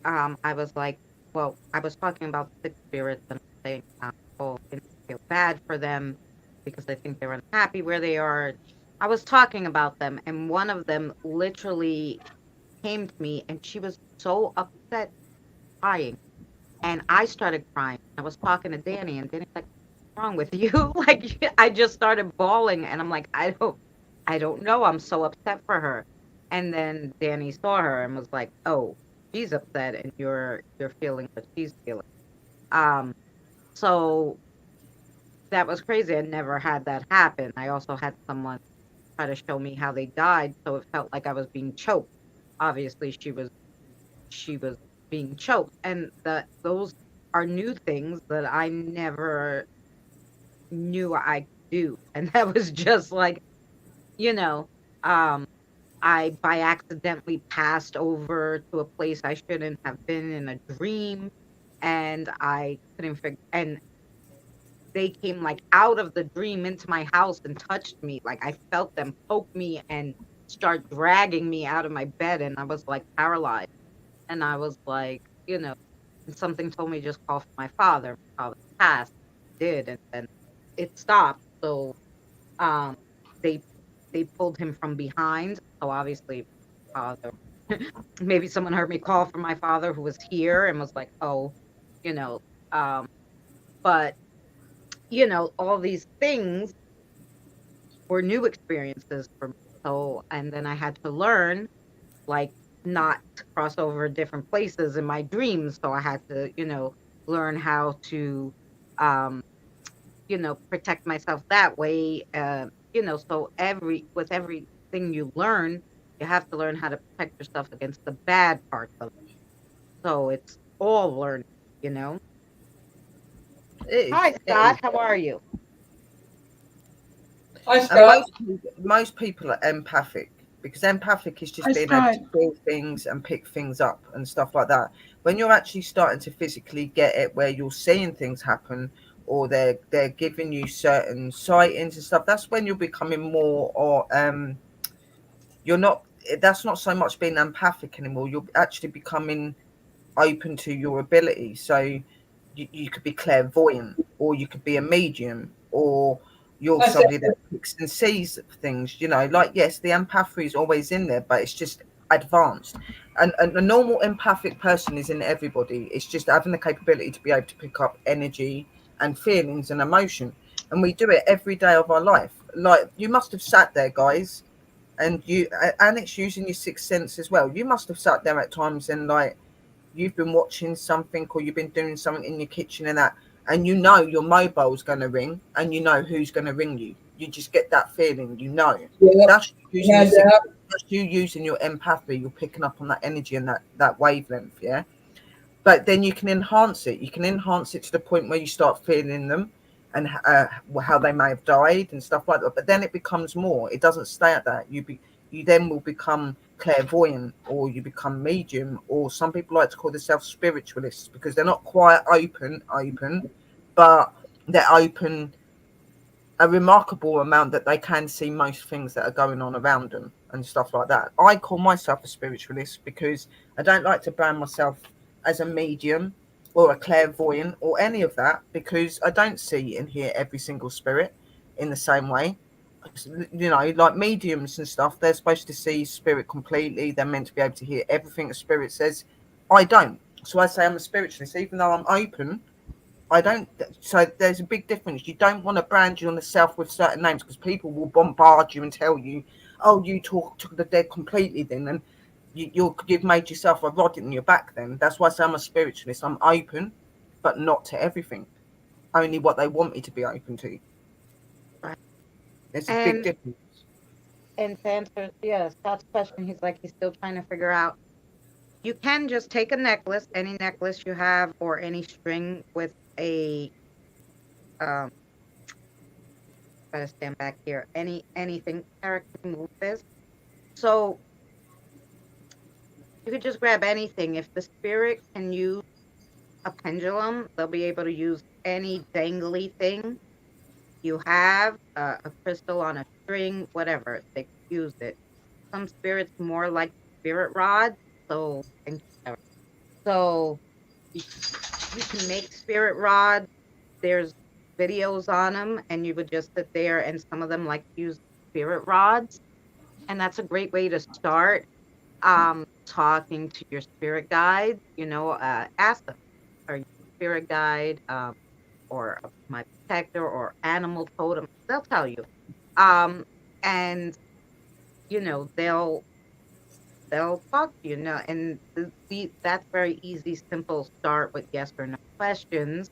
I was like, well, I was talking about six spirits and saying oh, I feel bad for them because I think they're unhappy where they are. I was talking about them, and one of them literally came to me, and she was so upset, crying, and I started crying. I was talking to Danny, and Danny's like, "What's wrong with you?" Like I just started bawling, and I'm like, I don't know. I'm so upset for her. And then Danny saw her and was like, "Oh, she's upset, and you're feeling what she's feeling." Um, so that was crazy. I never had that happen. I also had someone try to show me how they died, so it felt like I was being choked. Obviously, she was being choked, and those are new things that I never knew I could do, and that was just like, you know, um, I by accidentally passed over to a place I shouldn't have been in a dream, and I couldn't figure, and they came like out of the dream into my house and touched me. Like I felt them poke me and start dragging me out of my bed, and I was like paralyzed. And I was like, and something told me just call for my father. My father passed, did, and then it stopped. So um, they they pulled him from behind. So obviously, father. Maybe someone heard me call for my father who was here and was like, oh, you know, um, but all these things were new experiences for me. So, and then I had to learn, like, not to cross over different places in my dreams. So I had to, learn how to, um, protect myself that way. So with everything you learn, you have to learn how to protect yourself against the bad parts of it. So it's all learning, you know. It is. Hi, It is. Scott. How are you? Hi, And Scott. most people are empathic, because empathic is just Hi, being able Scott. to feel things and pick things up and stuff like that. When you're actually starting to physically get it, where you're seeing things happen, or they're giving you certain sightings and stuff, that's when you're becoming more, or you're not. That's not so much being empathic anymore. You're actually becoming open to your ability. So you could be clairvoyant, or you could be a medium, or you're I said, somebody that picks and sees things. Like, yes, the empathy is always in there, but it's just advanced. And a normal empathic person is in everybody. It's just having the capability to be able to pick up energy and feelings and emotion. And we do it every day of our life. Like, you must have sat there, guys, and it's using your sixth sense as well. You must have sat there at times and, like, you've been watching something, or you've been doing something in your kitchen and that, and your mobile's going to ring, and you know who's going to ring you. You just get that feeling, yep, that's using your had to sixth, have. that's you using your empathy. You're picking up on that energy and that wavelength. Yeah. But then you can enhance it. You can enhance it to the point where you start feeling them, and how they may have died and stuff like that. But then it becomes more. It doesn't stay at that. You then will become clairvoyant, or you become medium, or some people like to call themselves spiritualists, because they're not quite open, but they're open a remarkable amount, that they can see most things that are going on around them and stuff like that. I call myself a spiritualist because I don't like to brand myself as a medium or a clairvoyant or any of that, because I don't see and hear every single spirit in the same way. Like mediums and stuff, they're supposed to see spirit completely. They're meant to be able to hear everything a spirit says. I don't. So I say I'm a spiritualist, even though I'm open. I don't. So there's a big difference. You don't want to brand yourself with certain names, because people will bombard you and tell you, "Oh, you talk to the dead completely." Then, and you've made yourself a rod in your back. Then that's why I say I'm a spiritualist. I'm open, but not to everything. Only what they want me to be open to. Right. There's a big And difference. and to answer, yeah, Scott's question, he's like he's still trying to figure out. You can just take a necklace, any necklace you have, or any string with a try to stand back here. Anything, Eric, can you move this? So you could just grab anything. If the spirit can use a pendulum, they'll be able to use any dangly thing you have, a crystal on a string, whatever. They can use it. Some spirits more like spirit rods. So thank you, Eric. So you can make spirit rods. There's videos on them, and you would just sit there, and some of them like to use spirit rods, and that's a great way to start talking to your spirit guide. Ask them, are you a spirit guide, or my protector, or animal totem? They'll tell you, and they'll talk to you. And that's very easy, simple start with yes or no questions.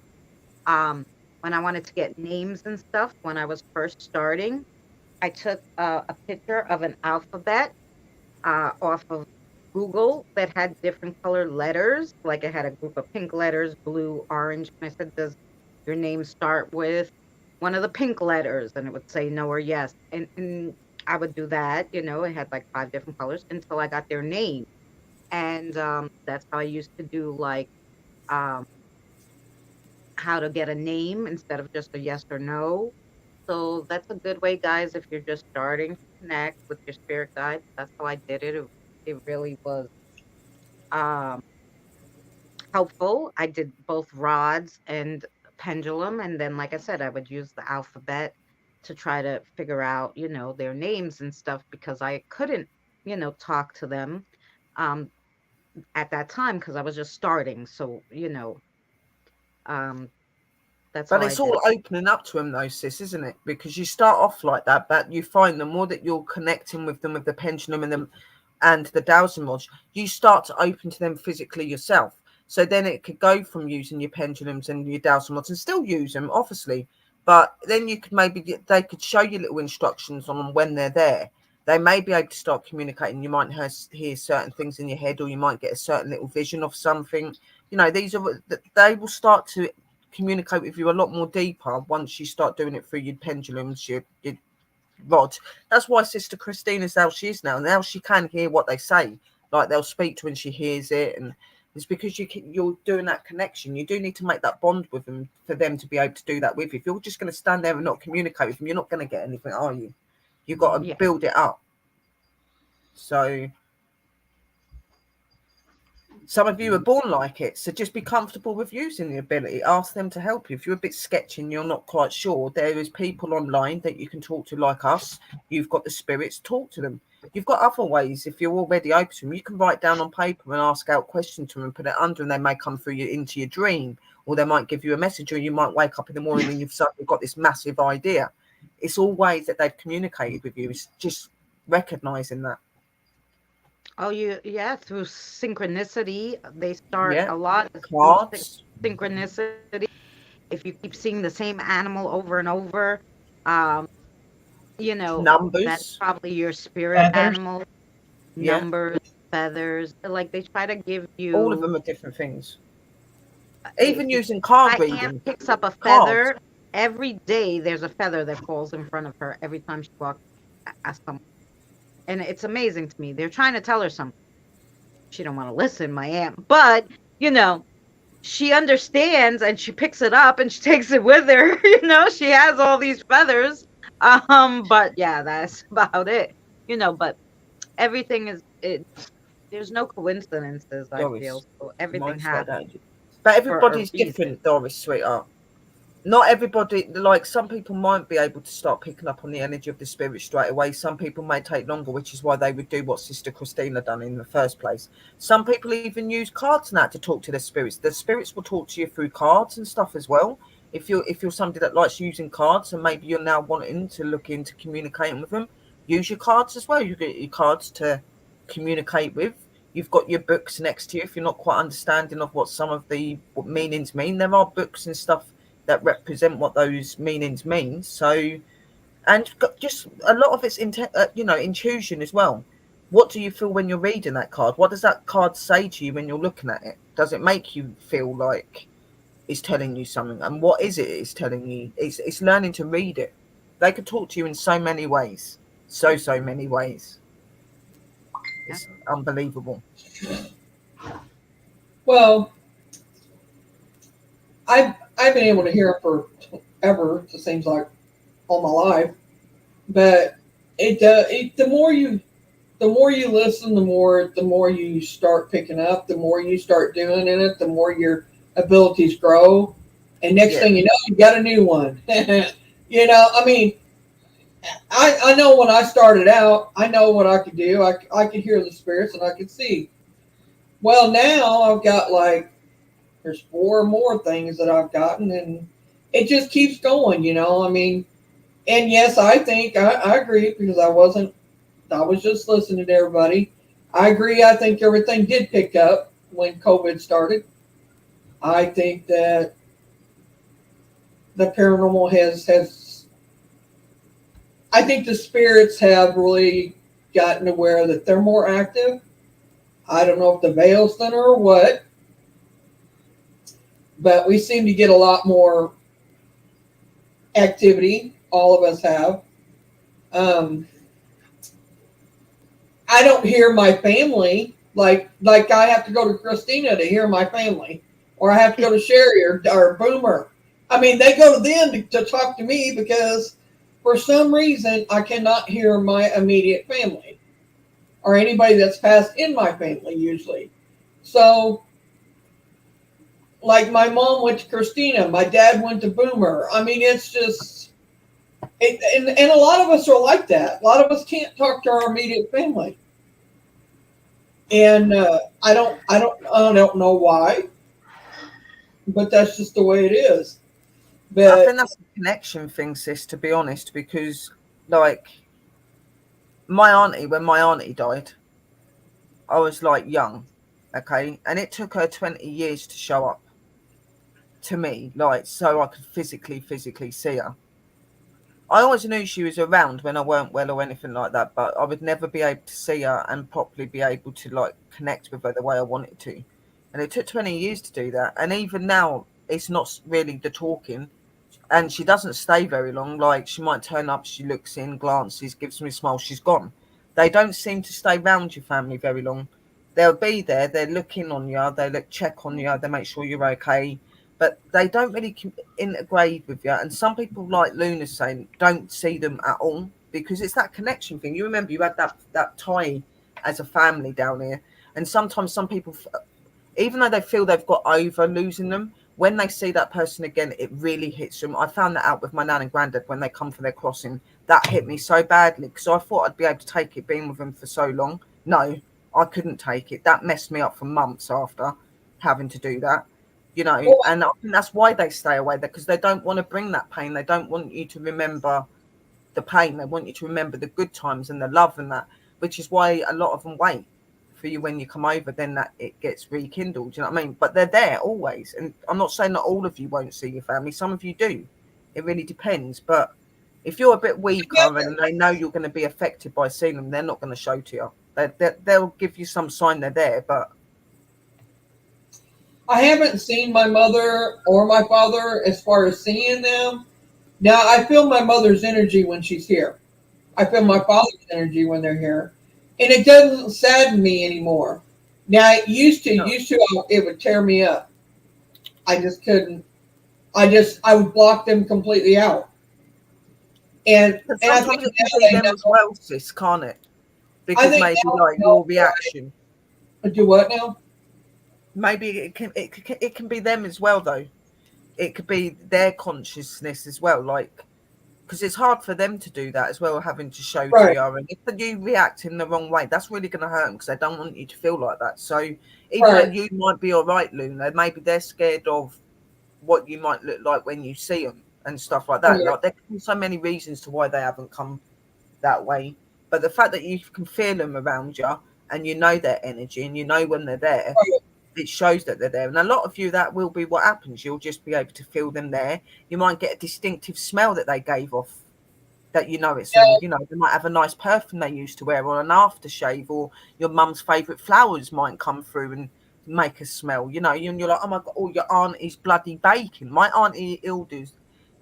When I wanted to get names and stuff, when I was first starting, I took a picture of an alphabet off of Google that had different colored letters. Like it had a group of pink letters, blue, orange. And I said, does your name start with one of the pink letters? And it would say no or yes. And I would do that. It had like 5 different colors until I got their name. And that's how I used to do like um, how to get a name instead of just a yes or no. So that's a good way, guys, if you're just starting to connect with your spirit guide. That's how I did it. It really was um, helpful. I did both rods and pendulum. And then, like I said, I would use the alphabet to try to figure out, their names and stuff because I couldn't, talk to them um, at that time because I was just starting. So, um, that's But how I it's did all it. opening up to them, though, sis, isn't it? Because you start off like that, but you find the more that you're connecting with them, with the pendulum and the dowsing rods, you start to open to them physically yourself. So then it could go from using your pendulums and your dowsing rods and still use them, obviously. But then you could they could show you little instructions on when they're there. They may be able to start communicating. You might hear certain things in your head, or you might get a certain little vision of something. They will start to communicate with you a lot more deeper once you start doing it through your pendulums, your rod. That's why Sister Christina's how she is now. Now she can hear what they say. Like they'll speak to her when she hears it, and it's because you're doing that connection. You do need to make that bond with them for them to be able to do that with you. If you're just going to stand there and not communicate with them, you're not going to get anything, are you? You've got to Yeah. build it up. So some of you are born like it, so just be comfortable with using the ability. Ask them to help you. If you're a bit sketchy and you're not quite sure, there is people online that you can talk to like us. You've got the spirits, talk to them. You've got other ways. If you're already open to them, you can write down on paper and ask out questions to them and put it under, and they may come through you into your dream, or they might give you a message, or you might wake up in the morning and you've suddenly got this massive idea. It's all ways that they've communicated with you. It's just recognizing that. Oh, yeah, through synchronicity. They start Yeah. a lot through Cards. synchronicity. If you keep seeing the same animal over and over, um, that's Numbers. probably your spirit Feathers. animal. Yeah. Numbers, feathers. Like they try to give you. All of them are different things. If Even using card my reading. aunt picks up a Cards. feather, every day there's a feather that falls in front of her every time she walks past someone. And it's amazing to me. They're trying to tell her something. She don't want to listen, my aunt. But, she understands and she picks it up and she takes it with her. She has all these feathers. But yeah, that's about it. But everything there's no coincidences, I Doris, feel. So everything might slow happens down. But for a everybody's reason. different, Doris, sweetheart. Not everybody, like some people might be able to start picking up on the energy of the spirit straight away. Some people may take longer, which is why they would do what Sister Christina done in the first place. Some people even use cards now to talk to their spirits. The spirits will talk to you through cards and stuff as well. If you're somebody that likes using cards and maybe you're now wanting to look into communicating with them, use your cards as well. You get your cards to communicate with. You've got your books next to you. If you're not quite understanding of what some of the meanings mean, there are books and stuff that represent what those meanings mean. So, and just a lot of it's intuition as well. What do you feel when you're reading that card? What does that card say to you when you're looking at it? Does it make you feel like it's telling you something? And what is it it's telling you? It's learning to read it. They could talk to you in so many ways. So many ways. It's unbelievable. Well, I've been able to hear it forever. It seems like all my life, but the more you listen, the more you start picking up, the more you start doing in it, the more your abilities grow, and next thing you know, you got a new one. You know, I mean, I know when I started out, I know what I could do. I could hear the spirits and I could see. Well, now I've got like there's 4 more things that I've gotten, and it just keeps going. You know, I mean, and yes, I think I agree because I was just listening to everybody. I agree. I think everything did pick up when COVID started. I think that the paranormal has. I think the spirits have really gotten aware that they're more active. I don't know if the veil's thinner or what, but we seem to get a lot more activity. All of us have. Um, I don't hear my family like I have to go to Christina to hear my family, or I have to go to Sherry or Boomer. I mean, they go to them to talk to me because for some reason I cannot hear my immediate family or anybody that's passed in my family usually. So, like my mom went to Christina, my dad went to Boomer. I mean, it's just, and a lot of us are like that. A lot of us can't talk to our immediate family. And I don't know why, but that's just the way it is. But I think that's a connection thing, sis, to be honest, because like when my auntie died, I was like young, okay, and it took her 20 years to show up to me, like so I could physically see her. I always knew she was around when I weren't well or anything like that, but I would never be able to see her and properly be able to like connect with her the way I wanted to. And it took 20 years to do that. And even now, it's not really the talking. And she doesn't stay very long. Like she might turn up, she looks in, glances, gives me a smile, she's gone. They don't seem to stay around your family very long. They'll be there, they look in on you, they look check on you, they make sure you're okay, but they don't really integrate with you. And some people, like Luna's saying, don't see them at all because it's that connection thing. You remember you had that tie as a family down here, and sometimes some people, even though they feel they've got over losing them, when they see that person again, it really hits them. I found that out with my nan and granddad when they come for their crossing. That hit me so badly because I thought I'd be able to take it being with them for so long. No, I couldn't take it. That messed me up for months after having to do that, you know. And I think that's why they stay away there, because they don't want to bring that pain. They don't want you to remember the pain. They want you to remember the good times and the love and that, which is why a lot of them wait for you when you come over, then that it gets rekindled. You know what I mean? But they're there always. And I'm not saying that all of you won't see your family. Some of you do. It really depends. But if you're a bit weaker and they know you're going to be affected by seeing them, they're not going to show to you. They'll give you some sign they're there, but I haven't seen my mother or my father as far as seeing them. Now I feel my mother's energy when she's here. I feel my father's energy when they're here, and it doesn't sadden me anymore. Now it used to, it would tear me up. I just couldn't. I would block them completely out. And I think sometimes it can be them as well, sis, can't it? Because maybe like your reaction. Do what now? Maybe it can be them as well, though. It could be their consciousness as well, like, because it's hard for them to do that as well, having to show to you. And if you react in the wrong way, that's really going to hurt them because they don't want you to feel like that. So even though you might be all right, Luna, maybe they're scared of what you might look like when you see them and stuff like that. Like, there can be so many reasons to why they haven't come that way. But the fact that you can feel them around you and you know their energy and you know when they're there, it shows that they're there. And a lot of you, that will be what happens. You'll just be able to feel them there. You might get a distinctive smell that they gave off, that you know it's them. You know, they might have a nice perfume they used to wear, or an aftershave, or your mum's favourite flowers might come through and make a smell. You know, and you're like, oh my god, your auntie's bloody baking. My auntie Ilda's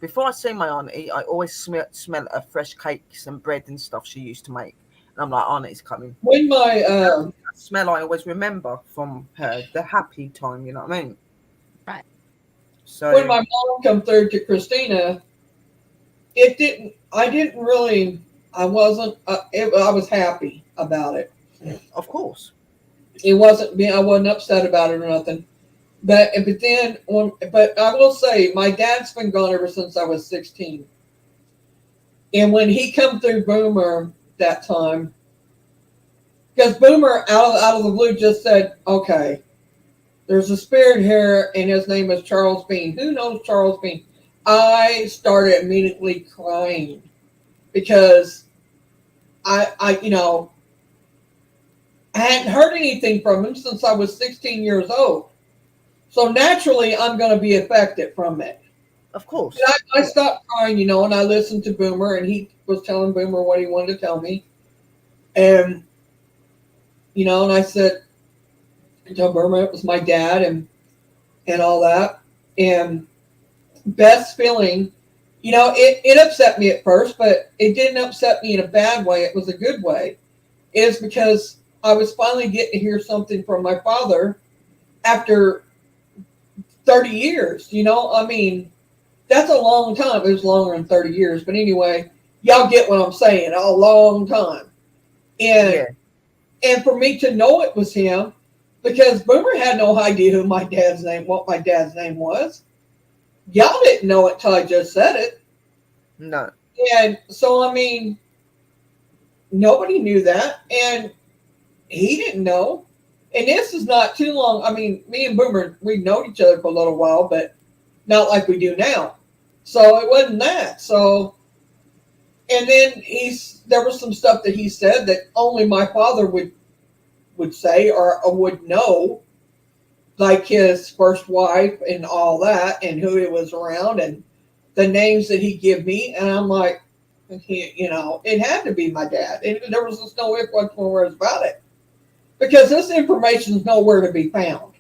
before I see my auntie, I always smell her fresh cakes and bread and stuff she used to make. And I'm like, auntie's coming. When my That smell I always remember from her, the happy time, you know what I mean? Right. So when my mom come through to Christina, it didn't. I didn't really. I wasn't. I was happy about it. of course. It wasn't being. I wasn't upset about it or nothing. But then but I will say my dad's been gone ever since I was 16. And when he come through Boomer that time, because Boomer out of the blue just said, "Okay, there's a spirit here, and his name is Charles Bean. Who knows Charles Bean?" I started immediately crying because I I hadn't heard anything from him since I was 16 years old. So naturally, I'm going to be affected from it. Of course. I stopped crying, and I listened to Boomer, and he was telling Boomer what he wanted to tell me. And, and I told Boomer it was my dad and all that. And best feeling, it upset me at first, but it didn't upset me in a bad way. It was a good way. Is because I was finally getting to hear something from my father after 30 years. I mean, that's a long time. It was longer than 30 years. But anyway, y'all get what I'm saying. A long time. And for me to know it was him, because Boomer had no idea what my dad's name was. Y'all didn't know it till I just said it. No. And so, I mean, nobody knew that. And he didn't know. And this is not too long. I mean, me and Boomer, we've known each other for a little while, but not like we do now. So it wasn't that. So, and then there was some stuff that he said that only my father would say or would know, like his first wife and all that, and who he was around, and the names that he gave me. And I'm like, it had to be my dad. And there was just no ifs, ands, or words about it. Because this information is nowhere to be found.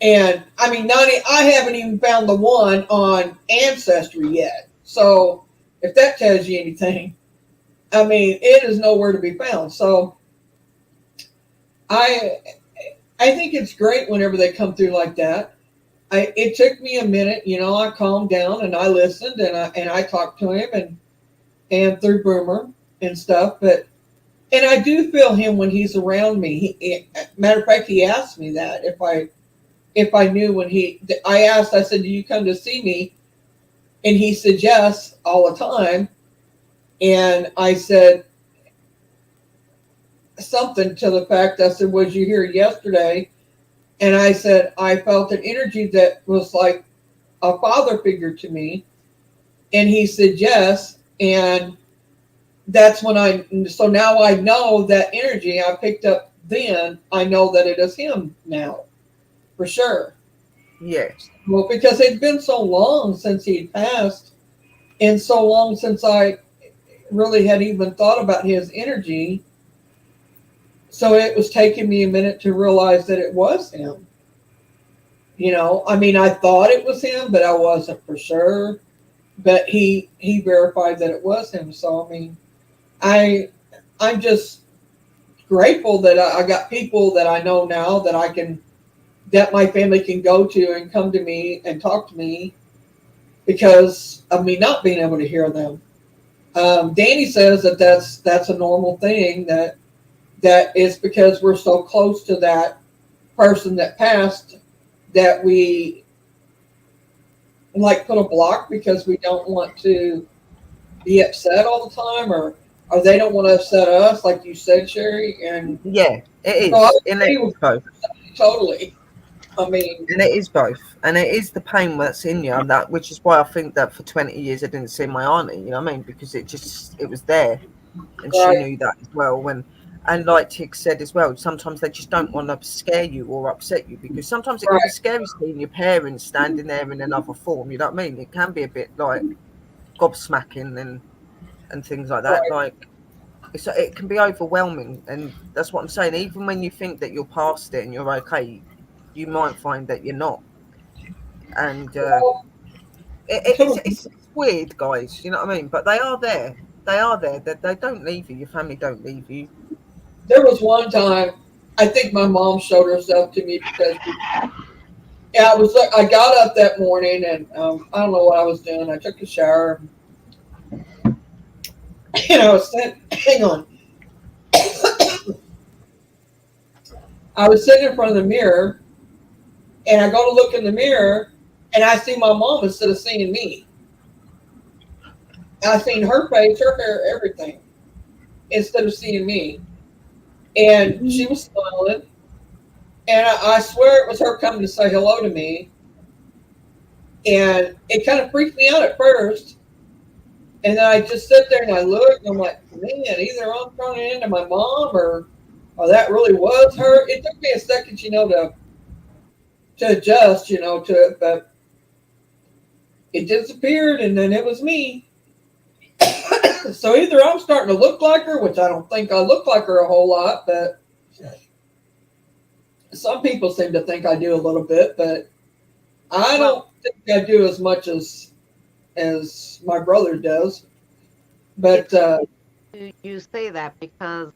And I mean, I haven't even found the one on Ancestry yet. So if that tells you anything, I mean, it is nowhere to be found. So I think it's great whenever they come through like that. It took me a minute, I calmed down and I listened and I talked to him and through Boomer and stuff, and I do feel him when he's around me. Matter of fact, he asked me that if I knew when I said, "Do you come to see me?" And he said, "Yes, all the time." And I said something to the fact, I said, "Was you here yesterday?" And I said, "I felt an energy that was like a father figure to me." And he said, "Yes." And that's when so now I know that energy I picked up then, I know that it is him now, for sure. Yes. Well, because it'd been so long since he passed, and so long since I really had even thought about his energy. So it was taking me a minute to realize that it was him. I mean, I thought it was him, but I wasn't for sure. But he verified that it was him. So, I mean, I'm just grateful that I got people that I know now that my family can go to and come to me and talk to me because of me not being able to hear them. Danny says that's a normal thing, that is because we're so close to that person that passed that we like put a block because we don't want to be upset all the time, or they don't want to upset us, like you said, Sherry. And yeah, it is. So and it is both. Totally. I mean, and it is both, and it is the pain that's in you, and that, which is why I think that for 20 years I didn't see my auntie. You know what I mean? Because it was there, and right. she knew that as well. And like Tig said as well, sometimes they just don't want to scare you or upset you, because sometimes it can be scary seeing your parents standing there in another form. You know what I mean? It can be a bit like gobsmacking and things like that. Right. Like it can be overwhelming, and that's what I'm saying. Even when you think that you're past it and you're okay, you might find that you're not. And It's weird, guys. You know what I mean? But they are there. They are there. They don't leave you. Your family don't leave you. There was one time, I think my mom showed herself to me because yeah, I got up that morning and I don't know what I was doing. I took a shower. I was sitting. Hang on. I was sitting in front of the mirror, and I go to look in the mirror, and I see my mom instead of seeing me. I seen her face, her hair, everything, instead of seeing me. And she was smiling, and I swear it was her coming to say hello to me. And it kind of freaked me out at first. And then I just sit there and I look, and I'm like, man, either I'm turning into my mom or that really was her. It took me a second, to adjust, to it, but it disappeared, and then it was me. So either I'm starting to look like her, which I don't think I look like her a whole lot, but some people seem to think I do a little bit, but I don't think I do as much as my brother does. But you say that because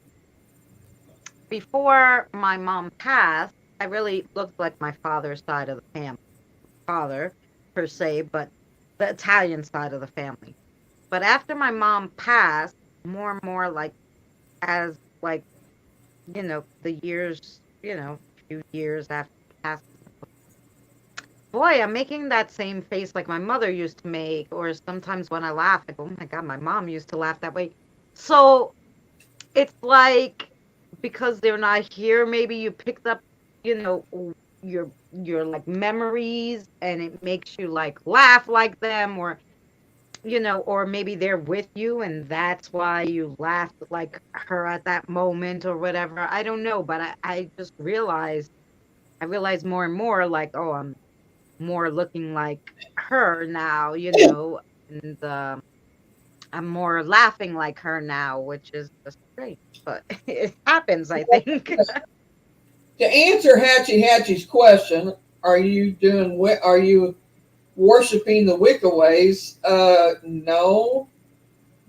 before my mom passed, I really looked like my father's side of the family. Father, per se, but the Italian side of the family. But after my mom passed, more and more like as like, the years, few years after she passed, boy, I'm making that same face like my mother used to make, or sometimes when I laugh, I go, oh my God, my mom used to laugh that way. So it's like because they're not here, maybe you picked up, your like memories and it makes you like laugh like them, or maybe they're with you and that's why you laughed like her at that moment or whatever. I don't know, but I just I realized more and more like, oh, I'm more looking like her now, and I'm more laughing like her now, which is just great. But it happens, I think. to answer Hatchie's question, are you worshiping the Wicca ways? No.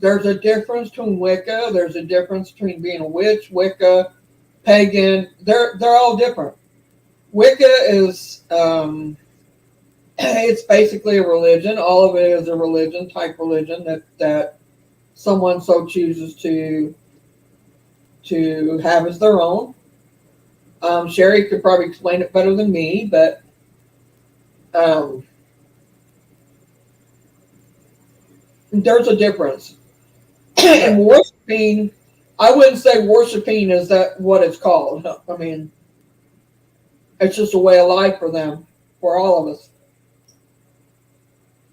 There's a difference between Wicca. There's a difference between being a witch, Wicca, pagan. They're all different. Wicca is it's basically a religion. All of it is a religion, type religion that someone so chooses to have as their own. Sherry could probably explain it better than me, but um, there's a difference. And worshiping, I wouldn't say worshiping is that what it's called. I mean, it's just a way of life for them, for all of us.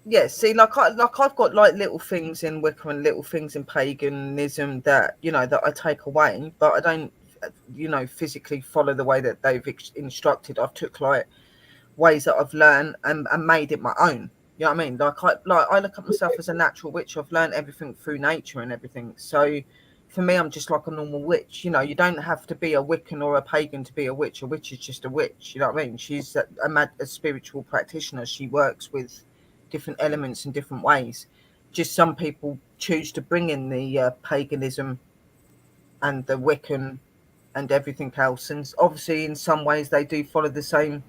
Yeah, see, I've got like little things in Wicca and little things in paganism that that I take away, but I don't physically follow the way that they've instructed. I've took like ways that I've learned and made it my own. You know what I mean? I look at myself as a natural witch. I've learned everything through nature and everything. So for me, I'm just like a normal witch. You don't have to be a Wiccan or a pagan to be a witch. A witch is just a witch. You know what I mean? She's a spiritual practitioner. She works with different elements in different ways. Just some people choose to bring in the paganism and the Wiccan and everything else. And obviously, in some ways, they do follow the same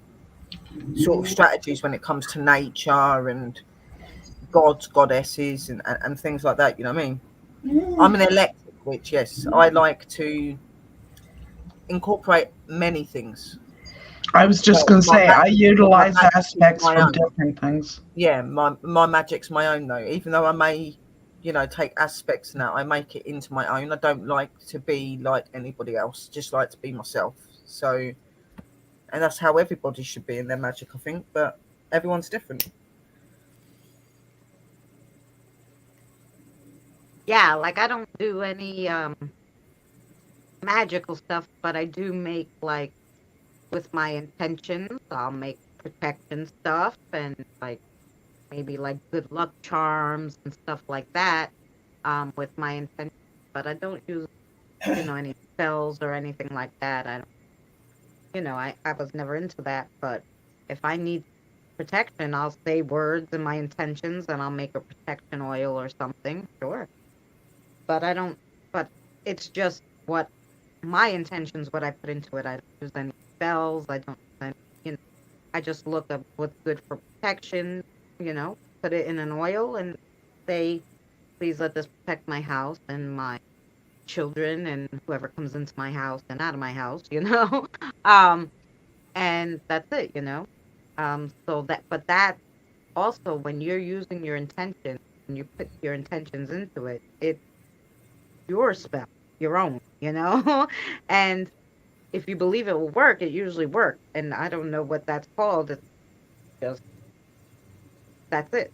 sort of strategies when it comes to nature and gods, goddesses, and things like that. You know what I mean? I'm an eclectic witch. Yes, I like to incorporate many things. I was just going to say, I utilize aspects my from own. different things. Yeah, my magic's my own though. Even though I may, take aspects now, I make it into my own. I don't like to be like anybody else. Just like to be myself. So, and that's how everybody should be in their magic, I think. But everyone's different. Yeah, like I don't do any magical stuff, but I do make like with my intentions, I'll make protection stuff and like maybe like good luck charms and stuff like that with my intentions, but I don't use any spells or anything like that. I don't I was never into that, but if I need protection, I'll say words and my intentions, and I'll make a protection oil or something. Sure, but I don't. But it's just what my intentions, what I put into it. I don't use any spells. I don't. You know, I just look up what's good for protection. Put it in an oil and say, please let this protect my house and my children and whoever comes into my house and out of my house. um, and that's it. So that also, when you're using your intention and you put your intentions into it, it's your spell, your own. And if you believe it will work, it usually works. And I don't know what that's called. It's just, that's it.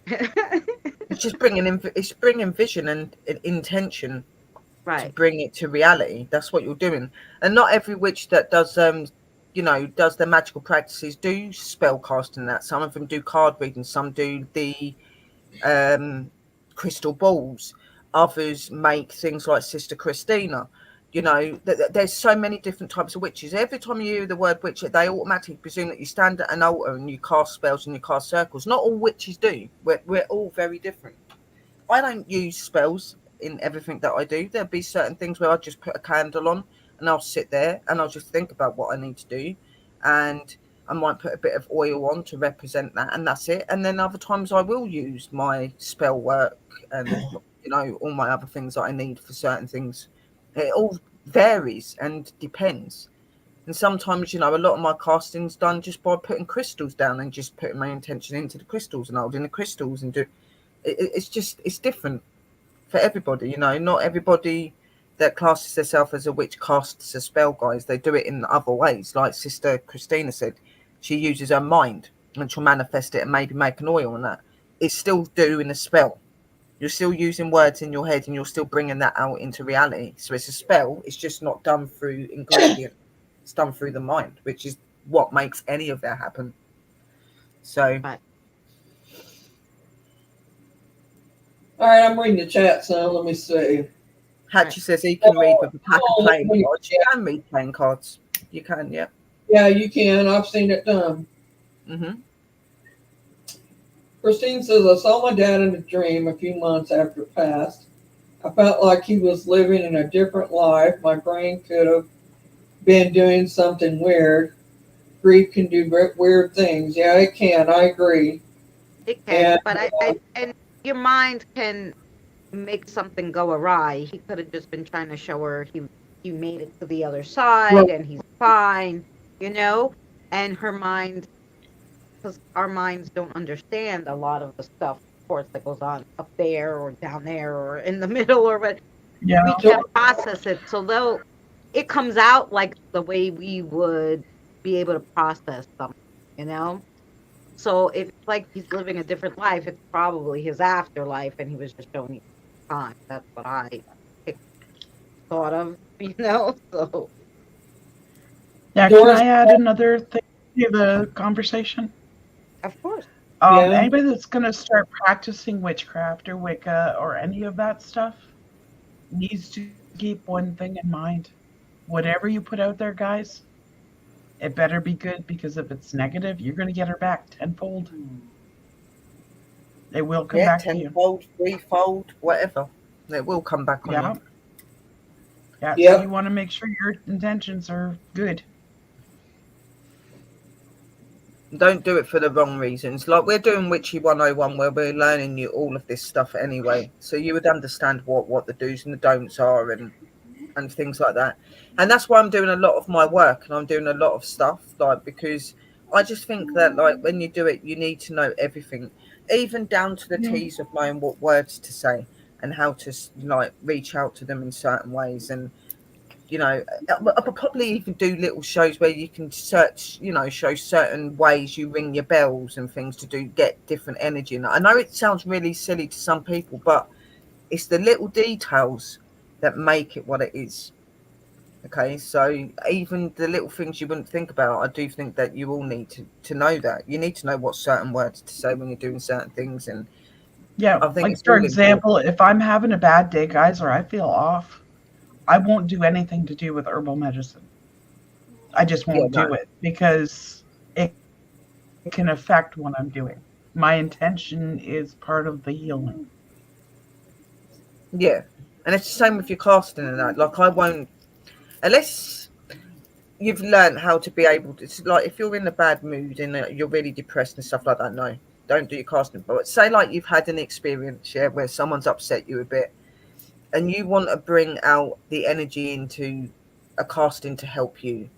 It's just bringing vision and intention to Right. bring it to reality. That's what you're doing. And not every witch that does does their magical practices do spell casting. That some of them do card reading, some do the crystal balls, others make things like Sister Christina. There's so many different types of witches. Every time you hear the word witch, they automatically presume that you stand at an altar and you cast spells and you cast circles. Not all witches do. We're all very different. I don't use spells in everything that I do. There'll be certain things where I just put a candle on and I'll sit there and I'll just think about what I need to do, and I might put a bit of oil on to represent that, and that's it. And then other times I will use my spell work and all my other things that I need for certain things. It all varies and depends. And sometimes, a lot of my casting's done just by putting crystals down and just putting my intention into the crystals and holding the crystals and do. It's different for everybody. Not everybody that classes herself as a witch casts a spell, guys. They do it in other ways. Like Sister Christina said, she uses her mind and she'll manifest it and maybe make an oil on that. It's still doing a spell. You're still using words in your head and you're still bringing that out into reality. So it's a spell. It's just not done through ingredient. It's done through the mind, which is what makes any of that happen. So. Right. All right, I'm reading the chat, so let me see. Hatchie says he can read with a pack of playing cards. You can read playing cards. You can, yeah. Yeah, you can. I've seen it done. Mm-hmm. Christine says, I saw my dad in a dream a few months after it passed. I felt like he was living in a different life. My brain could have been doing something weird. Grief can do weird things. Yeah, it can. I agree. It can, but and your mind can make something go awry. He could have just been trying to show her he made it to the other side and he's fine, and her mind, because our minds don't understand a lot of the stuff, of course, that goes on up there or down there or in the middle or what. Yeah. We can't process it. So though it comes out like the way we would be able to process something, So if like he's living a different life, it's probably his afterlife, and he was just showing you time. That's what I thought of, So Yeah, can I add another thing to the conversation? Of course. Anybody that's going to start practicing witchcraft or Wicca or any of that stuff needs to keep one thing in mind. Whatever you put out there, guys, it better be good, because if it's negative, you're going to get her back tenfold. It will come back to you. Tenfold, threefold, whatever. It will come back on you. Yeah. So you want to make sure your intentions are good. Don't do it for the wrong reasons. Like, we're doing Witchy 101 where we're learning you all of this stuff anyway. So you would understand what the do's and the don'ts are and things like that. And that's why I'm doing a lot of my work and I'm doing a lot of stuff, because I just think that, when you do it, you need to know everything, even down to the T's of knowing what words to say and how to, reach out to them in certain ways. And, I could probably even do little shows where you can search, show certain ways you ring your bells and things to get different energy. And I know it sounds really silly to some people, but it's the little details that make it what it is. Okay, so even the little things you wouldn't think about, I do think that you all need to know that. You need to know what certain words to say when you're doing certain things. And I think, for example, if I'm having a bad day, guys, or I feel off, I won't do anything to do with herbal medicine. I just won't do it, because it can affect what I'm doing. My intention is part of the healing. Yeah. And it's the same with your casting and that. Like, I won't, unless you've learned how to be able to, it's like if you're in a bad mood and you're really depressed and stuff like that, no, don't do your casting. But say, like, you've had an experience, yeah, where someone's upset you a bit and you want to bring out the energy into a casting to help you.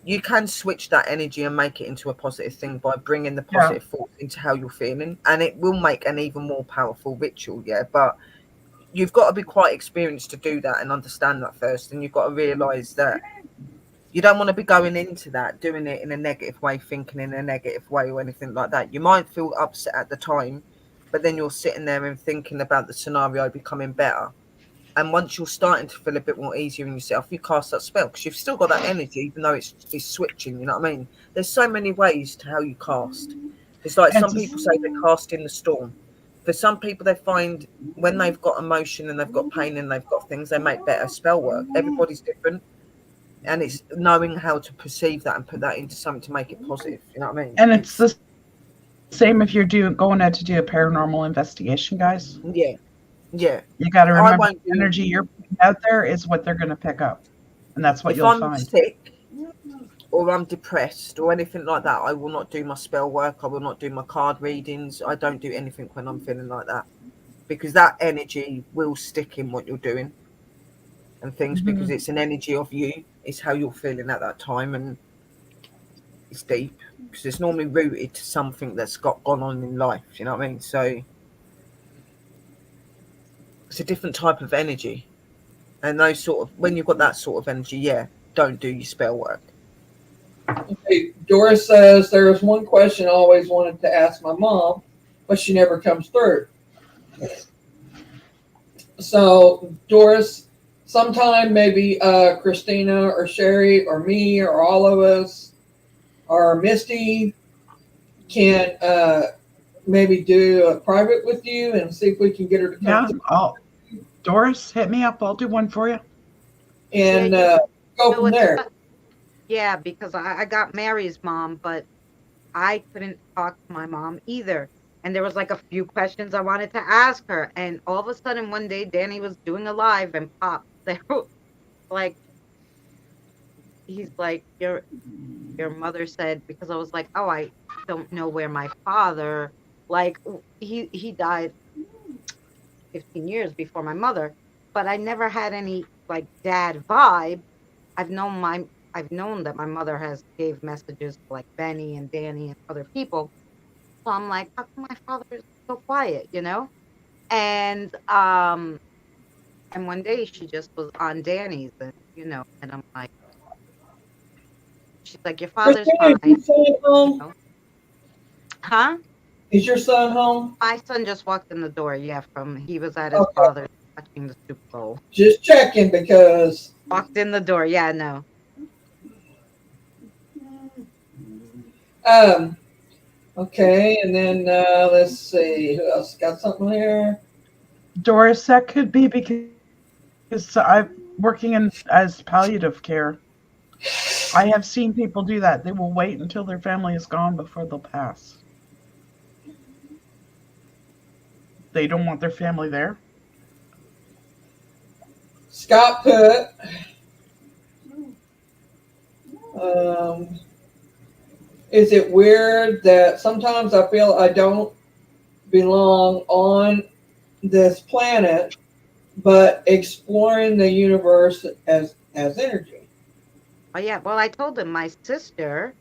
You can switch that energy and make it into a positive thing by bringing the positive thoughts into how you're feeling, and it will make an even more powerful ritual. Yeah, but you've got to be quite experienced to do that and understand that first, and you've got to realize that you don't want to be going into that doing it in a negative way, thinking in a negative way or anything like that. You might feel upset at the time, but then you're sitting there and thinking about the scenario becoming better. And once you're starting to feel a bit more easier in yourself, you cast that spell because you've still got that energy, even though it's switching. You know what I mean? There's so many ways to how you cast. It's like some people say they cast in the storm. For some people, they find when they've got emotion and they've got pain and they've got things, they make better spell work. Everybody's different, and it's knowing how to perceive that and put that into something to make it positive. You know what I mean? And it's the same if you're going out to do a paranormal investigation, guys. Yeah. Yeah. You got to remember the energy you're putting out there is what they're going to pick up. And that's what you'll find. If I'm sick or I'm depressed or anything like that, I will not do my spell work. I will not do my card readings. I don't do anything when I'm feeling like that because that energy will stick in what you're doing and things because it's an energy of you. It's how you're feeling at that time, and it's deep because it's normally rooted to something that's gone on in life. You know what I mean? So it's a different type of energy. And those sort of, when you've got that sort of energy, yeah, don't do your spell work. Okay, Doris says there is one question I always wanted to ask my mom, but she never comes through. So, Doris, sometime maybe Christina or Sherry or me or all of us or Misty can maybe do a private with you and see if we can get her to come through. Doris, hit me up. I'll do one for you. And go from there. Yeah, because I got Mary's mom, but I couldn't talk to my mom either. And there was like a few questions I wanted to ask her. And all of a sudden one day Danny was doing a live and popped there. Like, he's like, your mother said, because I was like, oh, I don't know where my father, like, he died 15 years before my mother, but I never had any like dad vibe. I've known that my mother has gave messages to like Benny and Danny and other people. So I'm like, how come my father is so quiet, you know? And one day she just was on Danny's, and and I'm like, she's like, your father's fine. Is your son home? Huh? Is your son home? My son just walked in the door. Yeah, he was at his father's watching the Super Bowl. Just checking because walked in the door. Yeah, no. Okay, and then let's see who else got something here. Doris, that could be because I'm working as palliative care. I have seen people do that. They will wait until their family is gone before they'll pass. They don't want their family there. Scott put, is it weird that sometimes I feel I don't belong on this planet, but exploring the universe as energy? Oh yeah, well I told him my sister,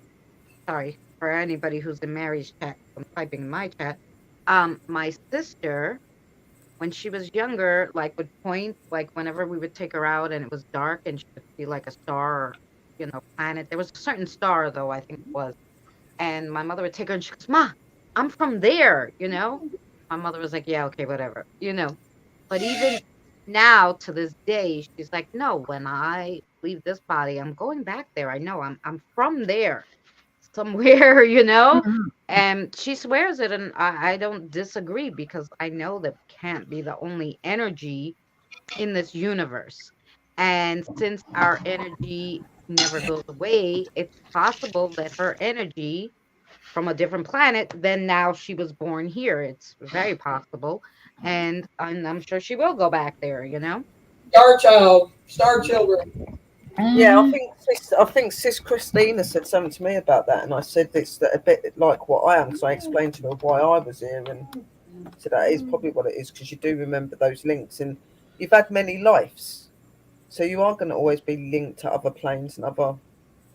sorry for anybody who's in Mary's chat, I'm typing in my chat. My sister, when she was younger, like would point, like whenever we would take her out and it was dark and she would see like a star or, planet. There was a certain star though, I think it was. And my mother would take her and she goes, Ma, I'm from there, My mother was like, yeah, okay, whatever, But even now to this day, she's like, no, when I leave this body, I'm going back there. I know I'm from there somewhere, And she swears it, and I don't disagree because I know that can't be the only energy in this universe. And since our energy never goes away, it's possible that her energy from a different planet, then now she was born here. It's very possible, and I'm sure she will go back there. Star children. Yeah, Mhm. I think Sis Christina said something to me about that, and I said it's a bit like what I am. So I explained to her why I was here, and so that is probably what it is, because you do remember those links, and you've had many lives, so you are going to always be linked to other planes and other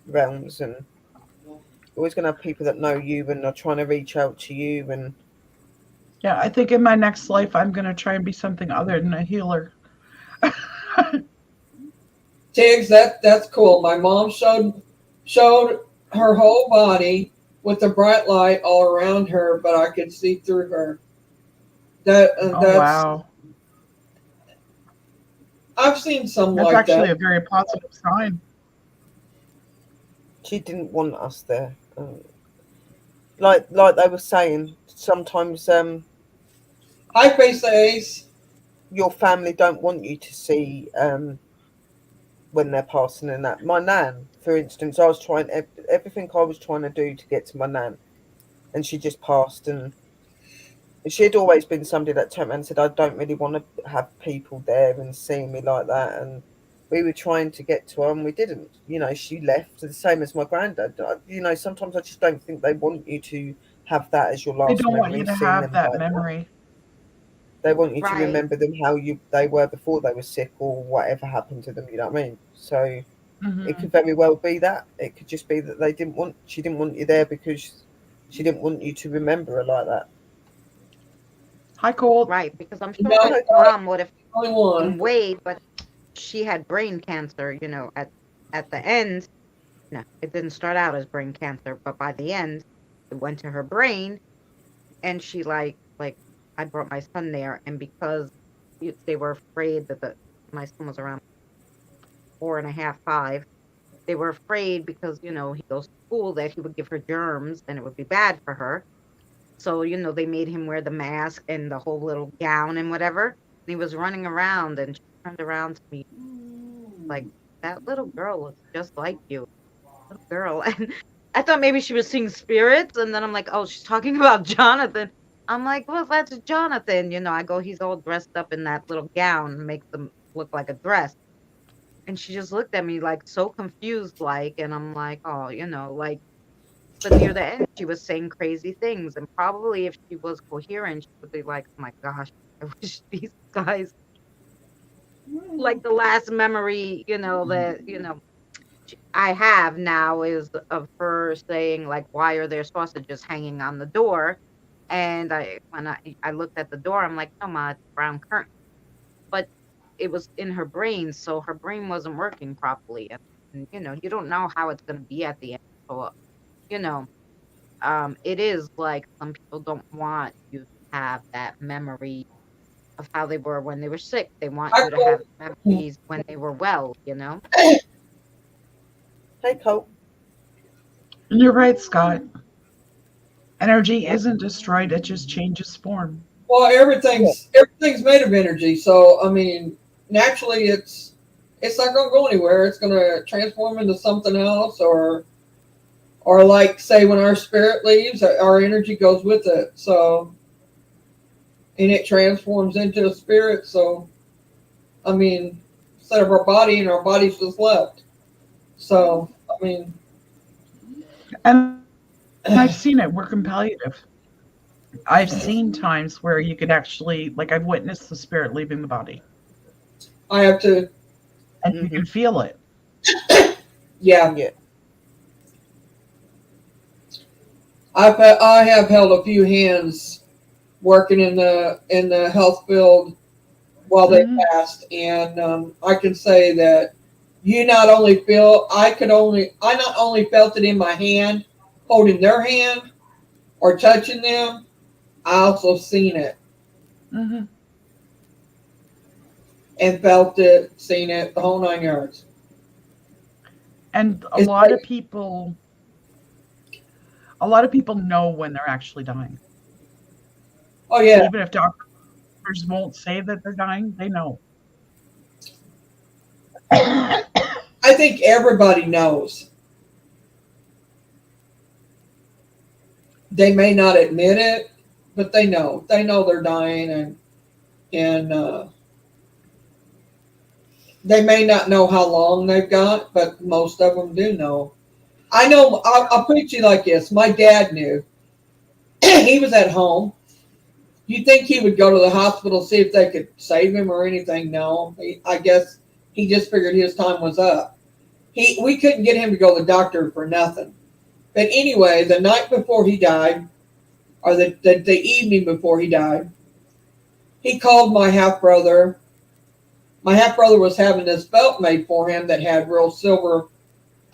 realms, and you're always going to have people that know you and are trying to reach out to you. And Yeah, I think in my next life, I'm going to try and be something other than a healer. Tiggs, that's cool. My mom showed her whole body with the bright light all around her, but I could see through her. Oh, That's wow. I've seen some That's like actually that. a very positive sign. she didn't want us there. Like they were saying, sometimes Hi, Face Ace. your family don't want you to see when they're passing. And that, my nan, for instance, I was trying everything I was trying to do to get to my nan, and she just passed. And she had always been somebody that turned around and said, I don't really want to have people there and seeing me like that. And we were trying to get to her and we didn't. She left, the same as my granddad. Sometimes I just don't think they want you to have that as your They last don't want you memory, to seeing have them that like that. memory. They want you to Right, remember them how they were before they were sick or whatever happened to them, you know what I mean? So it Hmm. could very well be that. It could just be that she didn't want you there because she didn't want you to remember her like that. Hi, Colt. right, because I'm sure No, my Like, mom would have only one. gained weight, but she had brain cancer. At the end, no, it didn't start out as brain cancer, but by the end, it went to her brain, and she like I brought my son there, and because they were afraid that my son was around 4.5, 5. They were afraid because he goes to school that he would give her germs and it would be bad for her. So they made him wear the mask and the whole little gown and whatever. And he was running around, and she turned around to me like, that little girl looks just like you, little girl. And I thought maybe she was seeing spirits, and then I'm like, oh, she's talking about Jonathan. I'm like, well, that's Jonathan. I go, he's all dressed up in that little gown, makes him look like a dress. And she just looked at me like so confused, like, and I'm like, oh, like, but near the end, she was saying crazy things. And probably if she was coherent, she would be like, oh my gosh, I wish these guys, like, the last memory, that, I have now is of her saying, like, why are there sausages hanging on the door? And when I looked at the door, I'm like, no, ma, it's a brown curtain. But it was in her brain, so her brain wasn't working properly. And you don't know how it's going to be at the end. So, you know, it is like some people don't want you to have that memory of how they were when they were sick. They want I you to have quote, memories when they were well. hey, Colt. And you're right, Scott. Energy Yep. isn't destroyed, it just changes form. well, Yeah. everything's made of energy, so I mean, naturally, it's not going to go anywhere. It's going to transform into something else, or like say when our spirit leaves, our energy goes with it. So and it transforms into a spirit. So I mean, instead of our body, and our body's just left. So I mean, And I've seen it work in palliative. I've seen times where you could actually, like, I've witnessed the spirit leaving the body, I have to, and you Hmm. can feel it. yeah. Yeah. I have held a few hands working in the health field while they Hmm. passed, and I can say that you not only feel I not only felt it in my hand, holding their hand or touching them, I also seen it Hmm. and felt it, seen it, the whole 9 yards. And It's like, a lot of people know when they're actually dying. oh yeah, Even if doctors won't say that they're dying, they know. I think everybody knows. they may not admit it, but they know they're dying, and they may not know how long they've got, but most of them do know. I know. I'll put it to you like this: my dad knew. He was at home. You think he would go to the hospital see if they could save him or anything? No. I guess he just figured his time was up. We couldn't get him to go to the doctor for nothing. But anyway, the night before he died, or the evening before he died, he called my half brother. My half brother was having this belt made for him that had real silver,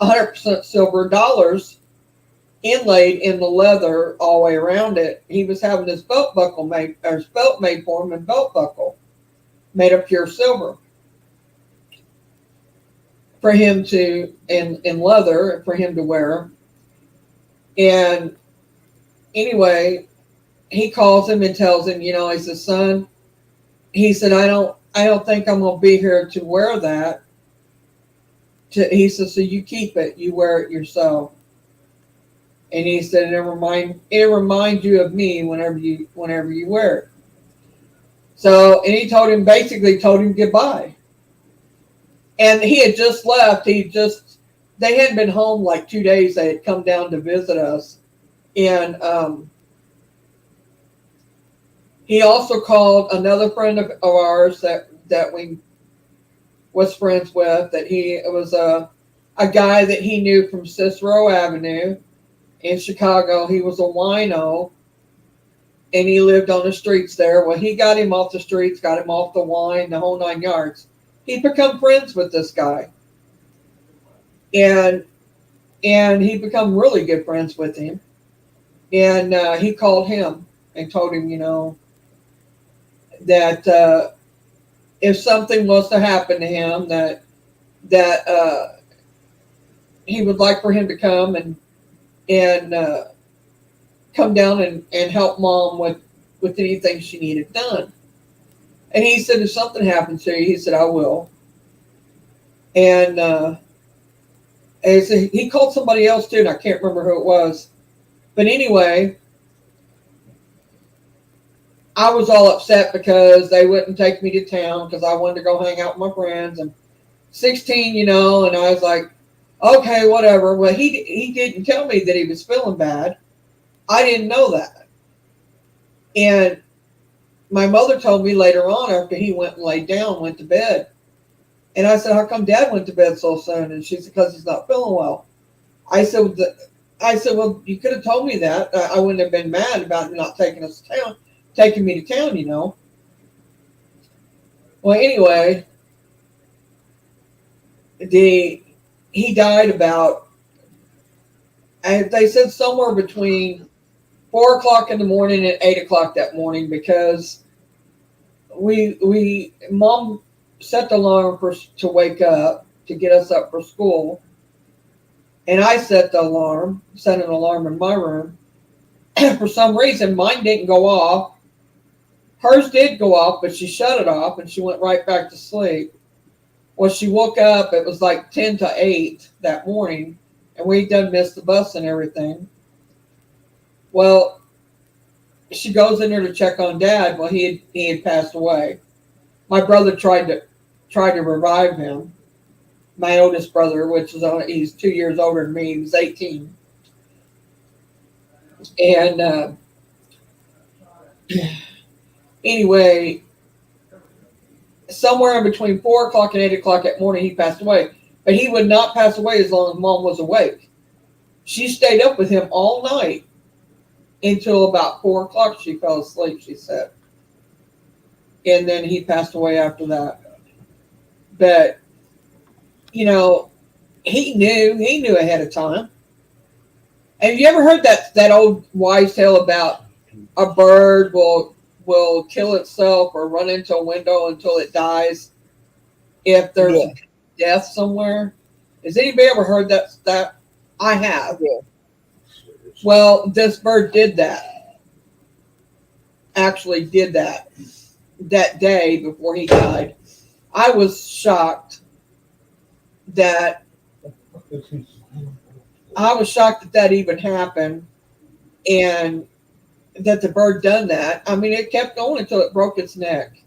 100% silver dollars inlaid in the leather all the way around it. He was having his belt buckle made, or his belt made for him, and belt buckle made of pure silver for him to, in leather, for him to wear. And anyway, he calls him and tells him, he says, son, he said, I don't think I'm going to be here to wear that. He says, so you keep it, you wear it yourself. And he said, it reminds you of me whenever you wear it. So, and he basically told him goodbye. And he had just left. They hadn't been home like 2 days. They had come down to visit us. And he also called another friend of ours that we was friends with, that it was a guy that he knew from Cicero Avenue in Chicago. He was a wino, and he lived on the streets there. Well, he got him off the streets, got him off the wine, the whole 9 yards. He'd become friends with this guy, and he become really good friends with him. And he called him and told him, that if something was to happen to him, that he would like for him to come and come down and help Mom with anything she needed done. And he said, if something happens to you, he said, I will. And so he called somebody else too, and I can't remember who it was. But anyway, I was all upset because they wouldn't take me to town because I wanted to go hang out with my friends. And 16, and I was like, okay, whatever. Well, he didn't tell me that he was feeling bad. I didn't know that. And my mother told me later on, after he went and laid down, went to bed. And I said, how come Dad went to bed so soon? And she said, because he's not feeling well. I said, well, you could have told me that. I wouldn't have been mad about not taking me to town, Well, anyway, he died about, they said somewhere between 4 o'clock in the morning and 8 o'clock that morning, because Mom set the alarm to wake up, to get us up for school. And I set an alarm in my room. For some reason, mine didn't go off. Hers did go off, but she shut it off and she went right back to sleep. Well, she woke up, it was like 10 to 8 that morning, and we done missed the bus and everything. Well, she goes in there to check on Dad. Well, he had passed away. My brother tried to revive him. My oldest brother, he's 2 years older than me, he was 18. And anyway, somewhere in between 4 o'clock and 8 o'clock that morning, he passed away. But he would not pass away as long as Mom was awake. She stayed up with him all night until about 4 o'clock. She fell asleep, she said. And then he passed away after that. But, he knew ahead of time. Have you ever heard that old wise tale about a bird will kill itself or run into a window until it dies if there's a death somewhere? Has anybody ever heard that? I have. Yeah. Well, this bird did that. Actually did that day before he died. I was shocked that even happened. and that the bird done that. I mean, it kept going until it broke its neck.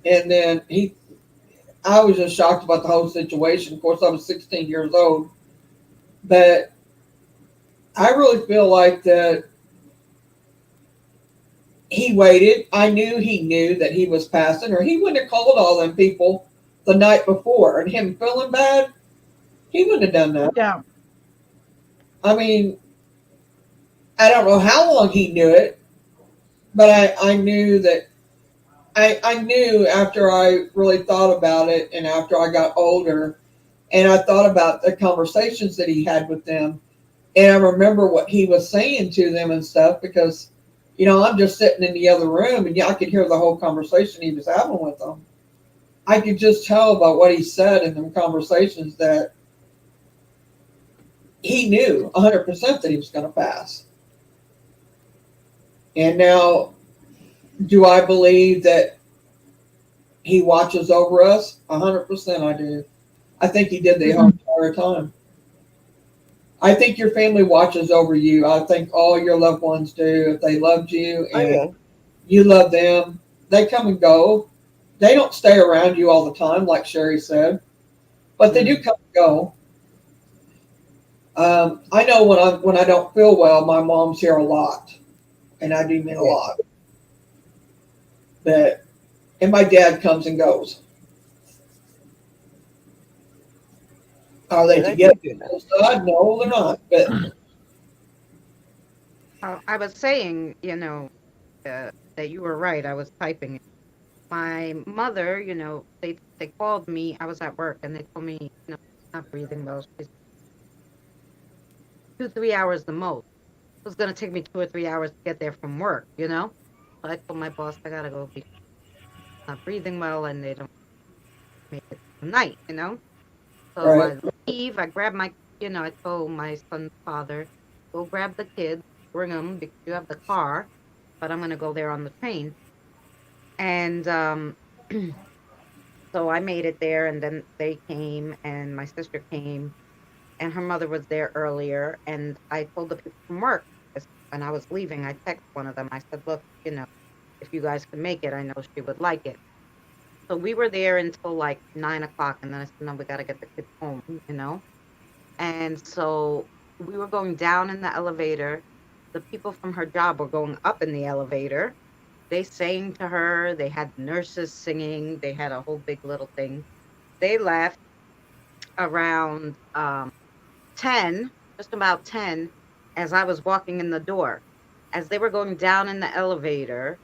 And then I was just shocked about the whole situation. Of course, I was 16 years old, but I really feel like that he waited. I knew he knew that he was passing, or he wouldn't have called all them people the night before. And him feeling bad, he wouldn't have done that. Yeah. I mean, I don't know how long he knew it, but I knew that I knew after I really thought about it and after I got older and I thought about the conversations that he had with them and I remember what he was saying to them and stuff because, you know, I'm just sitting in the other room and yeah, I could hear the whole conversation he was having with them. I could just tell by what he said in them conversations that he knew 100% that he was going to pass. And now, do I believe that he watches over us? 100% I do. I think he did the whole entire time. I think your family watches over you. I think all your loved ones do. If they loved you and you love them, they come and go. They don't stay around you all the time, like Sherry said, but they do come and go. I know when I don't feel well, my mom's here a lot, and I do mean a lot. And my dad comes and goes. Are they together? No, they're not. But I was saying, you know, that you were right. I was typing it. My mother, you know, they called me. I was at work, and they told me, you know, not breathing well. She's 2-3 hours the most. It was gonna take me 2 or 3 hours to get there from work, you know. So I told my boss I gotta go because I'm not breathing well, and they don't make it tonight, you know. So right. I leave. I grab my, you know, I told my son's father, go grab the kids, bring them because you have the car, but I'm gonna go there on the train. And so I made it there, and then they came, and my sister came, and her mother was there earlier. And I told the people from work, when I was leaving, I texted one of them. I said, look, you know, if you guys can make it, I know she would like it. So we were there until like 9 o'clock, and then I said, no, we got to get the kids home, you know. And so we were going down in the elevator. The people from her job were going up in the elevator. They sang to her. They had nurses singing. They had a whole big little thing. They left around 10, just about 10, as I was walking in the door. As they were going down in the elevator,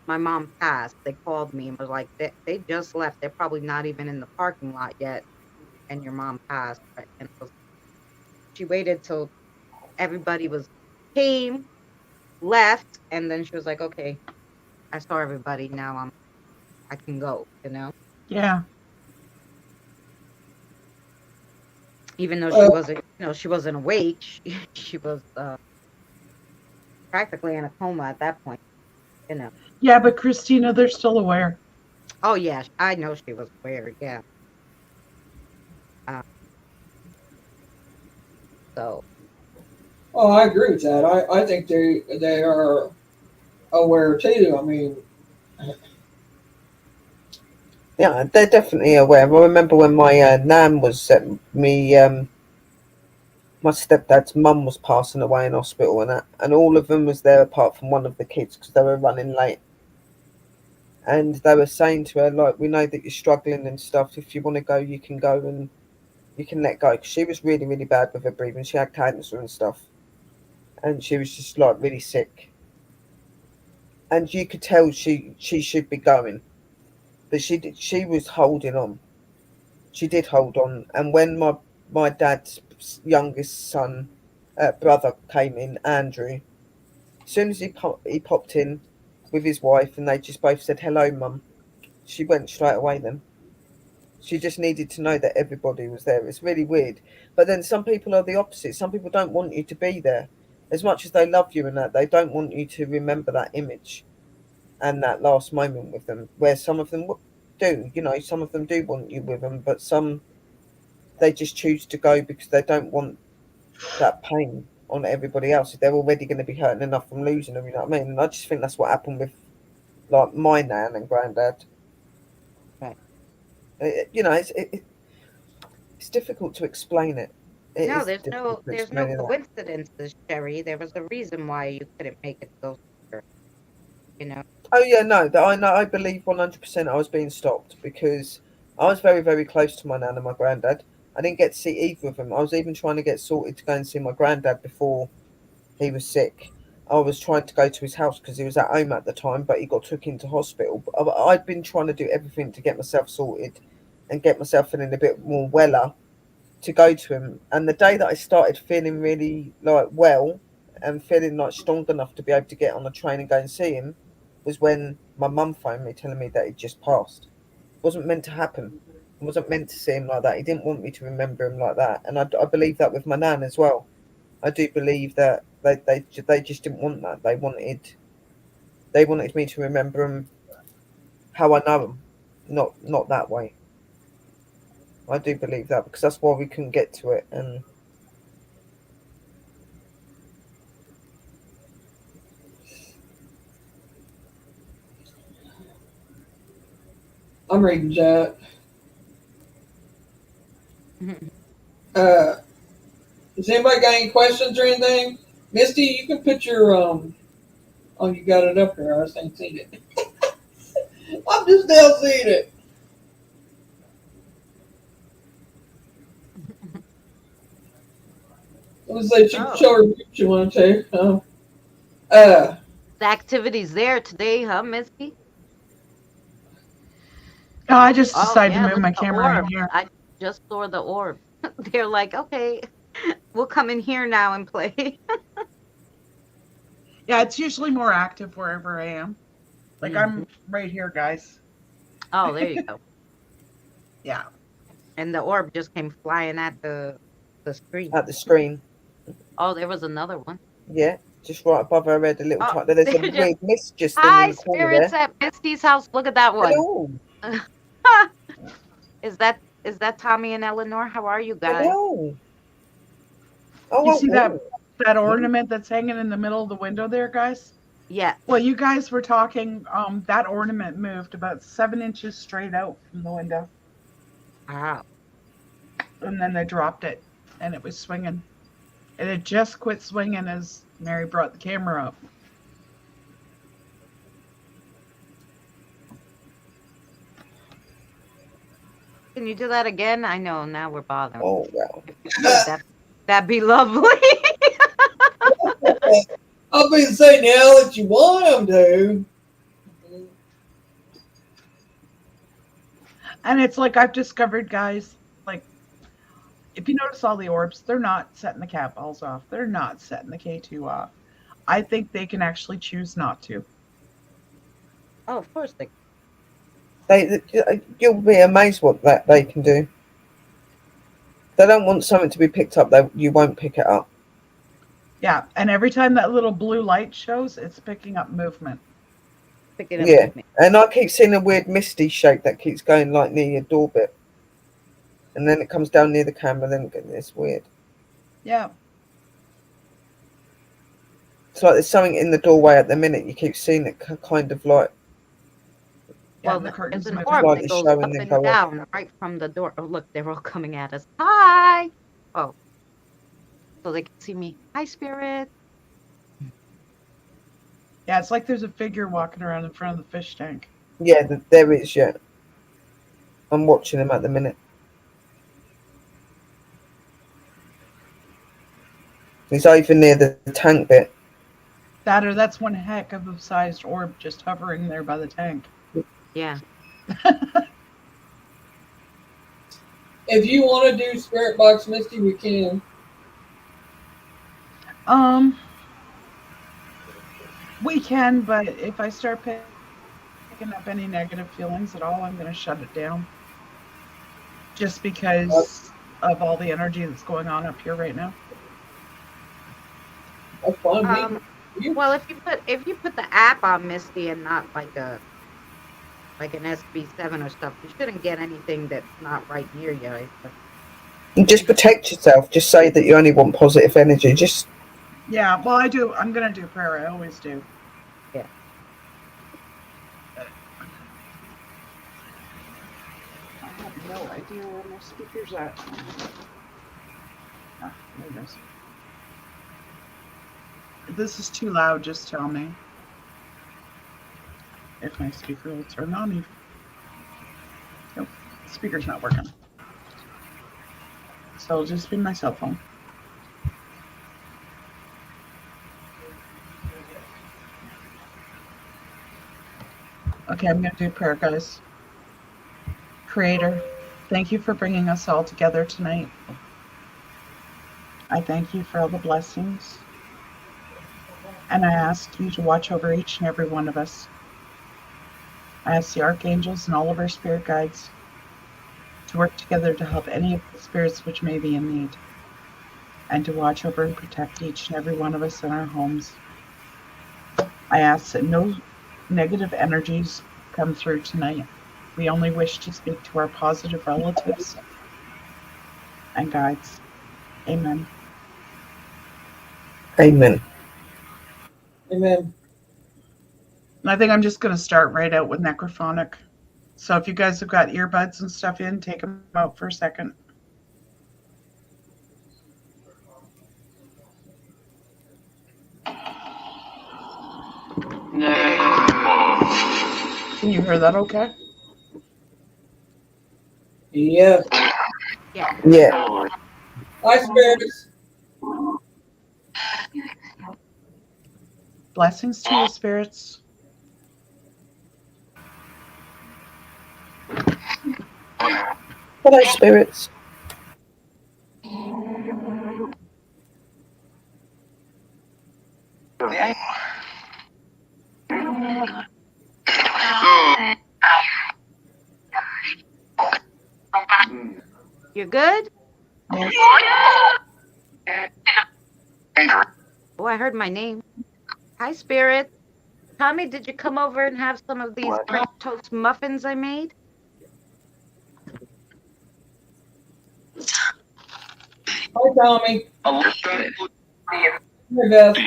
my mom passed. They called me and was like, they just left. They're probably not even in the parking lot yet. And your mom passed. And she waited till everybody came, left, and then she was like, okay, I saw everybody. Now I can go, you know? Yeah. Even though she wasn't, you know, she wasn't awake. She was practically in a coma at that point, you know. Yeah, but Christina, they're still aware. Oh yeah, I know she was aware. Yeah. So. Oh, I agree with that. I think they are aware too. I mean, yeah, they're definitely aware. I remember when my nan was my stepdad's mum was passing away in hospital, and all of them was there apart from one of the kids because they were running late. And they were saying to her, like, we know that you're struggling and stuff. If you want to go, you can go and you can let go. Because she was really, really bad with her breathing. She had cancer and stuff. And she was just, like, really sick. And you could tell she should be going. But she was holding on. She did hold on. And when my dad's youngest son, brother came in, Andrew, as soon as he popped in with his wife and they just both said, hello, Mum, she went straight away then. She just needed to know that everybody was there. It's really weird. But then some people are the opposite. Some people don't want you to be there. As much as they love you and that, they don't want you to remember that image and that last moment with them, where some of them do. You know, some of them do want you with them, but some, they just choose to go because they don't want that pain. on everybody else if they're already going to be hurting enough from losing them. You know what I mean? And I just think that's what happened with like my nan and granddad. Right. You know, it's difficult to explain it. No, there's no coincidences, Sherry. There was a reason why you couldn't make it go through, you know. Oh yeah, no, I know. I believe 100% I was being stopped because I was very, very close to my nan and my granddad. I didn't get to see either of them. I was even trying to get sorted to go and see my granddad before he was sick. I was trying to go to his house because he was at home at the time, but he got took into hospital. But I'd been trying to do everything to get myself sorted and get myself feeling a bit more weller to go to him. And the day that I started feeling really like well and feeling like strong enough to be able to get on the train and go and see him was when my mum phoned me telling me that he'd just passed. It wasn't meant to happen. I wasn't meant to see him like that. He didn't want me to remember him like that. And I believe that with my nan as well. I do believe that they just didn't want that. They wanted me to remember him how I know him, not that way. I do believe that because that's why we couldn't get to it. And I'm reading chat. Has anybody got any questions or anything? Misty, you can put your oh, you got it up here. I just ain't seen it. I'm just now seeing it. Let's say she can show her if you want to. The activity's there today, huh, Misty? Oh, I just decided to move my camera in here. I just saw the orb. They're like, okay, we'll come in here now and play. Yeah, it's usually more active wherever I am. Like I'm right here, guys. Oh, there you go. Yeah. And the orb just came flying at the screen. At the screen. Oh, there was another one. Yeah, just right above her head, a little tiny. There's a weird mist just in Hi, the corner spirits there. at Misty's house. Look at that one. Hello. Is that Tommy and Eleanor? How are you guys? Hello. You see that ornament that's hanging in the middle of the window there, guys? Yeah. Well, you guys were talking. That ornament moved about 7 inches straight out from the window. Wow. And then they dropped it, and it was swinging. And it just quit swinging as Mary brought the camera up. Can you do that again? I know, now we're bothering. Oh, well. That'd be lovely. I've been saying now that you want them to. And it's like I've discovered, guys, like, if you notice all the orbs, they're not setting the cat balls off. They're not setting the K2 off. I think they can actually choose not to. Oh, of course they you'll be amazed what that they can do. They don't want something to be picked up, you won't pick it up. Yeah, and every time that little blue light shows, it's picking up movement. And I keep seeing a weird misty shape that keeps going like near your door bit. And then it comes down near the camera, then it's weird. Yeah. It's like there's something in the doorway at the minute. You keep seeing it kind of like. Well, there's an orb that goes up and down right from the door. Oh, look, they're all coming at us. Hi! Oh. So they can see me. Hi, Spirit. Yeah, it's like there's a figure walking around in front of the fish tank. Yeah, there is, yeah. I'm watching him at the minute. He's over near the tank bit. That's one heck of a sized orb just hovering there by the tank. Yeah. If you want to do Spirit Box Misty, we can. We can, but if I start picking up any negative feelings at all, I'm going to shut it down. Just because of all the energy that's going on up here right now. That's fine. Well, if you put the app on Misty and not like an SB7 or stuff, you shouldn't get anything that's not right near you. And just protect yourself. Just say that you only want positive energy. Just Yeah, well, I do. I'm going to do prayer. I always do. Yeah. I have no idea where my speaker's at. Ah, there it is. If this is too loud, just tell me. If my speaker will turn on. Nope, speaker's not working. So it'll just be my cell phone. Okay, I'm going to do prayer, guys. Creator, thank you for bringing us all together tonight. I thank you for all the blessings. And I ask you to watch over each and every one of us. I ask the archangels and all of our spirit guides to work together to help any of the spirits which may be in need, and to watch over and protect each and every one of us in our homes. I ask that no negative energies come through tonight. We only wish to speak to our positive relatives and guides. Amen. Amen. Amen. And I think I'm just going to start right out with necrophonic. So if you guys have got earbuds and stuff in, take them out for a second. Can you hear that okay? Yeah. Yeah. Yeah. Hi, spirits. Blessings to you, spirits. Hello, spirits. You're good? Yes. Oh, I heard my name. Hi, Spirit. Tommy, did you come over and have some of these French toast muffins I made? Hi, Tommy. Hi, Beth.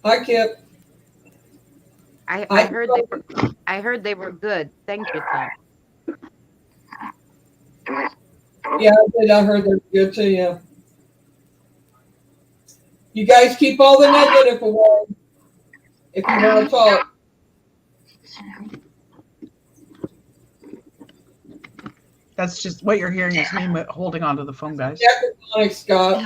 Hi, Kip. I heard they were good. Thank you, Tom. Yeah, I did. I heard they're good too. Yeah. You guys keep all the negative away if you want to talk. That's just what you're hearing is me holding onto the phone, guys. Necrophonic, Scott.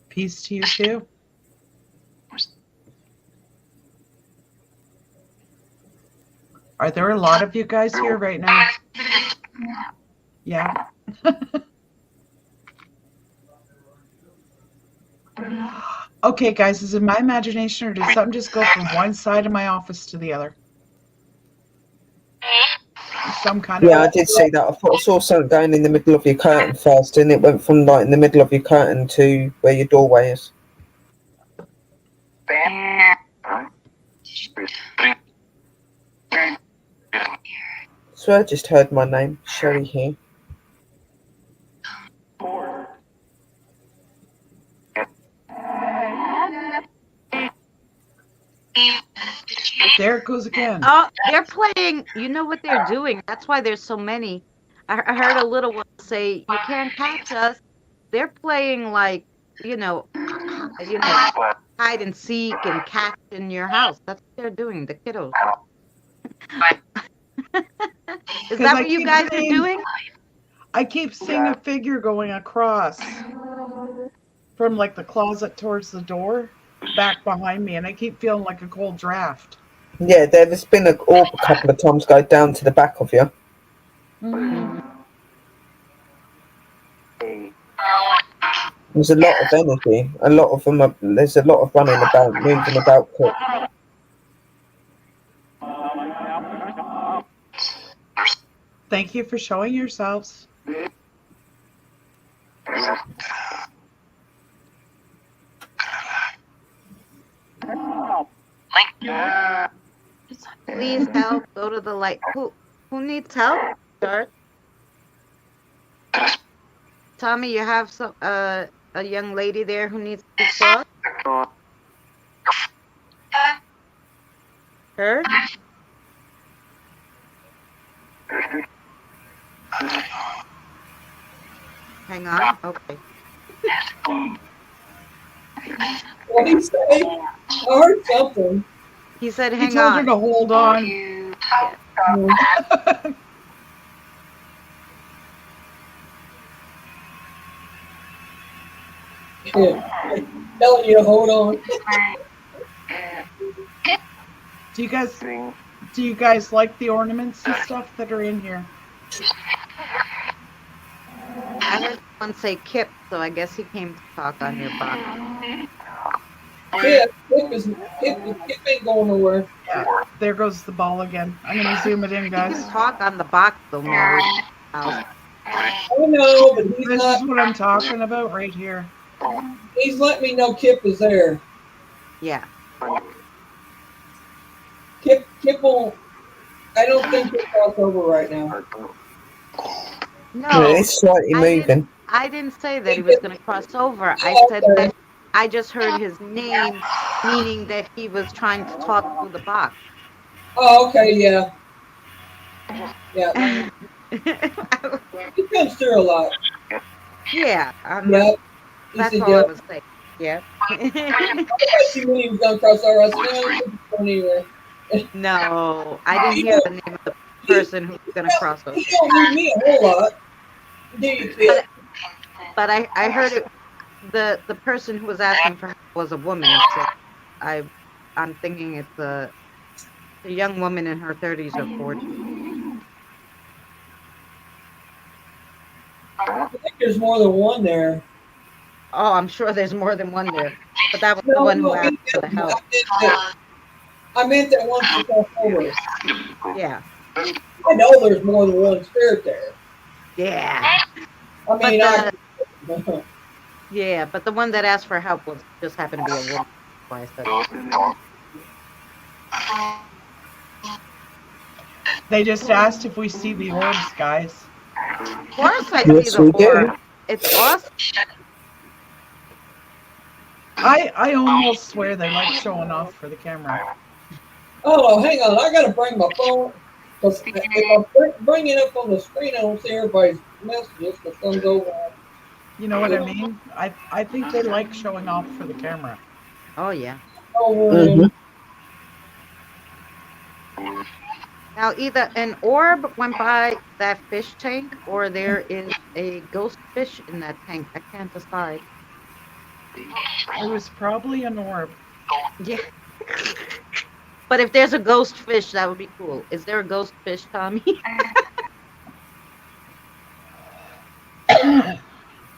Peace to you too. Are there a lot of you guys here right now? Yeah. Okay, guys, is it my imagination or did something just go from one side of my office to the other? Some kind Yeah, I of. did see that. I thought I saw something going in the middle of your curtain first, and it went from like in the middle of your curtain to where your doorway is. So I just heard my name, Sherry here. There it goes again. Oh, they're playing. You know what they're doing? That's why there's so many. I heard a little one say, "You can't catch us." They're playing like, hide and seek and catch in your house. That's what they're doing, the kiddos. Is that what you guys are doing? I keep seeing a figure going across from like the closet towards the door back behind me, and I keep feeling like a cold draft. Yeah, there's been an orb a couple of times go down to the back of you. Mm-hmm. There's a lot of energy. A lot of them. There's a lot of running about, moving about. Quick. Thank you for showing yourselves. Please help. Go to the light. Who needs help? Sir? Tommy, you have some a young lady there who needs to be crossed. Her? Hang on. Okay. What did he say? I heard something. He said, He "Hang told her on." to hold on. Yeah. Telling you to hold on. Do you guys like the ornaments and stuff that are in here? I heard someone say Kip, so I guess he came to talk on your box. Yeah, Kip ain't going nowhere. Yeah. There goes the ball again. I'm gonna zoom it in, He guys. can talk on the box though, Mary. I know, but he's This not. is what I'm talking about right here. He's letting me know Kip is there. Yeah. Kip won't. I don't think he'll cross over right now. No, It's slightly moving. I didn't say that he was going to cross over. I said Okay. that I just heard his name, meaning that he was trying to talk through the box. Oh, okay, yeah. Yeah. He comes through a lot. Yeah. Yep. He That's said, all yeah. I was saying. Yeah. I thought you knew he was going to cross over. I said, no, I think he's going anywhere. No, I didn't hear the name of the person who was going to cross over. He don't need me a whole lot. Do you, Kip? But I heard it. The person who was asking for help was a woman, so I'm thinking it's a young woman in her 30s or 40s. I think there's more than one there. Oh, I'm sure there's more than one there, but that was the No, one who no, asked for the help. I meant that one to cross over. Yeah. I know there's more than one spirit there. Yeah. I mean, Yeah, but the one that asked for help was just happened to be a woman. That's why I said. They just asked if we see the orbs, guys. Of course I Yes, see the we do. orb. It's awesome. I almost swear they like showing off for the camera. oh, hang on. I got to bring my phone. Because if I bring it up on the screen, I don't see everybody's messages. The sun's over. You know what I mean? I think they like showing off for the camera. Oh, yeah. Over. Now, either an orb went by that fish tank or there is a ghost fish in that tank. I can't decide. It was probably an orb. Yeah. But if there's a ghost fish, that would be cool. Is there a ghost fish, Tommy?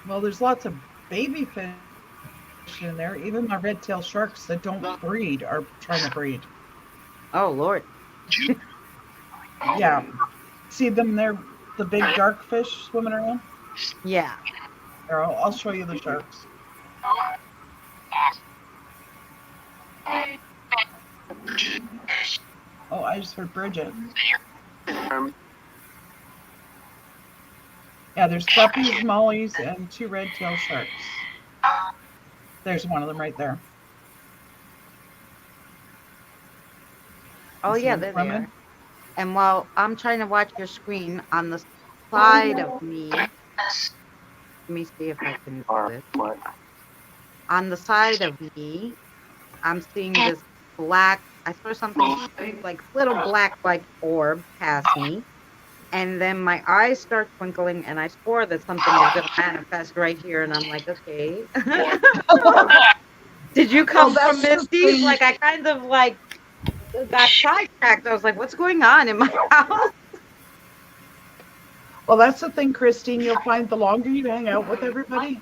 Well, there's lots of baby fish in there. Even my red-tailed sharks that don't breed are trying to breed. Oh, Lord. Yeah. See them there, the big dark fish swimming around? Yeah. Here, I'll show you the sharks. Oh, I just heard Bridget. Yeah, there's guppies, mollies, and 2 red-tailed sharks. There's one of them right there. Oh, yeah, there they are. And while I'm trying to watch your screen, on the side of me, let me see if I can do this. On the side of me, I'm seeing this black, I saw something like little black like orb pass me. And then my eyes start twinkling and I swore that something was going to manifest right here. And I'm like, okay. Did you come from Misty? Like, I kind of like got sidetracked. I was like, what's going on in my house? Well, that's the thing, Christine. You'll find the longer you hang out with everybody,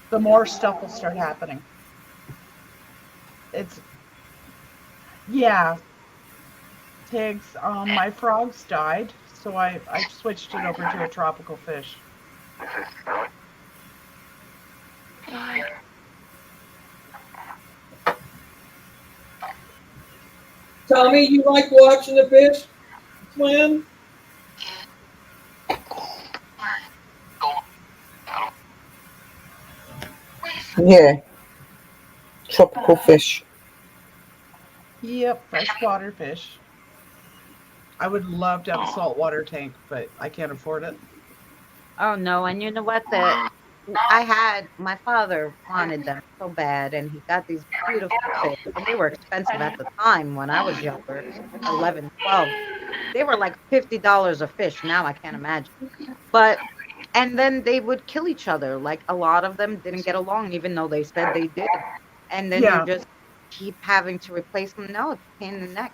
the more stuff will start happening. Yeah. Tiggs, my frogs died, so I switched it over to a tropical fish. Tommy, you like watching the fish swim? Yeah. Tropical fish. Yep, freshwater fish. I would love to have a saltwater tank, but I can't afford it. Oh no, and you know what? My father wanted them so bad, and he got these beautiful fish, and they were expensive at the time when I was younger, 11, 12. They were like $50 a fish. Now I can't imagine. And then they would kill each other. Like a lot of them didn't get along, even though they said they did. And then you just keep having to replace them. No, it's a pain in the neck.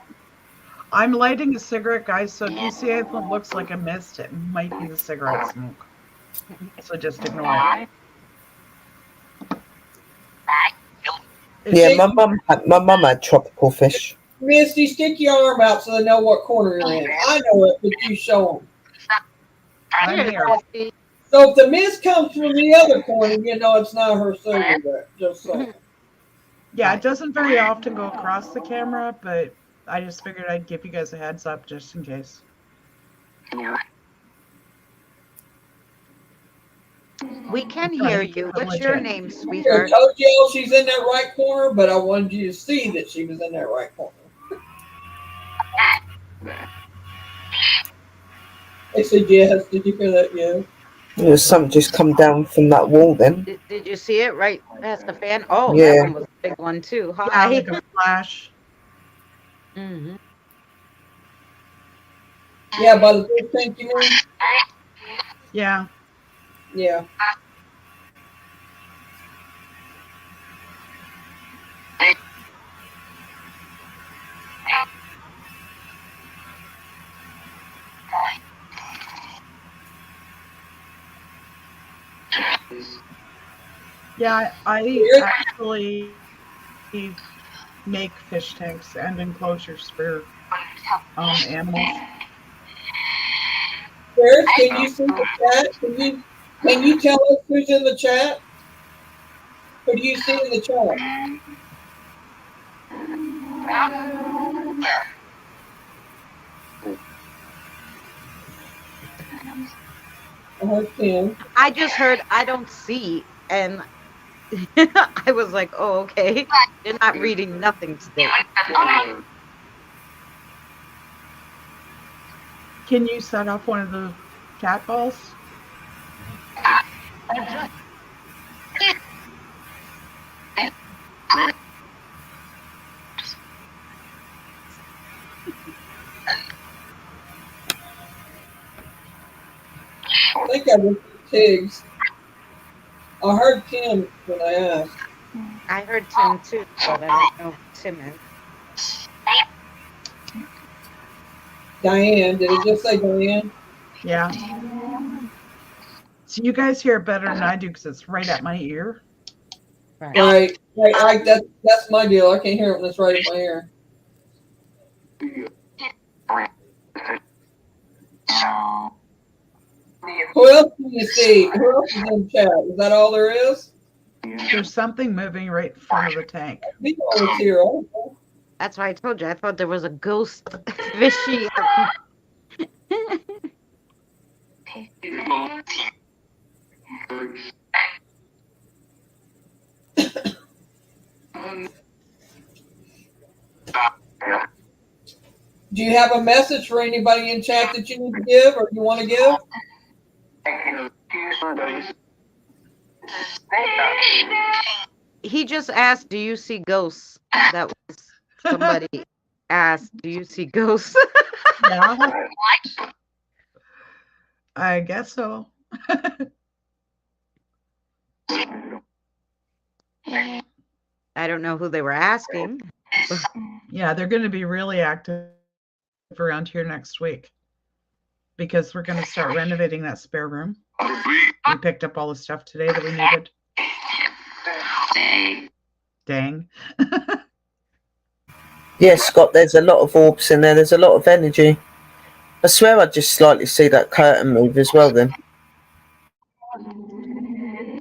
I'm lighting a cigarette, guys, so if you see anything that looks like a mist, it might be the cigarette smoke. So just ignore it. Yeah, my mum had tropical fish. Misty, stick your arm out so they know what corner you're in. I know it, but you show them. I'm here. So if the mist comes from the other corner, you know it's not her cigarette. Just so. Yeah, it doesn't very often go across the camera, but I just figured I'd give you guys a heads up just in case. We can hear you. What's your name, I sweetheart? told you she's in that right corner, but I wanted you to see that she was in that right corner. I said yes. Did you hear that? Yeah. There's something just come down from that wall then. Did you see it right past the fan? Oh, Yeah. that one was a big one too. Hi. Yeah, like a flash. Mm-hmm. Yeah, by the big tank, you mean? Yeah. Yeah. Yeah, I actually make fish tanks and enclosures for animals. Garrett, can you see the chat? Can you tell us who's in the chat? Who do you see in the chat? I just heard I don't see, and I was like, oh, okay. You're not reading nothing today. Can you set off one of the cat balls? I think I was Tiggs. I heard Tim when I asked. I heard Tim too, but I don't know who Tim is. Diane. Did it just say Diane? Yeah. So you guys hear it better than I do because it's right at my ear. Right. That's my deal. I can't hear it when it's right in my ear. Who else can you see? Who else is in chat? Is that all there is? There's something moving right in front of the tank. Here. That's why I told you. I thought there was a ghost fishy. Do you have a message for anybody in chat that you need to give or you want to give? He just asked, do you see ghosts? That was somebody asked, do you see ghosts? Yeah. I guess so. I don't know who they were asking. Yeah, they're going to be really active around here next week because we're going to start renovating that spare room. We picked up all the stuff today that we needed. Dang. Yeah, Scott, there's a lot of orbs in there. There's a lot of energy. I swear I just slightly see that curtain move as well then.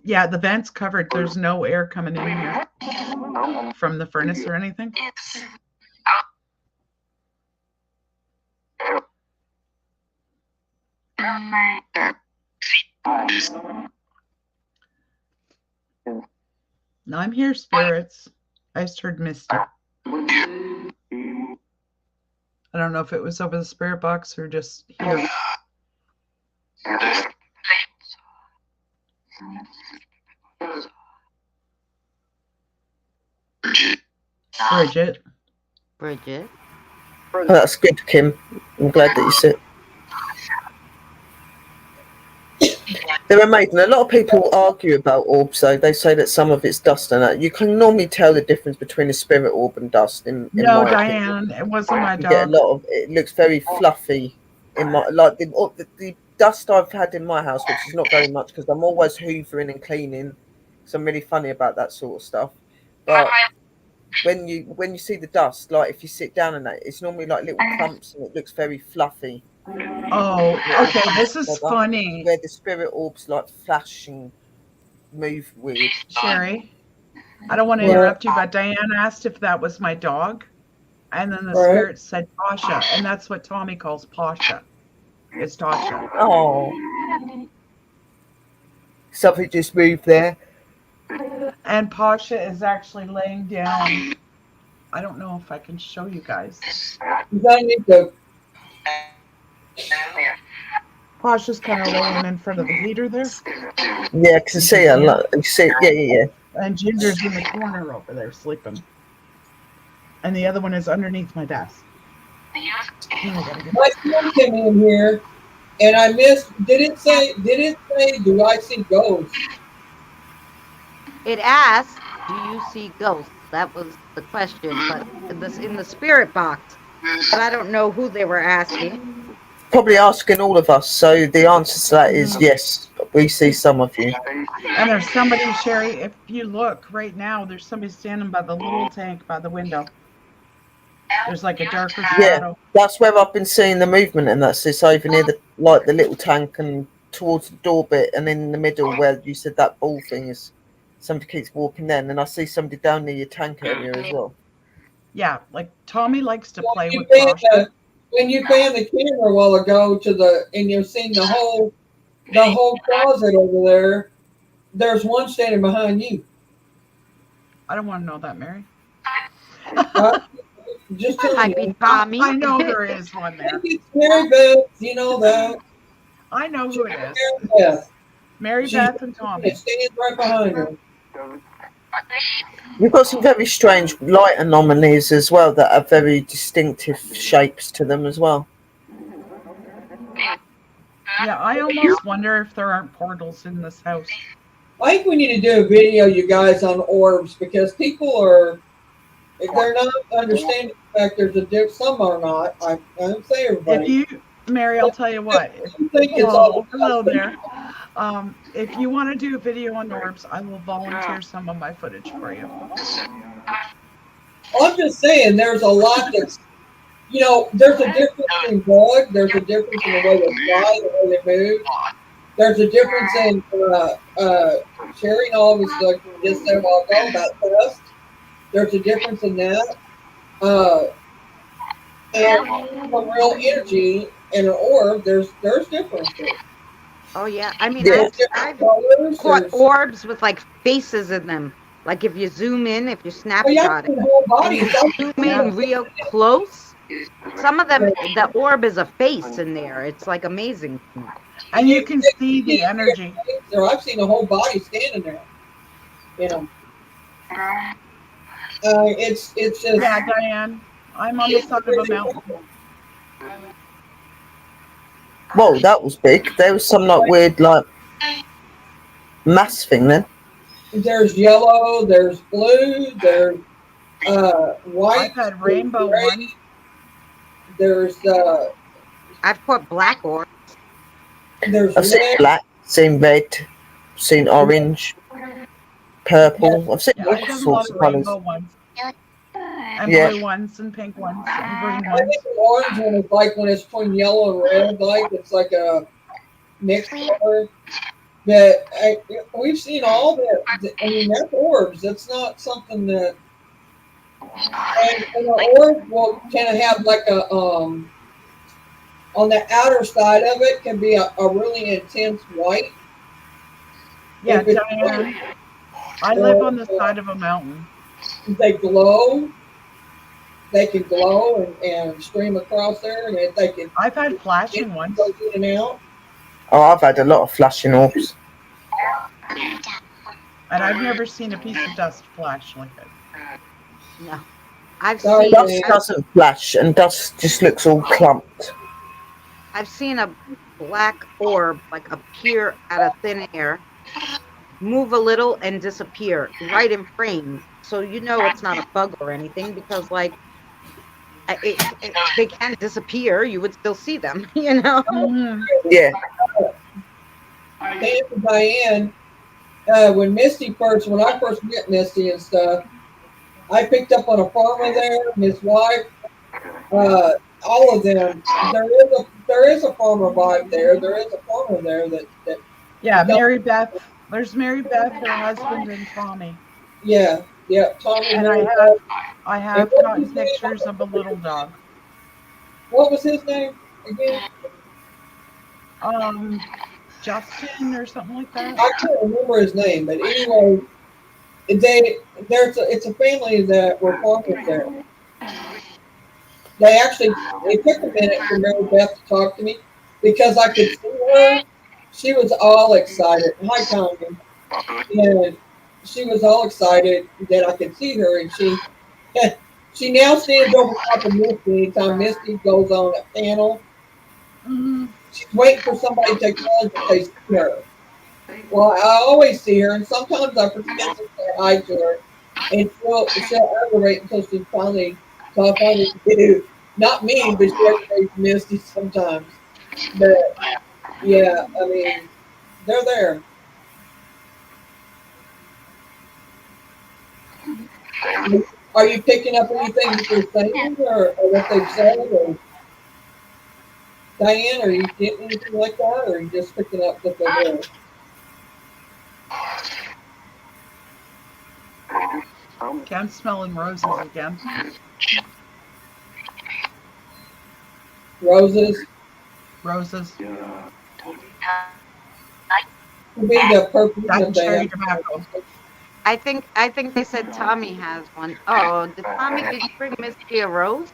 Yeah, the vent's covered. There's no air coming in here from the furnace or anything. No, I'm here, spirits. I just heard Misty. I don't know if it was over the spirit box or just here. Bridget. Bridget. Oh, that's good, Kim. I'm glad that you said. They're amazing. A lot of people argue about orbs, though. They say that some of it's dust and that. You can normally tell the difference between a spirit orb and dust. In No, my Diane, opinion. it wasn't my You get a dog. lot of. It looks very fluffy. In my like the dust I've had in my house, which is not very much because I'm always hoovering and cleaning. So I'm really funny about that sort of stuff. But when you see the dust, like if you sit down in that, it's normally like little clumps and it looks very fluffy. Oh, okay. This is funny. Where the spirit orbs like flash and move weird. Sherry, I don't want to interrupt you, but Diane asked if that was my dog. And then the spirit said Tasha. And that's what Tommy calls Pasha. It's Tasha. Oh. Something just moved there. And Pasha is actually laying down. I don't know if I can show you guys. Pasha's kind of laying in front of the heater there. Yeah, I can see her. Yeah. And Ginger's in the corner over there sleeping. And the other one is underneath my desk. My son came in here, and I missed. Did it say? Do I see ghosts? It asked, "Do you see ghosts?" That was the question, but in the spirit box. But I don't know who they were asking. Probably asking all of us. So the answer to that is yes. We see some of you. And there's somebody, Sherry. If you look right now, there's somebody standing by the little tank by the window. There's like a darker shadow. Yeah, that's where I've been seeing the movement, and that's this over near the little tank and towards the door bit, and in the middle where you said that ball thing is. Somebody keeps walking there, and then I see somebody down near your tank area as well. Yeah, like Tommy likes to play with Pasha. When you pan the camera a while ago and you've seen the whole closet over there, there's one standing behind you. I don't want to know that, Mary. Just Tommy. I know there is one there. It's Mary Beth, you know that. I know who it is. Mary Beth. Mary Beth and Tommy. It stands right behind her. You've got some very strange light anomalies as well that have very distinctive shapes to them as well. Yeah, I almost wonder if there aren't portals in this house. I think we need to do a video, you guys, on orbs because people are, if they're not understanding the fact there's a difference, some are not. I don't say everybody. Mary, I'll tell you what. Hello there. If you want to do a video on orbs, I will volunteer some of my footage for you. I'm just saying, there's a lot that's, there's a difference in blood. There's a difference in the way they fly, the way they move. There's a difference in sharing all this stuff we just said a while ago about trust. There's a difference in that. And from real energy in an orb, there's differences. Oh yeah, I mean, I've caught orbs with like faces in them. Like if you zoom in, if you snapshot it, and you zoom in real close, some of them, the orb is a face in there. It's like amazing. And you can see the energy. I've seen a whole body standing there. It's just. Yeah, Diane, I'm on the side of a mountain. Whoa, that was big. There was some weird mass thing then. There's yellow, there's blue, there's white. I've had rainbow ones. There's I've caught black orbs. There's I've seen black, seen red, seen orange, purple. I've seen all sorts of colours. And blue ones and pink ones and green I ones. think the orange one is like when it's between yellow and red, like it's like a mixed color. But we've seen all that. I mean, that's orbs. That's not something that. And the orb will kind of have like a on the outer side of it can be a really intense white. Yeah, If it's Diane. white, I live on the side of a mountain. they glow. They can glow and stream across there, and they can. I've had flashing ones. Goes in and out. Oh, I've had a lot of flashing orbs. And I've never seen a piece of dust flash like it. No. I've Sorry, seen Dust doesn't flash, and dust just looks all clumped. I've seen a black orb like appear out of thin air, move a little and disappear right in frame. So you know it's not a bug or anything because like they can't disappear. You would still see them, you know? Mm-hmm. Yeah. Diane, when I first met Misty and stuff, I picked up on a farmer there and his wife. All of them. There is a farmer vibe there. There is a farmer there that. Yeah, Mary Beth. There's Mary Beth, her husband, and Tommy. Yeah, Tommy. And I have gotten pictures of a little dog. What was his name again? Justin or something like that. I can't remember his name, but anyway, it's a family that were farmers there. It took a minute for Mary Beth to talk to me because I could see her. She was all excited. Hi, Tommy. And she was all excited that I could see her, and she now stands over top of Misty anytime Misty goes on a panel. Mm-hmm. She's waiting for somebody to acknowledge that they see her. Well, I always see her, and sometimes I forget to say hi to her, and she'll aggravate until she finally do. Not me, but she aggravates Misty sometimes. But yeah, I mean, they're there. Are you picking up anything that they're saying or what they've said? Or Diane, are you getting anything like that, or are you just picking up that they're there? Okay, I'm smelling roses again. Roses? Roses. Would be the purpose That's of cherry that. tobacco. I think they said Tommy has one. Oh, did you bring Misty a rose?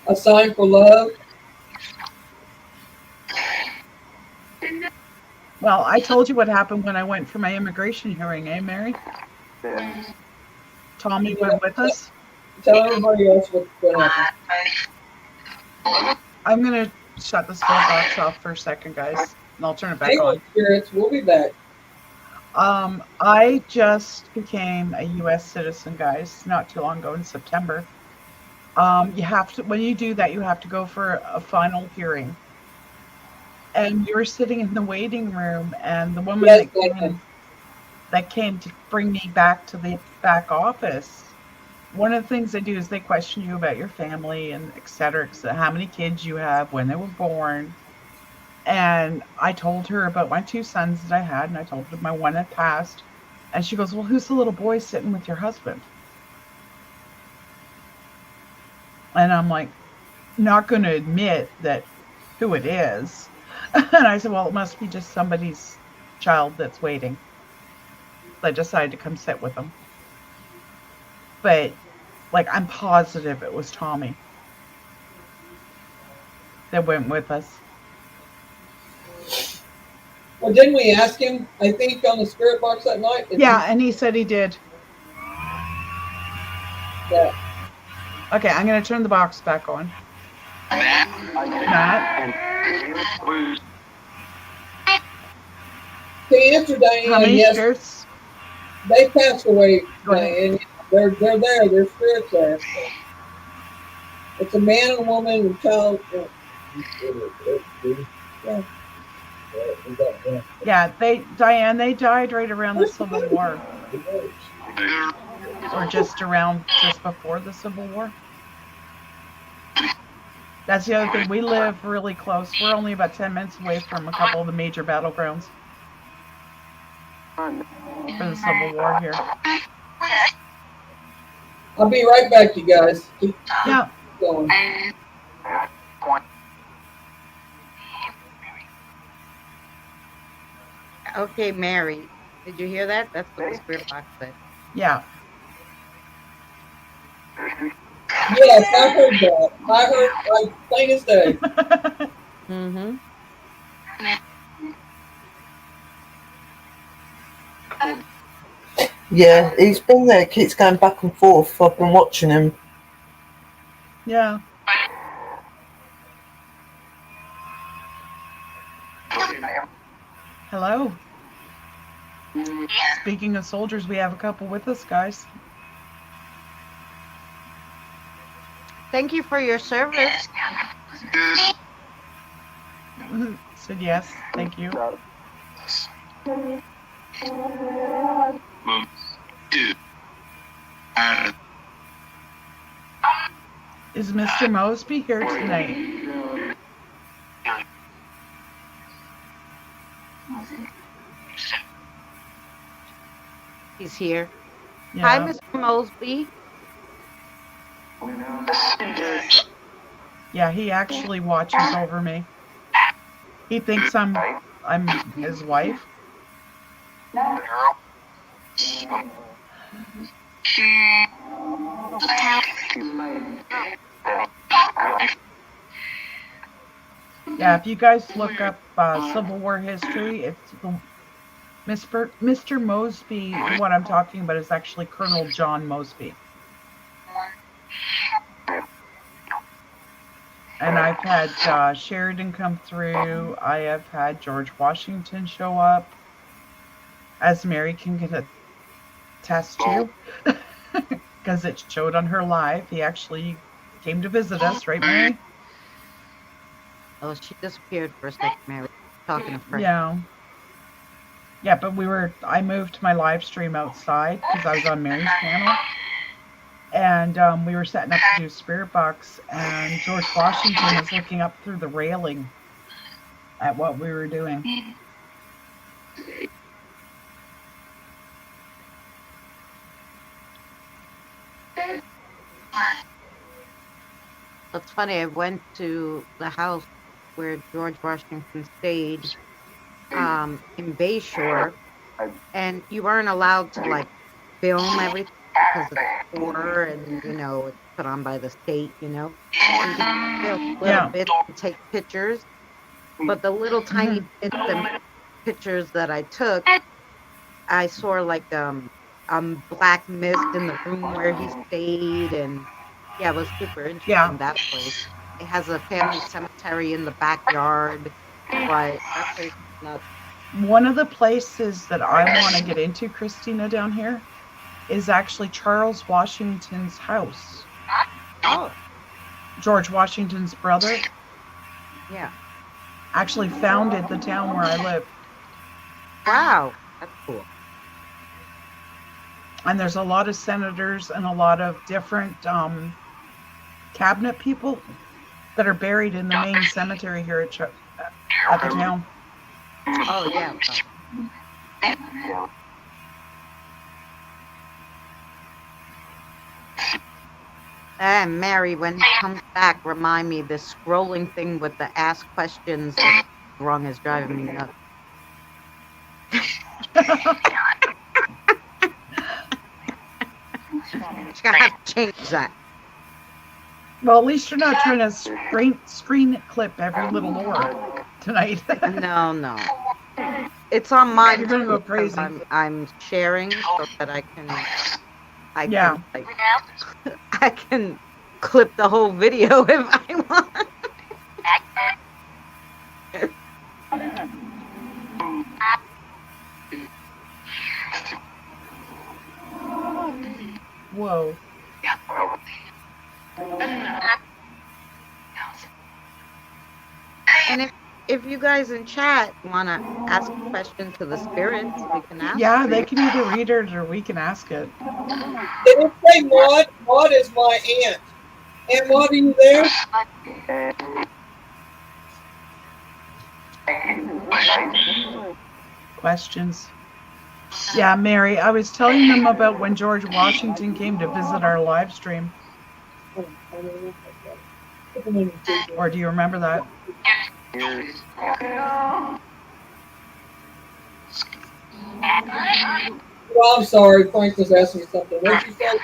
A sign for love? Well, I told you what happened when I went for my immigration hearing, eh, Mary? Tommy went with us. Tell everybody else what happened. I'm going to shut the spill box off for a second, guys, and I'll turn it back on. Spirits, we'll be back. I just became a U.S. citizen, guys, not too long ago in September. You have to, when you do that, you have to go for a final hearing. And we were sitting in the waiting room, and the woman that came to bring me back to the back office, one of the things they do is they question you about your family and et cetera, how many kids you have, when they were born. And I told her about my 2 sons that I had, and I told her my one had passed. And she goes, well, who's the little boy sitting with your husband? And I'm like, not going to admit that who it is. And I said, well, it must be just somebody's child that's waiting. I decided to come sit with them. But, like, I'm positive it was Tommy that went with us. Well, didn't we ask him, I think, on the spirit box that night? Yeah, and he said he did. Yeah. Okay, I'm going to turn the box back on. Matt? To answer Diane, How many yes, spirits? they passed away, Go ahead. Diane. They're there. Their spirits there. It's a man and a woman and a child. Yeah, Diane, they died right around the Civil War. Or just before the Civil War. That's the other thing. We live really close. We're only about 10 minutes away from a couple of the major battlegrounds for the Civil War here. I'll be right back, you guys. Keep going. Okay, Mary. Did you hear that? That's what the spirit box said. Yeah. Yes, I heard that. I heard like plain as day. Mm-hmm. Yeah, he's been there, keeps going back and forth. I've been watching him. Yeah. Hello. Speaking of soldiers, we have a couple with us, guys. Thank you for your service. Said yes. Thank you. Is Mr. Mosby here tonight? He's here. Yeah. Hi, Mr. Mosby. Yeah, he actually watches over me. He thinks I'm his wife. Yeah, if you guys look up Civil War history, it's Mr. Mosby. What I'm talking about is actually Colonel John Mosby. And I've had Sheridan come through. I have had George Washington show up, as Mary can attest to, because it showed on her live. He actually came to visit us, right, Mary? Oh, she disappeared for a second, Mary. Talking to Frank. Yeah. Yeah, but I moved my live stream outside because I was on Mary's panel. And we were setting up to do Spirit Box, and George Washington was looking up through the railing at what we were doing. It's funny, I went to the house where George Washington stayed in Bayshore, and you weren't allowed to like film everything because it's horror and it's put on by the state, and you film little bits and take pictures. But the little tiny bits and pictures that I took, I saw like black mist in the room where he stayed, and yeah, it was super interesting. That place. It has a family cemetery in the backyard. Right, that place is nuts. One of the places that I want to get into, Christina, down here, is actually Charles Washington's house. Oh. George Washington's brother. Yeah. Actually founded the town where I live. Wow, that's cool. And there's a lot of senators and a lot of different cabinet people that are buried in the main cemetery here at the town. Oh, yeah. And Mary, when you come back, remind me this scrolling thing with the ask questions wrong is driving me nuts. She's gonna have to change that. Well, at least you're not trying to screen clip every little word tonight. No. It's on mine. You're gonna go crazy. I'm sharing so that I can I can clip the whole video if I want. Whoa. And if you guys in chat want to ask a question to the spirits, we can ask. Yeah, they can either read it or we can ask it. Did it say Maud? Maud is my aunt. Aunt Maud, are you there? Questions? Yeah, Mary, I was telling them about when George Washington came to visit our live stream. Or do you remember that? Well, I'm sorry. Frank was asking me something. What'd you say?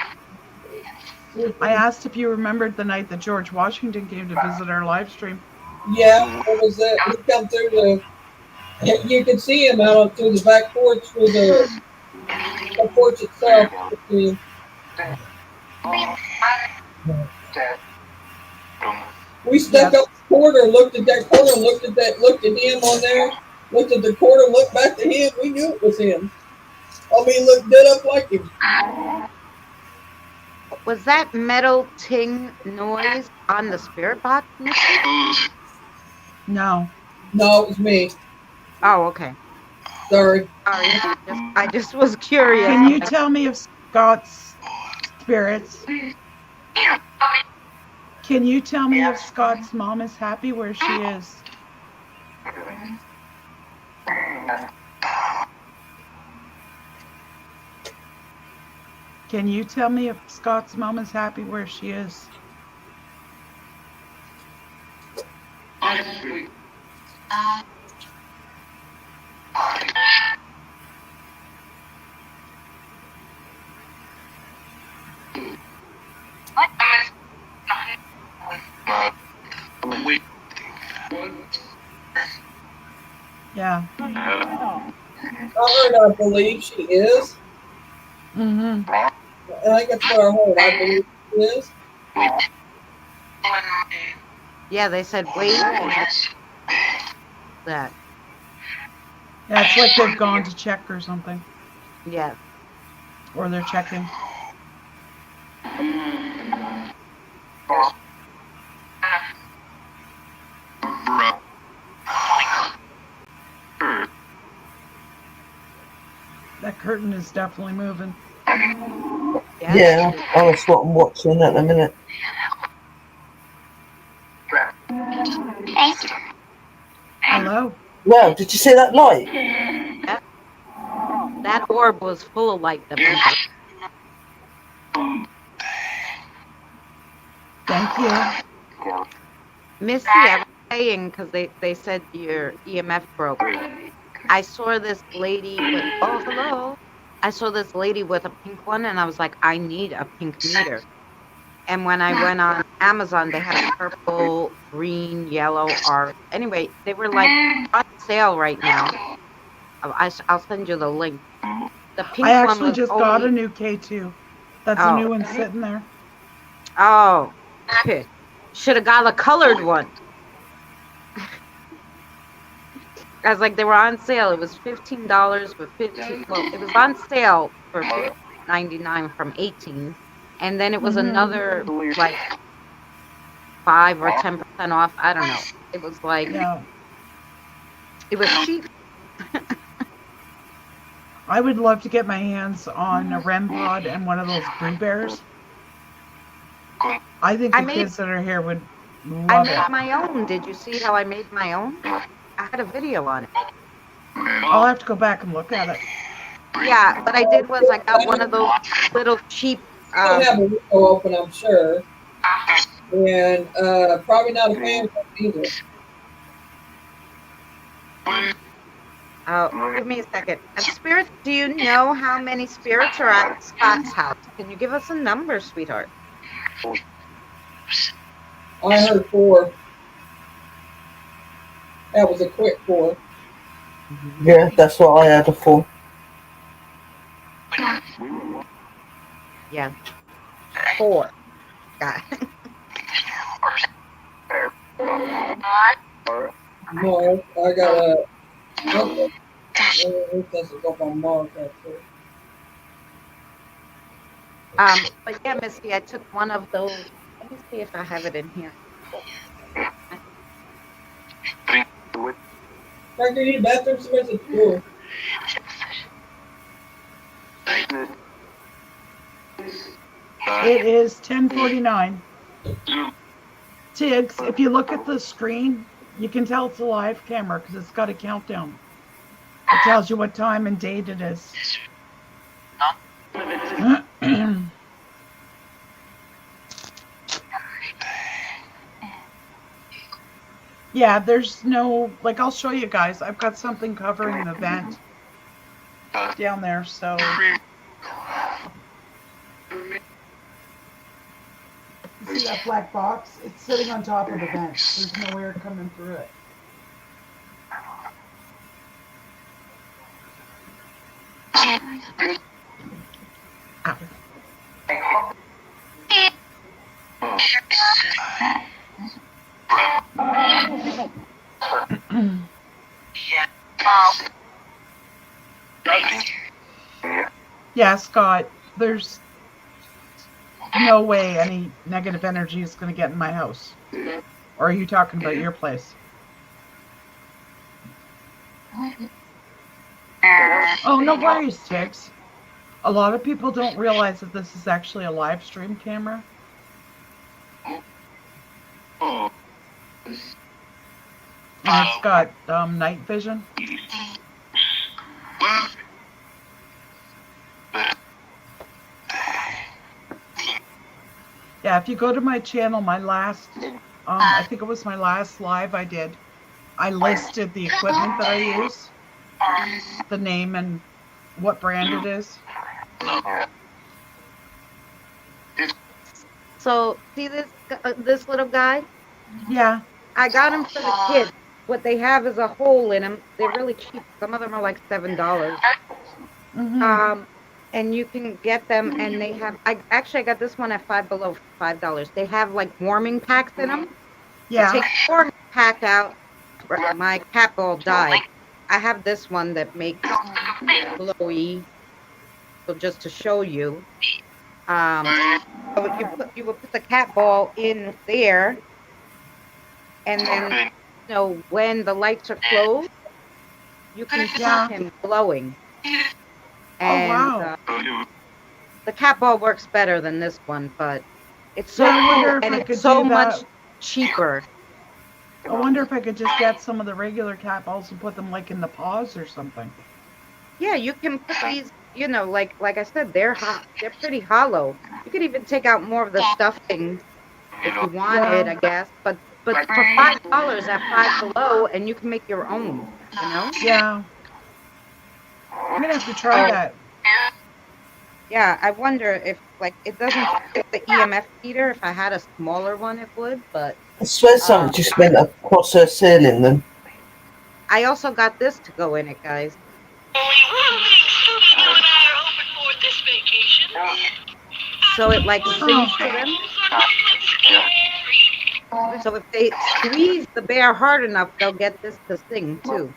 I asked if you remembered the night that George Washington came to visit our live stream. Yeah, it was that. He come through the. You could see him out through the back porch, through the porch itself. We stepped up the corner, looked at that corner, looked at him on there, looked at the corner, looked back to him. We knew it was him. I mean, looked dead up like him. Was that metal ting noise on the spirit box? No. No, it was me. Oh, okay. Sorry. I just was curious. Can you tell me if Scott's spirits? Can you tell me if Scott's mom is happy where she is? Can you tell me if Scott's mom is happy where she is? Yeah. I believe she is. Mm-hmm. I think that's what I heard. I believe she is. Yeah, they said wait. That. Yeah, it's like they've gone to check or something. Yeah. Or they're checking. That curtain is definitely moving. Yeah, that's what I'm watching at the minute. Hello? Wow, did you see that light? Yeah. That orb was full of light. Thank you. Missy, I was saying, because they said your EMF broke. I saw this lady with, oh, hello. I saw this lady with a pink one, and I was like, I need a pink meter. And when I went on Amazon, they had a purple, green, yellow, orange. Anyway, they were like on sale right now. I'll send you the link. The pink I actually one was just got a new K2. That's a new one sitting there. Oh, okay. Should have got a colored one. I was like, they were on sale. It was $15 for 15. Well, it was on sale for $15.99 from 18, and then it was another like 5 or 10% off. I don't know. It was like it was cheap. I would love to get my hands on a REM pod and one of those Brew Bears. I think the kids that are here would love it. I made my own. Did you see how I made my own? I had a video on it. I'll have to go back and look at it. Yeah, what I did was I got one of those little cheap. I don't have a window open, I'm sure. And probably not a fan either. Oh, give me a second. Spirits, do you know how many spirits are at Scott's house? Can you give us a number, sweetheart? I heard 4. That was a quick 4. Yeah, that's what I had a 4. Yeah. 4. Got it. No, I got a. It doesn't go by mark, actually. But yeah, Misty, I took one of those. Let me see if I have it in here. Frank, you need a bathroom? Somebody's at the door. It is 10:49. Tiggs, if you look at the screen, you can tell it's a live camera because it's got a countdown. It tells you what time and date it is. Yeah, there's no, like, I'll show you guys. I've got something covering the vent down there, so. You see that black box? It's sitting on top of the vent. There's no air coming through it. Ow. Yeah, Scott, there's no way any negative energy is going to get in my house. Or are you talking about your place? Oh, no worries, Tiggs. A lot of people don't realize that this is actually a live stream camera. And it's got night vision. Yeah, if you go to my channel, my last, I think it was my last live I did, I listed the equipment that I use, the name and what brand it is. So, see this little guy? Yeah. I got him for the kids. What they have is a hole in them. They're really cheap. Some of them are like $7. Mm-hmm. And you can get them, and they have. I got this one at Five Below, $5. They have like warming packs in them. Yeah. Take the warming pack out. My cat ball died. I have this one that makes glowy. So just to show you, so you would put the cat ball in there, and then when the lights are closed, you can see him glowing. And, wow. The cat ball works better than this one, but it's so cool and it's so much cheaper. I wonder if I could just get some of the regular cat balls and put them like in the paws or something. Yeah, you can put these, like I said, they're pretty hollow. You could even take out more of the stuffing if you wanted, I guess. But for $5 at Five Below, and you can make your own, Yeah. I'm gonna have to try that. Yeah, I wonder if it doesn't fit the EMF heater. If I had a smaller one, it would. But I swear something just went across her ceiling. Then I also got this to go in it, guys. So it sings to them. So if they squeeze the bear hard enough, they'll get this to sing too.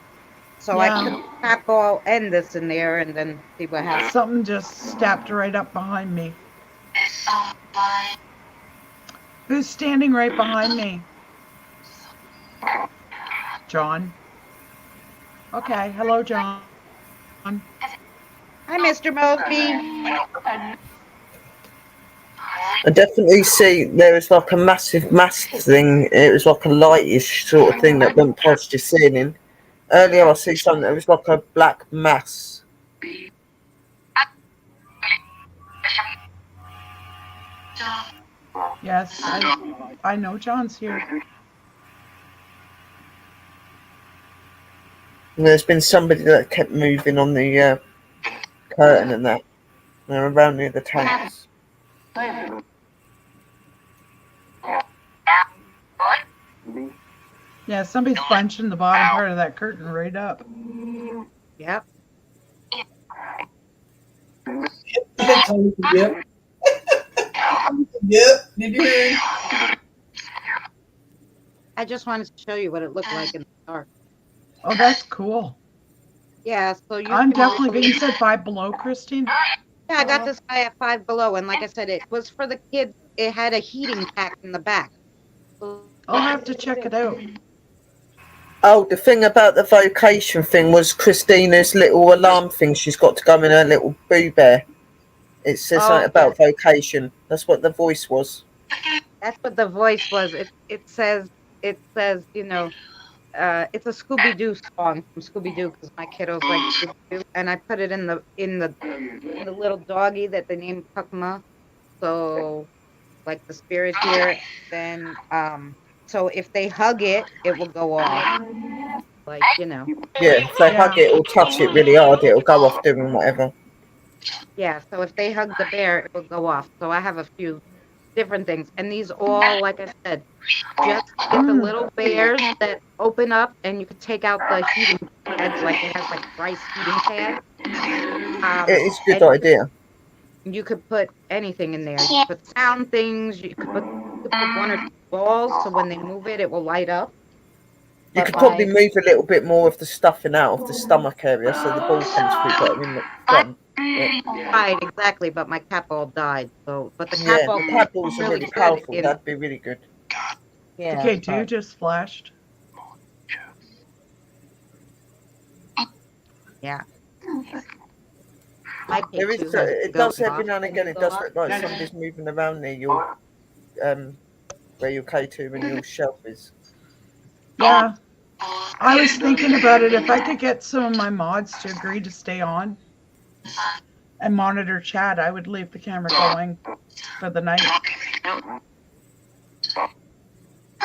So I put the cat ball and this in there, and then see what happens. Something just stepped right up behind me. Who's standing right behind me? John. Okay, hello, John. Hi, Mr. Mosby. I definitely see there is like a massive mast thing. It was like a lightish sort of thing that went past your ceiling. Earlier I see something that was like a black mass. Yes, I know John's here. And there's been somebody that kept moving on the curtain and that. They're around near the tanks. Yeah, somebody's bunching the bottom part of that curtain right up. Yep. Yep. Yep. Did you hear him? I just wanted to show you what it looked like in the dark. Oh, that's cool. Yeah, so I'm definitely going. You said Five Below, Christine? Yeah, I got this guy at Five Below, and like I said, it was for the kids. It had a heating pack in the back. I'll have to check it out. Oh, the thing about the vocation thing was Christina's little alarm thing. She's got to go in her little boo bear. It says something about vocation. That's what the voice was. That's what the voice was. It says you know, it's a Scooby Doo song from Scooby Doo because my kiddos like Scooby Doo, and I put it in the little doggy that they named Pukma. So like the spirit here, then so if they hug it, it will go off. Like, you know. Yeah, if they hug it or touch it really hard, it'll go off doing whatever. Yeah, so if they hug the bear, it will go off. So I have a few different things. And these all, like I said, just get the little bears that open up and you can take out the heating pads, like it has like rice heating pad. It's a good idea. You could put anything in there. You could put sound things. You could put one or two balls, so when they move it, it will light up. You could probably move a little bit more of the stuffing out of the stomach area so the ball comes through better in the front. Yeah. Right, exactly. But my cat ball died. So, but the cat balls are really powerful. That'd be really good. Yeah. Okay, two just flashed. Yeah. There is, it does every now and again. It does look like somebody's moving around near your, where your K2 and your shelf is. Yeah, I was thinking about it. If I could get some of my mods to agree to stay on and monitor chat, I would leave the camera going for the night.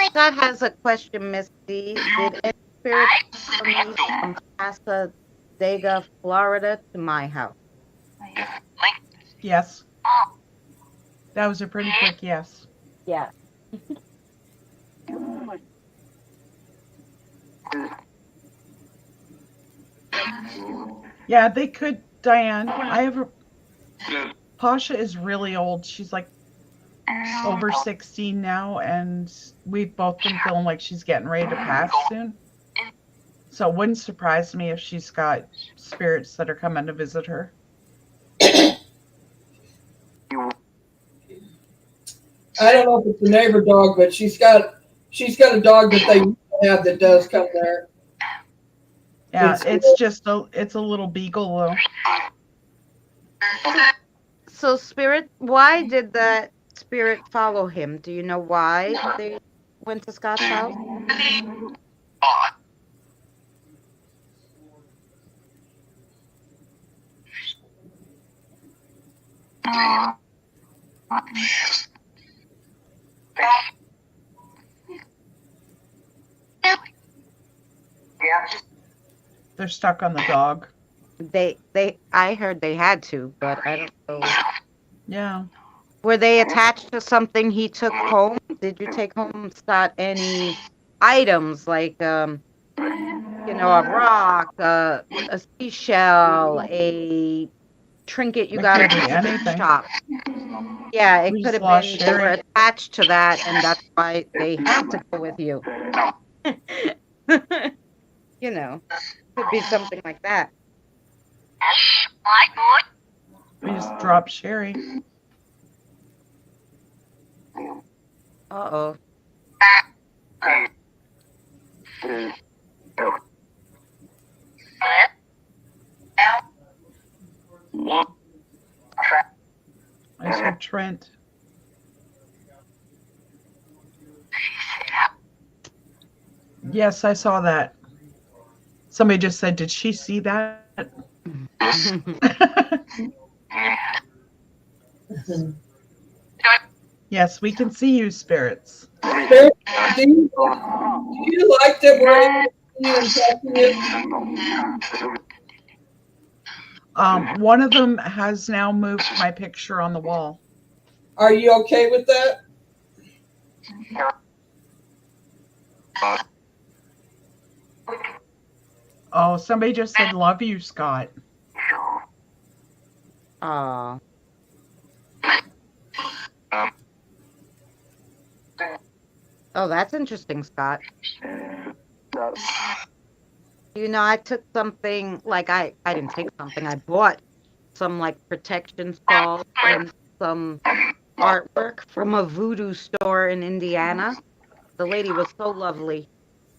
Scott has a question, Miss D. Did any spirits follow me from Pasadena, Florida to my house? Yes. That was a pretty quick yes. Yeah. Yeah, they could, Diane. Pasha is really old. She's like over 16 now, and we've both been feeling like she's getting ready to pass soon. So it wouldn't surprise me if she's got spirits that are coming to visit her. I don't know if it's a neighbor dog, but she's got a dog that they have that does come there. Yeah, it's a little beagle though. So spirit, why did that spirit follow him? Do you know why they went to Scott's house? They're stuck on the dog. I heard they had to, but I don't know. Yeah. Were they attached to something he took home? Did you take home, Scott, any items like, a rock, a seashell, a trinket you got at the thrift shop? Yeah, it could have been they were attached to that, and that's why they had to go with you. Could be something like that. We just dropped Sherry. Uh-oh. I said Trent. Yes, I saw that. Somebody just said, did she see that? Yes, we can see you, spirits. Do you like that we're one of them has now moved my picture on the wall. Are you okay with that? Oh, somebody just said, love you, Scott. Aw. Oh, that's interesting, Scott. I took something, like I didn't take something, I bought some like protection salts and some artwork from a voodoo store in Indiana. The lady was so lovely.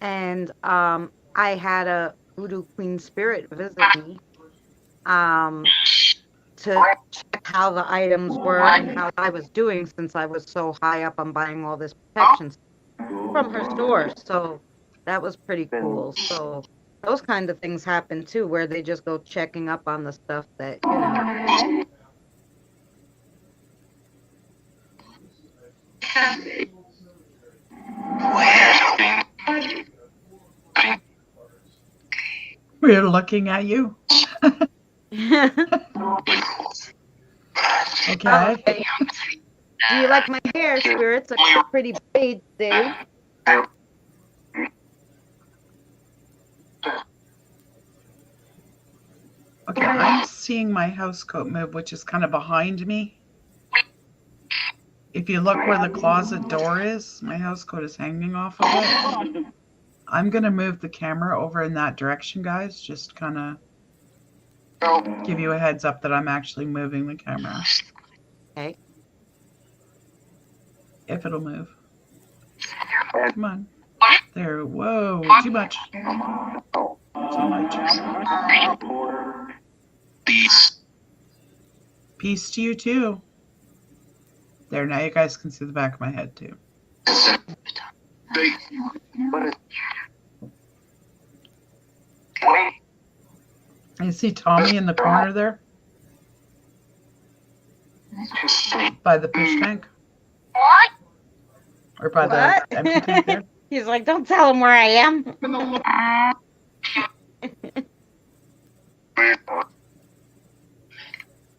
and I had a voodoo queen spirit visit me to check how the items were and how I was doing, since I was so high up on buying all this protection from her store. So that was pretty cool. So those kind of things happen too, where they just go checking up on the stuff that, you know. We're looking at you. Okay. Okay. Do you like my hair, spirits? A pretty braid, Dave. Okay, I'm seeing my house coat move, which is kind of behind me. If you look where the closet door is, my house coat is hanging off of it. I'm going to move the camera over in that direction, guys. Just kind of give you a heads up that I'm actually moving the camera. Okay. If it'll move. Come on. There. Whoa. Too much. Too much. Peace to you, too. There. Now you guys can see the back of my head, too. You see Tommy in the corner there? By the fish tank? Or by What? the empty tank there? He's like, don't tell him where I am.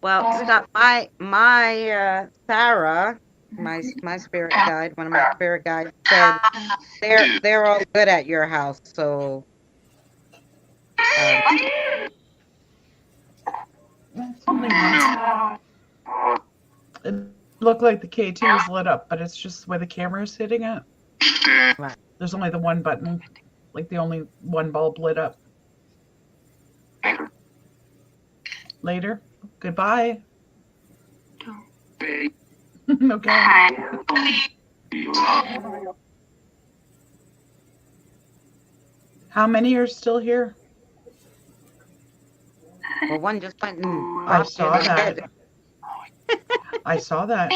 Well, Scott, my Sarah, my spirit guide, one of my spirit guides said they're all good at your house, so It's only one. It looked like the K2 was lit up, but it's just where the camera is sitting at. Right. There's only the one button, like the only one bulb lit up. Later. Goodbye. Okay. How many are still here? well, one just went and I saw that. I saw that.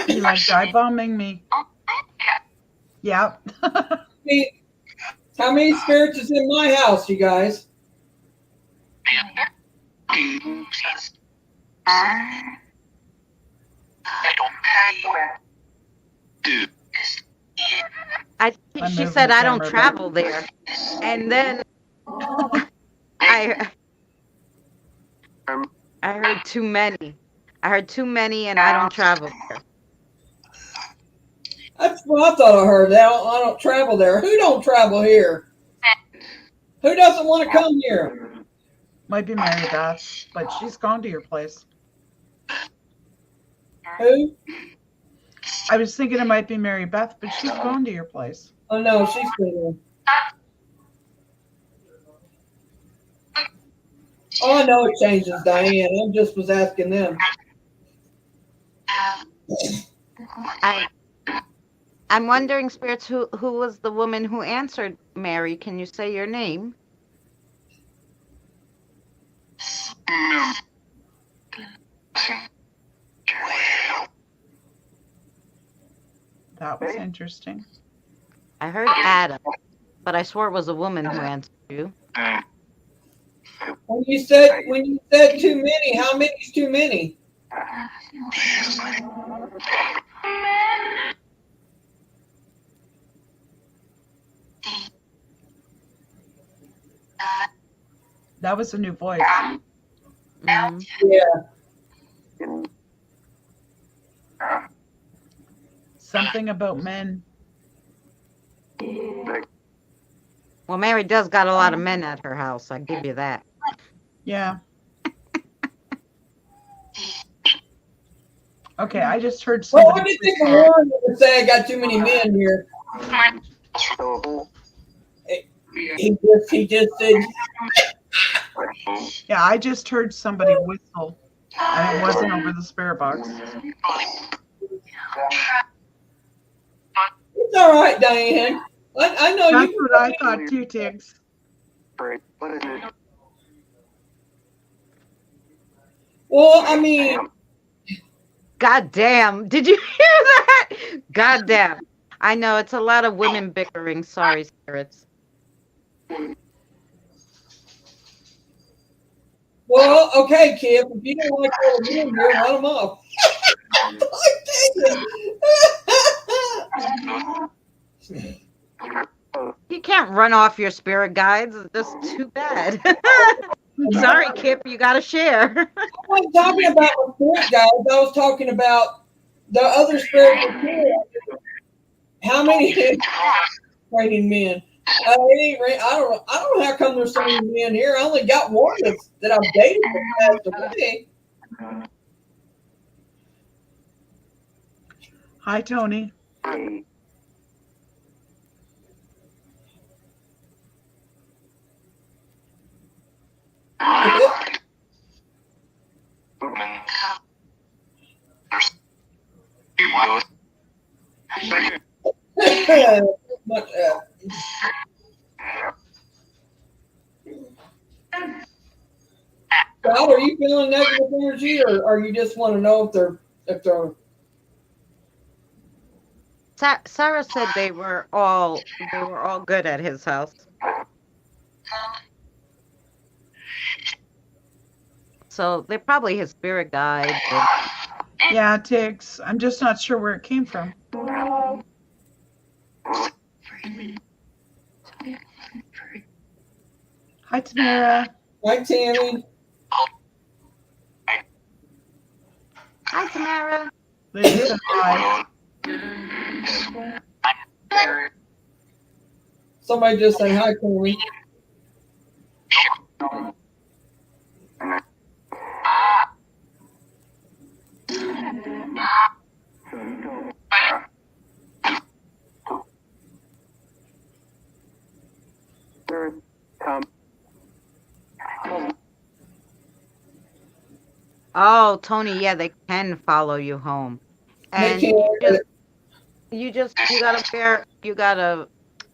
You like dive bombing me? Yeah. How many spirits is in my house, you guys? She said I don't travel there, and then I heard too many. I heard too many, and I don't travel there. That's what I thought I heard. I don't travel there. Who don't travel here? Who doesn't want to come here? Might be Mary Beth, but she's gone to your place. Who? I was thinking it might be Mary Beth, but she's gone to your place. Oh no, she's still there. Oh, I know it changes, Diane. I just was asking them. I'm wondering, spirits, who was the woman who answered Mary? Can you say your name? That was interesting. I heard Adam, but I swore it was a woman who answered you. When you said too many, how many is too many? That was a new voice. Mm-hmm. Yeah. Something about men. Well, Mary does got a lot of men at her house. I give you that. Yeah. Okay, I just heard Well, somebody. what do you think of Warren would say? I got too many men here. He just said. Yeah, I just heard somebody whistle, and it wasn't over the spirit box. all right, Diane. I know That's you. what I thought too, Tiggs. Well, I mean, God damn. Did you hear that? God damn. I know it's a lot of women bickering. Sorry, spirits. well, okay, Kip. If you don't like all the men here, run them off. You can't run off your spirit guides. It's just too bad. Sorry, Kip. You got to share. I wasn't talking about the spirit guys. I was talking about the other spiritual kids. How many training men? I don't know. I don't know how come there's so many men here. I only got one that I've dated that passed away. Hi, Tony. Scott, are you feeling negative energy, or you just want to know if they're? Sarah said they were all good at his house. So they're probably his spirit guide. Yeah, Tiggs. I'm just not sure where it came from. Hi, Tamara. Hi, Tammy. Hi, Tamara. They just said hi. Somebody just said hi, Tammy. Oh, Tony, yeah, they can follow you home. And you gotta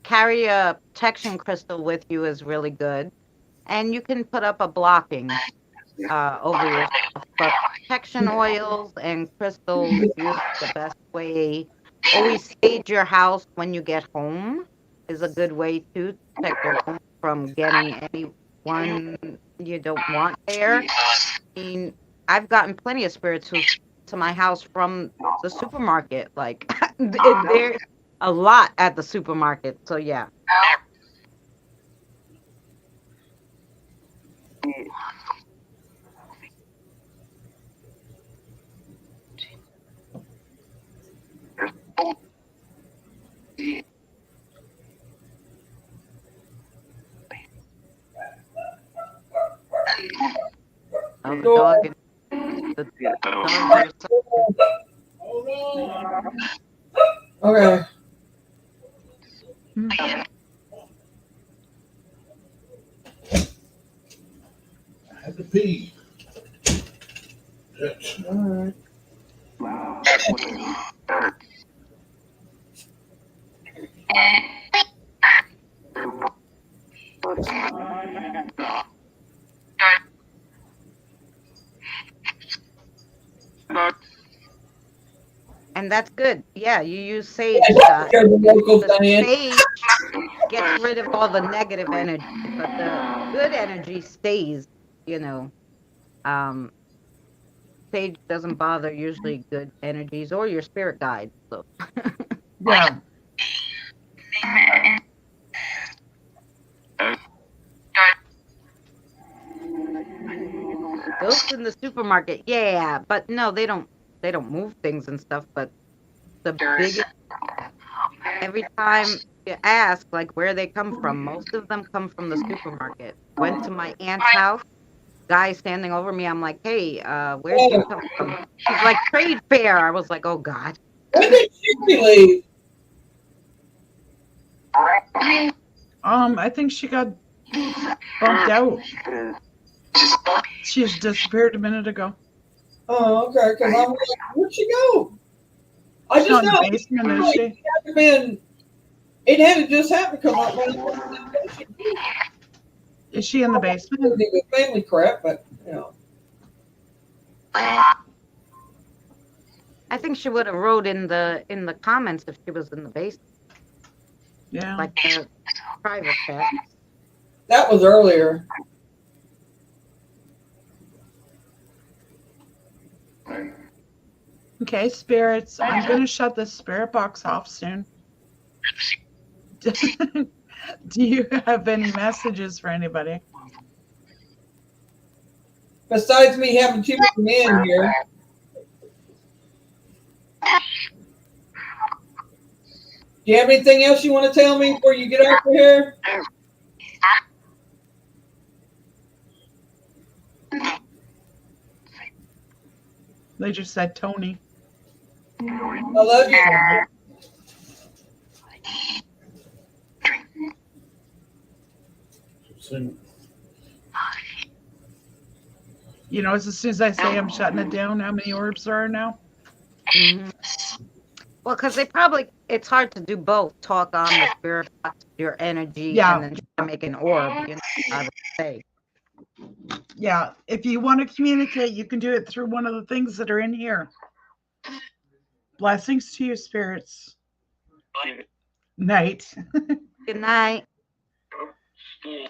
carry a protection crystal with you is really good. And you can put up a blocking over yourself. But protection oils and crystals is usually the best way. Always stage your house when you get home is a good way to protect your home from getting anyone you don't want there. I mean, I've gotten plenty of spirits who to my house from the supermarket. Like there's a lot at the supermarket. So yeah. Oh, the dog. The dogs are Okay. I had to pee. All right. and that's good. Yeah, you use sage. The sage gets rid of all the negative energy, but the good energy stays. You know, sage doesn't bother usually good energies or your spirit guides. So Yeah. ghosts in the supermarket, yeah, but no, they don't move things and stuff. But the biggest, every time you ask like where they come from, most of them come from the supermarket. Went to my aunt's house, guy standing over me. I'm like, hey, where'd you come from? He's like, trade fair. I was like, oh God. When did she leave? I think she got bumped out. She just disappeared a minute ago. Oh, okay. Because I'm like, where'd she go? I She's just not in know the basement, is she? hasn't been It had to just happen because my mom Is she in the basement? with family crap, but you know. I think she would have wrote in the comments if she was in the basement, Yeah. like the private chat. That was earlier. Okay, spirits. I'm going to shut the spirit box off soon. Do you have any messages for anybody? Besides me having too many men here. Do you have anything else you want to tell me before you get off of here? They just said Tony. I love you. You know, as soon as I say I'm shutting it down, how many orbs there are now? Mm-hmm. Well, because it's hard to do both, talk on the spirit box, your energy, and then try to make an orb, you know, I would say. Yeah, if you want to communicate, you can do it through one of the things that are in here. Blessings to you, spirits. Night. Good night. Okay,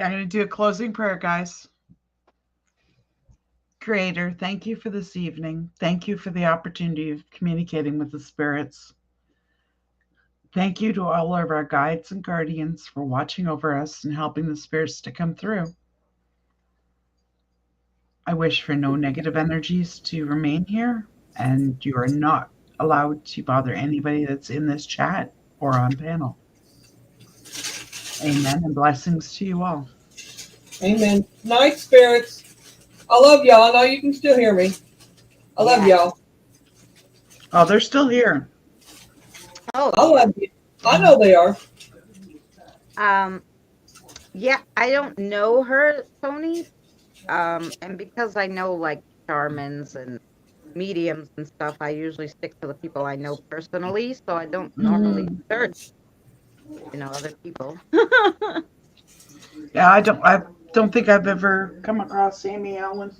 I'm going to do a closing prayer, guys. Creator, thank you for this evening. Thank you for the opportunity of communicating with the spirits. Thank you to all of our guides and guardians for watching over us and helping the spirits to come through. I wish for no negative energies to remain here, and you are not allowed to bother anybody that's in this chat or on panel. Amen, and blessings to you all. Amen. Night, spirits. I love y'all. I know you can still hear me. I love y'all. Oh, they're still here. Oh, I love you. I know they are. Yeah, I don't know her, Tony. And because I know like shamans and mediums and stuff, I usually stick to the people I know personally, so I don't normally search, you know, other people. Yeah, I don't think I've ever come across Amy Allen.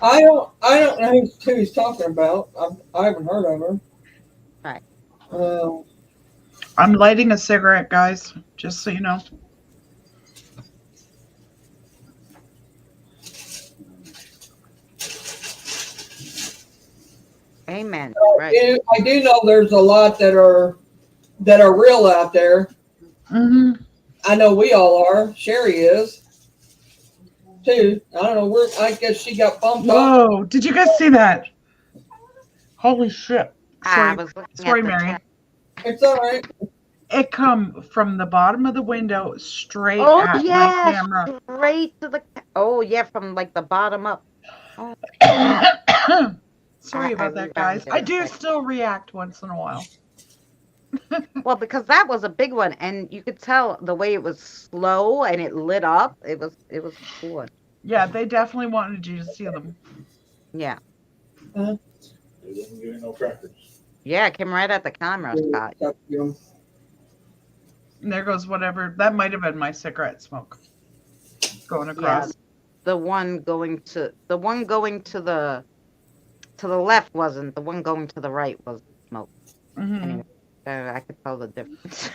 I don't know who he's talking about. I haven't heard of her. Right. I'm lighting a cigarette, guys, just so you know. Amen. Right. I do know there's a lot that are real out there. Mm-hmm. I know we all are. Sherry is too. I don't know. I guess she got bumped off. Whoa! Did you guys see that? Holy shit! Sorry, sorry, Mary. Chat. It's all right. It come from the bottom of the window straight at my camera. Straight to the. Oh yeah, from like the bottom up. Oh. Sorry about that, guys. I do still react once in a while. Well, because that was a big one, and you could tell the way it was slow and it lit up. It was cool. Yeah, they definitely wanted you to see them. Yeah. They didn't give me no crackers. Yeah, it came right at the camera, Scott. And there goes whatever. That might have been my cigarette smoke going across. Yeah, the one going to the left wasn't. The one going to the right was smoke. Mm-hmm. Anyway, I could tell the difference.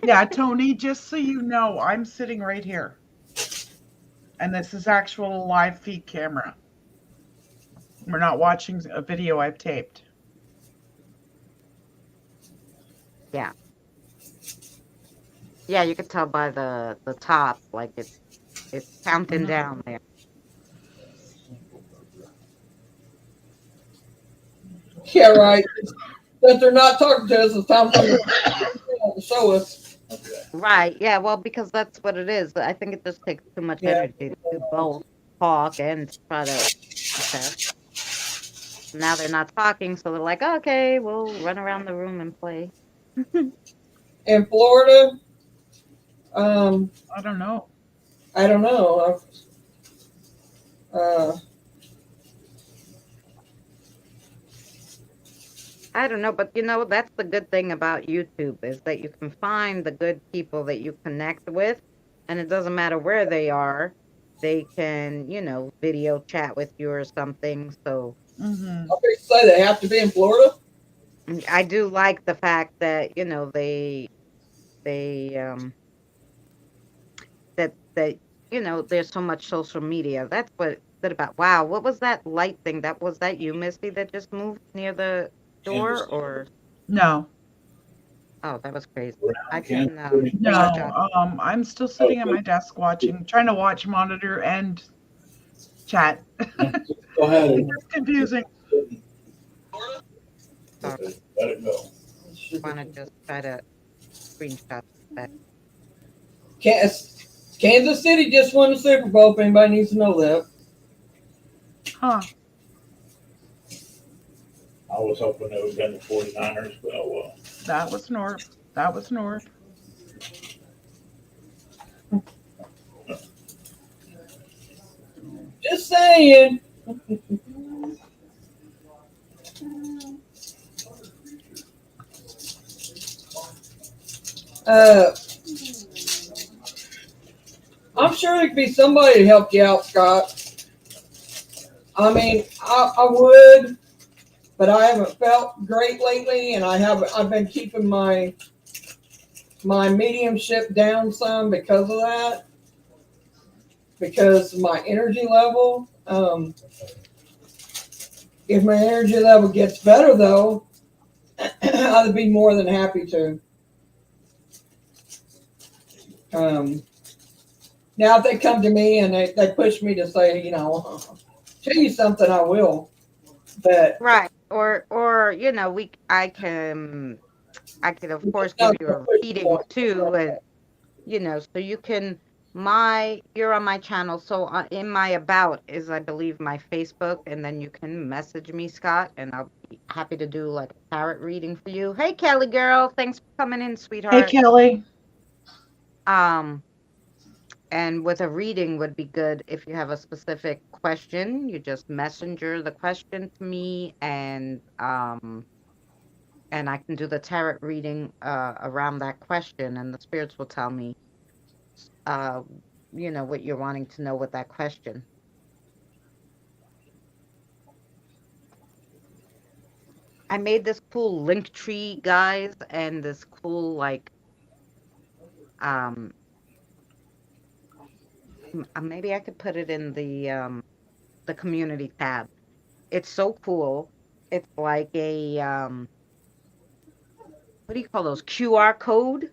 Yeah, Tony, just so you know, I'm sitting right here. And this is actual live feed camera. We're not watching a video I've taped. Yeah. Yeah, you could tell by the top, like it's counting down there. Yeah, right. But they're not talking to us. It's time for them to show us. Right. Yeah. Well, because that's what it is. I think it just takes too much energy to do both talk and try to assess. Now they're not talking, so they're like, okay, we'll run around the room and play. In Florida, I don't know. I don't know, but that's the good thing about YouTube is that you can find the good people that you connect with, and it doesn't matter where they are. They can, video chat with you or something. So Okay, say they have to be in Florida. I do like the fact that, they that there's so much social media. That's what that about. Wow, what was that light thing? Was that you, Misty, that just moved near the door, or No, oh, that was crazy. I Kansas can City. screenshot. no. I'm still sitting at my desk trying to watch monitor and chat. Go ahead. It's confusing. Sorry, Let it go. want to just try to screenshot that. Kansas City just won the Super Bowl. If anybody needs to know that. Huh. I was hoping it would have been the 49ers, but oh well. That was North. That was North. Just saying. I'm sure there could be somebody to help you out, Scott. I mean, I would, but I haven't felt great lately, and I've been keeping my mediumship down some because of that, because of my energy level. If my energy level gets better, though, I'd be more than happy to. Now, if they come to me and they push me to say, tell you something, I will. But Right, or I can of course give you a reading too, and so you can you're on my channel, so in my about is, I believe, my Facebook, and then you can message me, Scott, and I'll be happy to do like a tarot reading for you. Hey, Kelly girl, thanks for coming in, Hey, sweetheart. Kelly. And with a reading would be good if you have a specific question, you just messenger the question to me, and I can do the tarot reading around that question, and the spirits will tell me what you're wanting to know with that question. I made this cool link tree, guys, and this cool maybe I could put it in the community tab. It's so cool. It's like a what do you call those, QR code,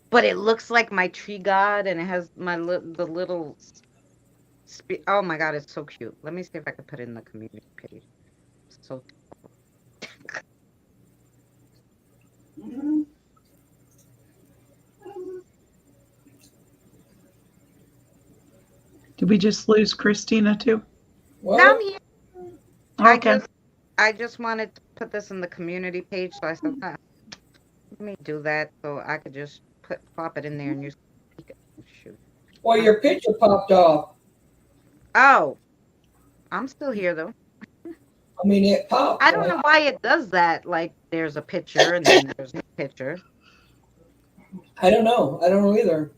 but it looks like my tree god, and it has the little oh my god, it's so cute. Let me see if I can put it in the community page. So Did we just lose Christina too? now I'm here. Okay. I just wanted to put this in the community page, so I said, let me do that so I could just pop it in there and use. Shoot. Well, your picture popped off. Oh, I'm still here though. I mean, it popped. I don't know why it does that. Like, there's a picture and then there's no picture. I don't know. I don't know either.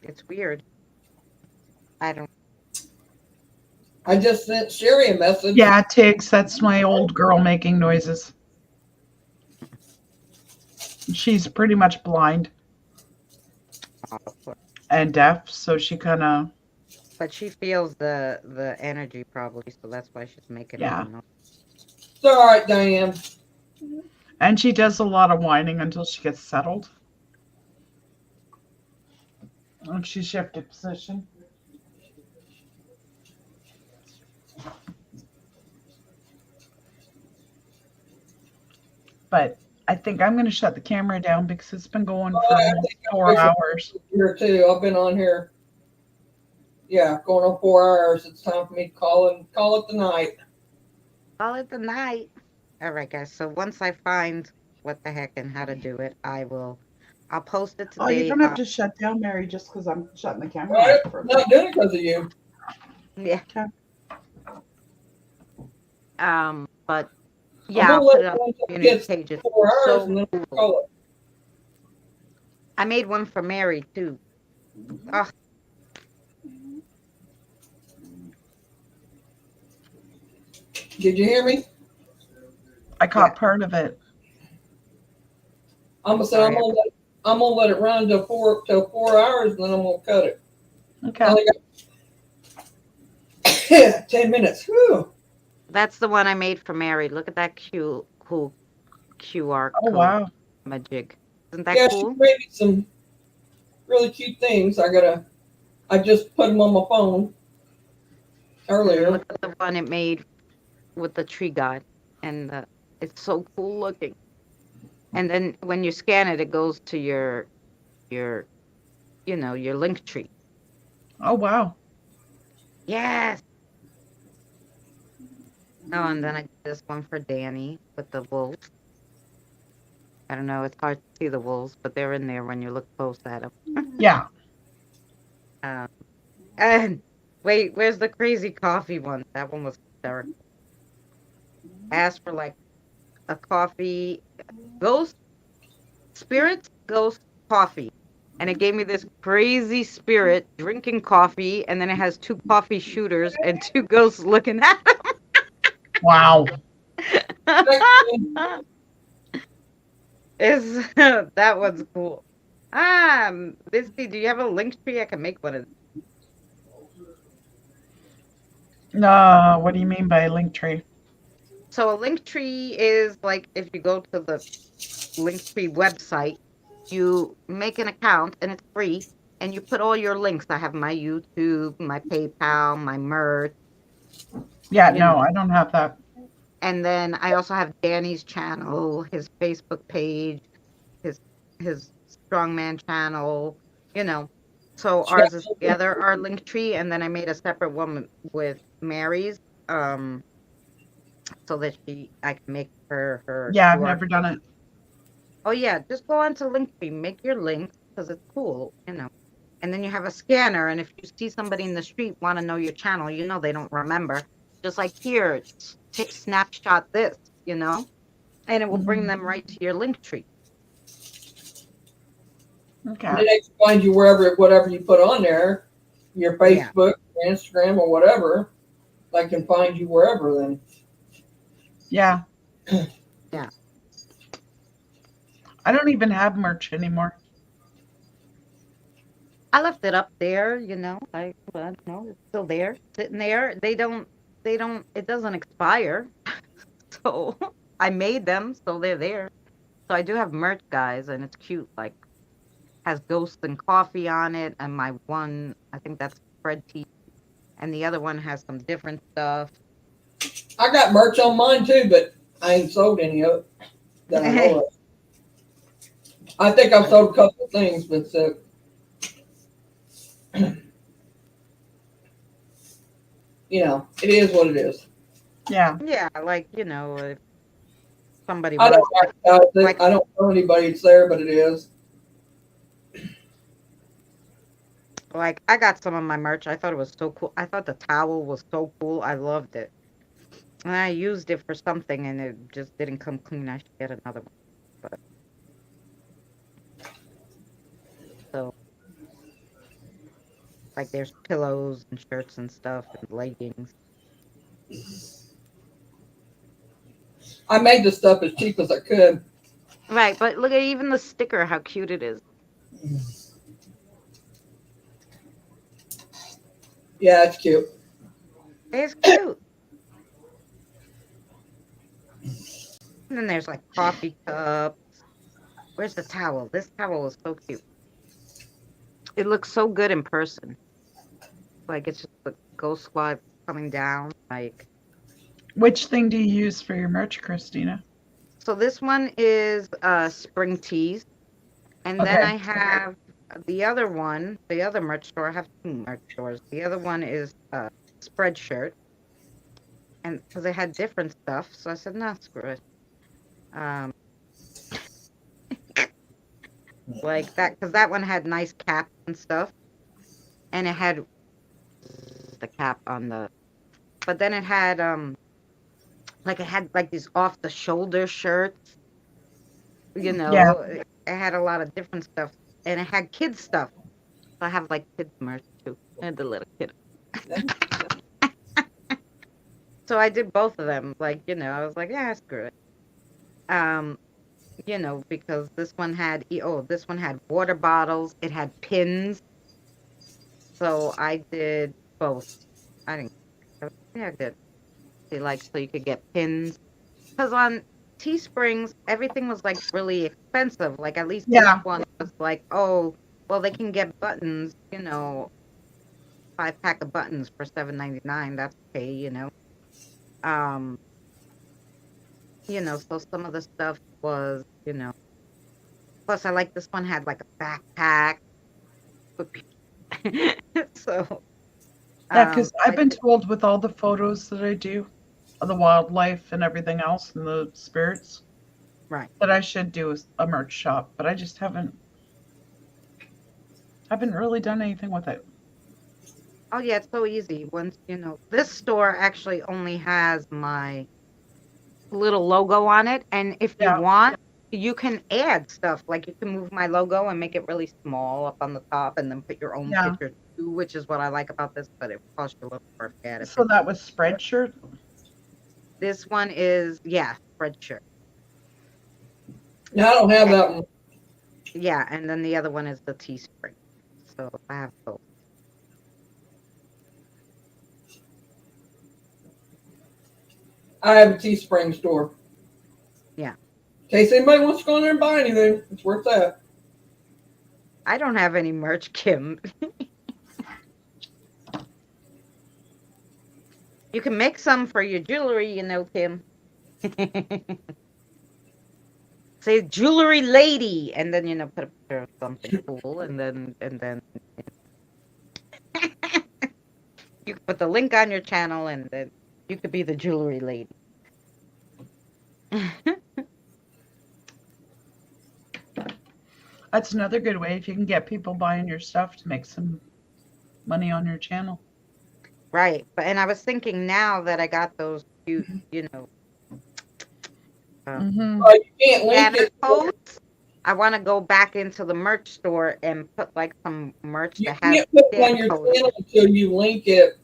It's weird. I just sent Sherry a message. Yeah, Tiggs, that's my old girl making noises. She's pretty much blind and deaf, so she kind of. But she feels the energy probably, so that's why she's making Yeah. it. It's all right, Diane. And she does a lot of whining until she gets settled. And she shifted position. But I think I'm going to shut the camera down because it's been going for 4 hours. Here too. I've been on here. Yeah, going on 4 hours. It's time for me to call it the night. Call it the night. All right, guys. So once I find what the heck and how to do it, I'll post it today. Oh, you don't have to shut down, Mary, just because I'm shutting the camera Right? off. I'm not doing it because of you. Yeah. Okay. But Yeah, I'm I'll gonna let put it it on run the until it community gets page. It's 4 hours and so then we'll cool. call it. I made one for Mary too. Oh, Did you hear me? I caught part of it. I'm gonna say sorry. I'm gonna let it run till 4 hours and then I'm gonna cut it. Okay. I only got 10 minutes. Whew. That's the one I made for Mary. Look at that cool QR Oh, code wow. magic. Isn't that Yeah, she cool? made me some really cute things. I just put them on my phone And then earlier. look at the one it made with the tree god, and it's so cool looking. And then when you scan it, it goes to your your link tree. Oh, wow. Yes. Oh, and then I did this one for Danny with the wolves. I don't know, it's hard to see the wolves, but they're in there when you look close at them. Yeah. And wait, where's the crazy coffee one? That one was hysterical. I asked for like a coffee, ghost, spirits, ghost, coffee. And it gave me this crazy spirit drinking coffee, and then it has two coffee shooters and two ghosts looking at Wow. him. Is that one's cool. Misty, do you have a link tree? I can make one of What do you mean by link tree? So a link tree is like if you go to the Linktree website, you make an account and it's free, and you put all your links. I have my YouTube, my PayPal, my merch, Yeah, you no, know. I don't have that. And then I also have Danny's channel, his Facebook page, his his strongman channel, you know. So ours is together, our link tree, and then I made a separate one with Mary's, so that I can make her Yeah, I've QR. never done it. Oh yeah, just go onto Linktree, make your links because it's cool, you know. And then you have a scanner, and if you see somebody in the street want to know your channel, you know they don't remember. Just like here, take snapshot this, you know, and it will bring them right to your Linktree. Okay. And then they can find you whatever you put on there, your Facebook, your Instagram, or whatever. They can find you wherever then. Yeah. Yeah. I don't even have merch anymore. I left it up there, you know. I don't know, it's still there, sitting there. It doesn't expire. So I made them, so they're there. So I do have merch, guys, and it's cute. Like has ghosts and coffee on it, and my one, I think that's Fred T, and the other one has some different stuff. I got merch on mine too, but I ain't sold any of it that I know of. I think I've sold a couple of things, but you know, it is what it is. Yeah. Yeah, like if somebody I wants don't advertise it. like I don't tell anybody it's there, but it is. like I got some of my merch. I thought it was so cool. I thought the towel was so cool. I loved it. And I used it for something and it just didn't come clean. I should get another one. But so like there's pillows and shirts and stuff and leggings. I made this stuff as cheap as I could. Right, but look at even the sticker, how cute it is. Yeah, it's cute. It's cute. And then there's like coffee cups. Where's the towel? This towel is so cute. It looks so good in person. Like it's just the ghost squad coming down. Like Which thing do you use for your merch, Christina? so this one is spring tees. And then Okay. I have the other one, the other merch store. I have two merch stores. The other one is Spreadshirt. And because they had different stuff, so I said, no, screw it. Like that, because that one had nice caps and stuff, and it had the cap on the, but then it had Like, I had like these off the shoulder shirts, you know. Yeah. It had a lot of different stuff, and it had kids stuff. So I have like kids merch too. I had the little kid. So I did both of them. Like, you know, I was like, yeah, screw it. You know, because this one had water bottles. It had pins. So I did both. I didn't. Yeah, I did. Like, so you could get pins. Because on Teesprings, everything was like really expensive. Like, at least this Yeah. one was like, oh, well, they can get buttons, you know, 5-pack of buttons for $7.99. That's okay, you know. You know, so some of the stuff was, you know. Plus, I like this one had like a backpack. So, Yeah, because I I've been did, told with all the photos that I do of the wildlife and everything else and the spirits right. that I should do a merch shop, but I just haven't really done anything with it. Oh yeah, it's so easy. Once you know, this store actually only has my little logo on it, and if you Yeah. want, you can add stuff. Like, you can move my logo and make it really small up on the top, and then put your own Yeah. picture too, which is what I like about this. But it costs you a little more if you add a So picture. that was Spreadshirt. This one is Spreadshirt. No, I don't have that one. Yeah, and then the other one is the Teespring. So I have both. I have a Teespring store. Yeah. In case anybody wants to go in there and buy anything, it's worth that. I don't have any merch, Kim. You can make some for your jewelry, you know, Kim. Say jewelry lady, and then, you know, put a picture of something cool, and then you can put the link on your channel, and then you could be the jewelry lady. That's another good way if you can get people buying your stuff to make some money on your channel. Right. And I was thinking, now that I got those cute, you know, Mm-hmm. You can't link banner it. codes, I want to go back into the merch store and put like some merch You that has can't put it on banner your codes. channel until you link it.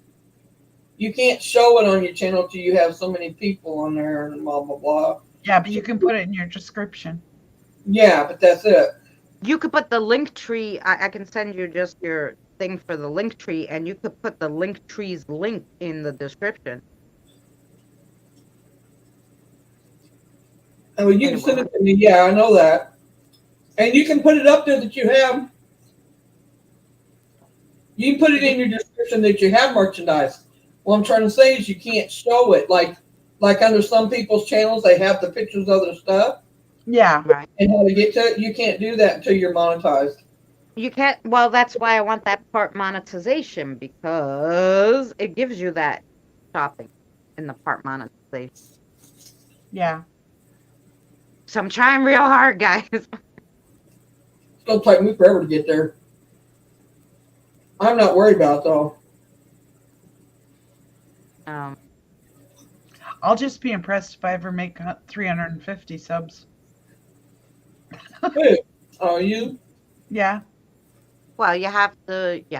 You can't show it on your channel until you have so many people on there and blah blah blah. Yeah, but you can put it in your description. Yeah, but that's it. You could put the link tree. I can send you just your thing for the link tree, and you could put the link tree's link in the description. Oh, you can send it to me. Yeah, I know that. And you can put it up there that you have. You can put it in your description that you have merchandise. What I'm trying to say is you can't show it. Like under some people's channels, they have the pictures of their stuff. Yeah. Right. And how to get to it. You can't do that until you're monetized. You can't. Well, that's why I want that part monetization, because it gives you that shopping in the part monetization. Yeah. So I'm trying real hard, guys. It's going to take me forever to get there. I'm not worried about it, though. I'll just be impressed if I ever make 350 subs. Who? Oh, you? Yeah. Well, you have to. You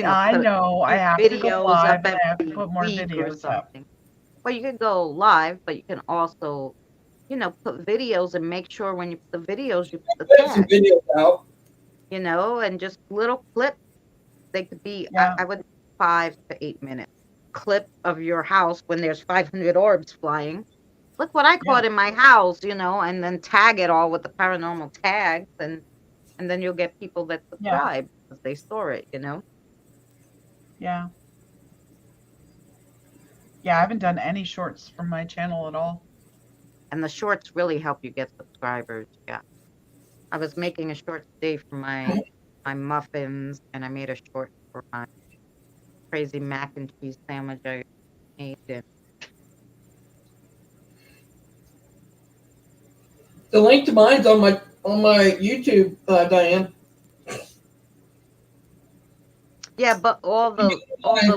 know, I know. I have to go live and I have to put more week or videos up. something. Well, you can go live, but you can also, you know, put videos, and make sure when you put the videos, you put the Put some tag. videos out. You know, and just little clips. They could be, Yeah. I would 5 to 8 minutes clip of your house when there's 500 orbs flying. Look what I caught in my house, you know, and then tag it all with the paranormal tags, and then you'll get people that subscribe because they store it, you know. Yeah. Yeah, I haven't done any shorts from my channel at all. And the shorts really help you get subscribers. Yeah. I was making a short today for my muffins, and I made a short for my crazy mac and cheese sandwich I made. And The link to mine's on my YouTube, Diane. Yeah, but all the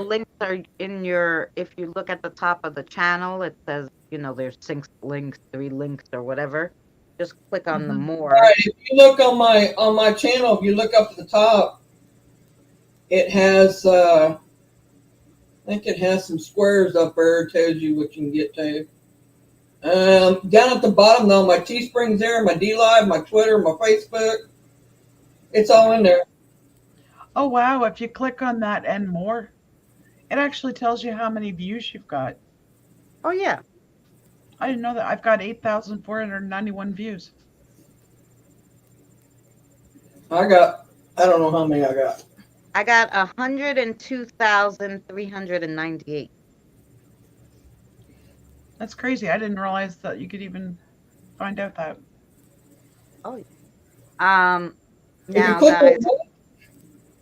links are in your. If you look at the top of the channel, it says there's 6 links, 3 links, or whatever. Just click on the Mhm. more. All right, if you look on my channel, if you look up at the top, it has I think it has some squares up there. It tells you what you can get to. Down at the bottom though, my Teespring's there, my DLive, my Twitter, my Facebook. It's all in there. Oh wow! If you click on that and more, it actually tells you how many views you've got. Oh yeah, I didn't know that. I've got 8,491 views. I don't know how many I got. I got 102,398. That's crazy. I didn't realize that you could even find out that. Oh, If you now click guys, on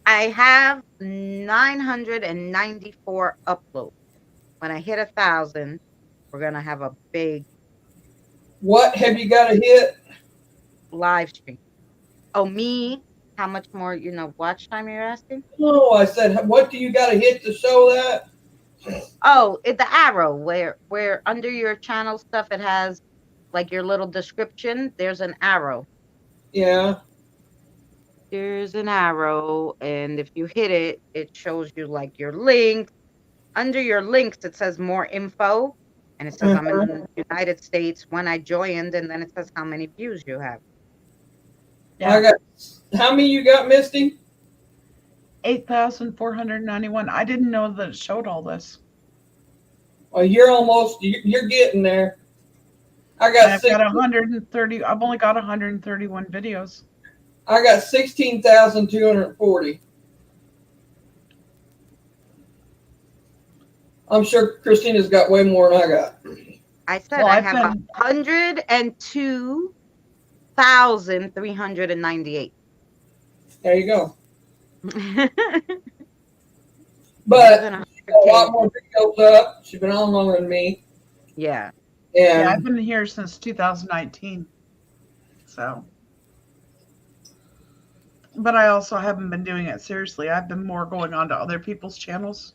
I have 994 uploads. When I hit 1,000, we're gonna have a big what have you got to hit? live stream. Oh, me? How much more, watch time you're asking? No, I said, what do you got to hit to show that? Oh, the arrow where under your channel stuff it has like your little description. There's an arrow. Yeah. There's an arrow, and if you hit it, it shows you like your links. Under your links, it says more info, and it says I'm in the United States, when I joined, and then it says how many views you have. Yeah. I got how many you got, Misty? 8,491. I didn't know that it showed all this. Well, you're getting there. I've got 130. I've only got 131 videos. I got 16,240. I'm sure Christina's got way more than I got. I said I have 102,398. There you go. But a lot more videos up. She's been on longer than me. Yeah. Yeah, I've been here since 2019. So. But I also haven't been doing it seriously. I've been more going on to other people's channels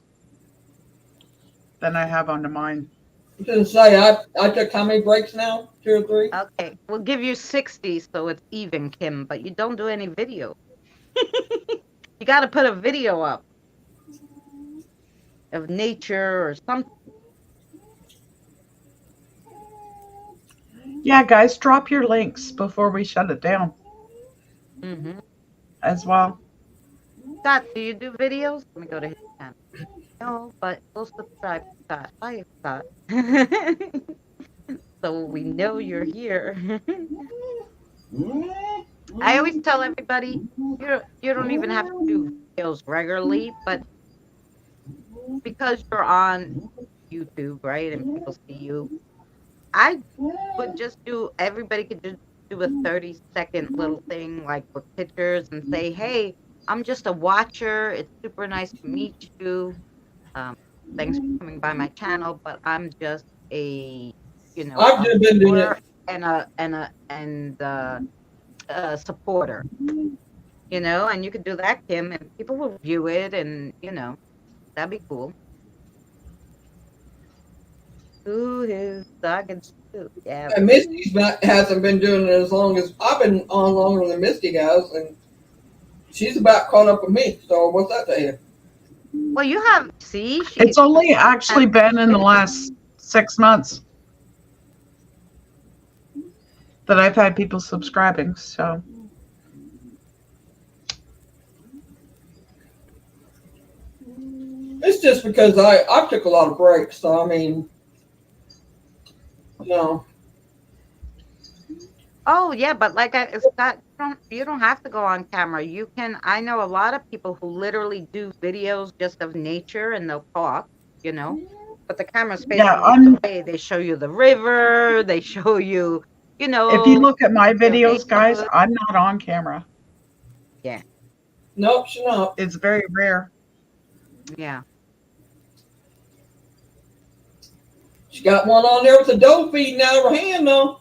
than I have onto mine. I was going to say, I took how many breaks now? 2 or 3? Okay, we'll give you 60 so it's even, Kim, but you don't do any video. You got to put a video up of nature or something. Yeah, guys, drop your links before we shut it down. Mm-hmm. As well. Scott, do you do videos? Let me go to his channel. No, but we'll subscribe to Scott. Hi, Scott. So we know you're here. I always tell everybody, you don't even have to do videos regularly, but because you're on YouTube, right, and people see you, I would just everybody could just do a 30-second little thing, like with pictures, and say, hey, I'm just a watcher. It's super nice to meet you. Thanks for coming by my channel, but I'm just a, I've just been doing it. And a supporter, and you could do that, Kim, and people will view it, and that'd be cool. Ooh, his dog and soup. Yeah. And Misty hasn't been doing it as long as I've been on longer than Misty has, and she's about caught up with me. So what's that to you? Well, you have it's only actually been in the last 6 months that I've had people subscribing. So. It's just because I took a lot of breaks. So I mean. No. Oh yeah, but like Scott, you don't have to go on camera. You can. I know a lot of people who literally do videos just of nature and they'll talk, but the camera's facing the way. They show you the river. They show you, If you look at my videos, guys, I'm not on camera. Yeah. Nope, she's not. It's very rare. Yeah. She got one on there with a doe feeding out of her hand, though.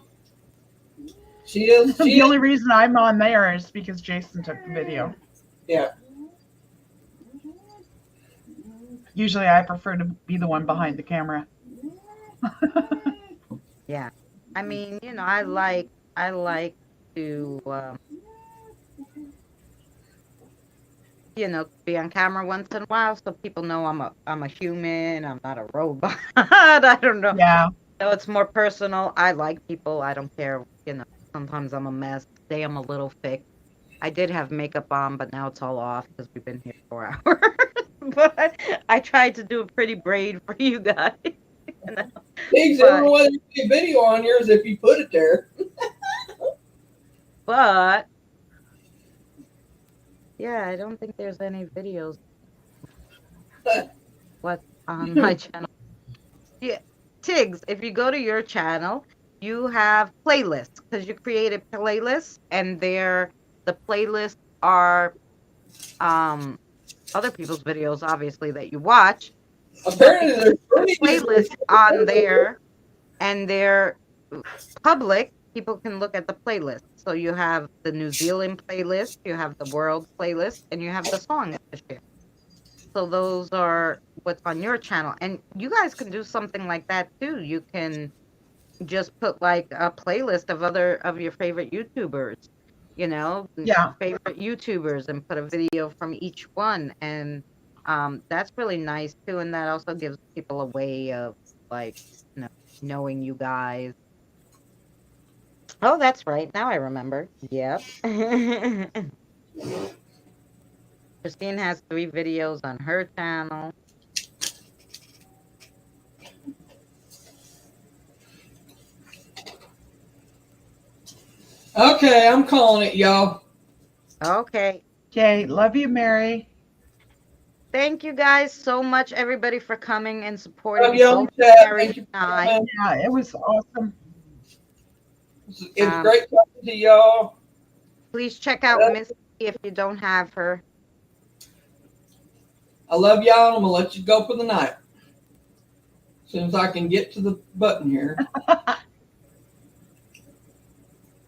She is. The only reason I'm on there is because Jason took the video. Yeah. Usually I prefer to be the one behind the camera. Yeah. I mean, I like to be on camera once in a while so people know I'm a human, I'm not a robot. I don't know. Yeah. So it's more personal. I like people. I don't care, sometimes I'm a mess. Today I'm a little thick. I did have makeup on, but now it's all off because we've been here 4 hours. But I tried to do a pretty braid for you guys. Pigs, the only way there's a video on yours if you put it there. But yeah, I don't think there's any videos. What's on my channel? Yeah, Tiggs, if you go to your channel, you have playlists because you created playlists, and the playlists are other people's videos, obviously, that you watch. Apparently, there's playlists on there, and they're public. People can look at the playlist. So you have the New Zealand playlist, you have the world playlist, and you have the songs to share. So those are what's on your channel. And you guys can do something like that too. You can just put like a playlist of your favorite YouTubers, favorite YouTubers, and put a video from each one. And that's really nice too. And that also gives people a way of like, knowing you guys. Oh, that's right. Now I remember. Yep. Christine has 3 videos on her channel. Okay, I'm calling it, y'all. Okay. Okay, love you, Mary. Thank you guys so much, everybody, for coming and supporting both Mary and I. Yeah, it was awesome. It's great talking to y'all. Please check out Missy if you don't have her. I love y'all, and I'm going to let you go for the night. As soon as I can get to the button here.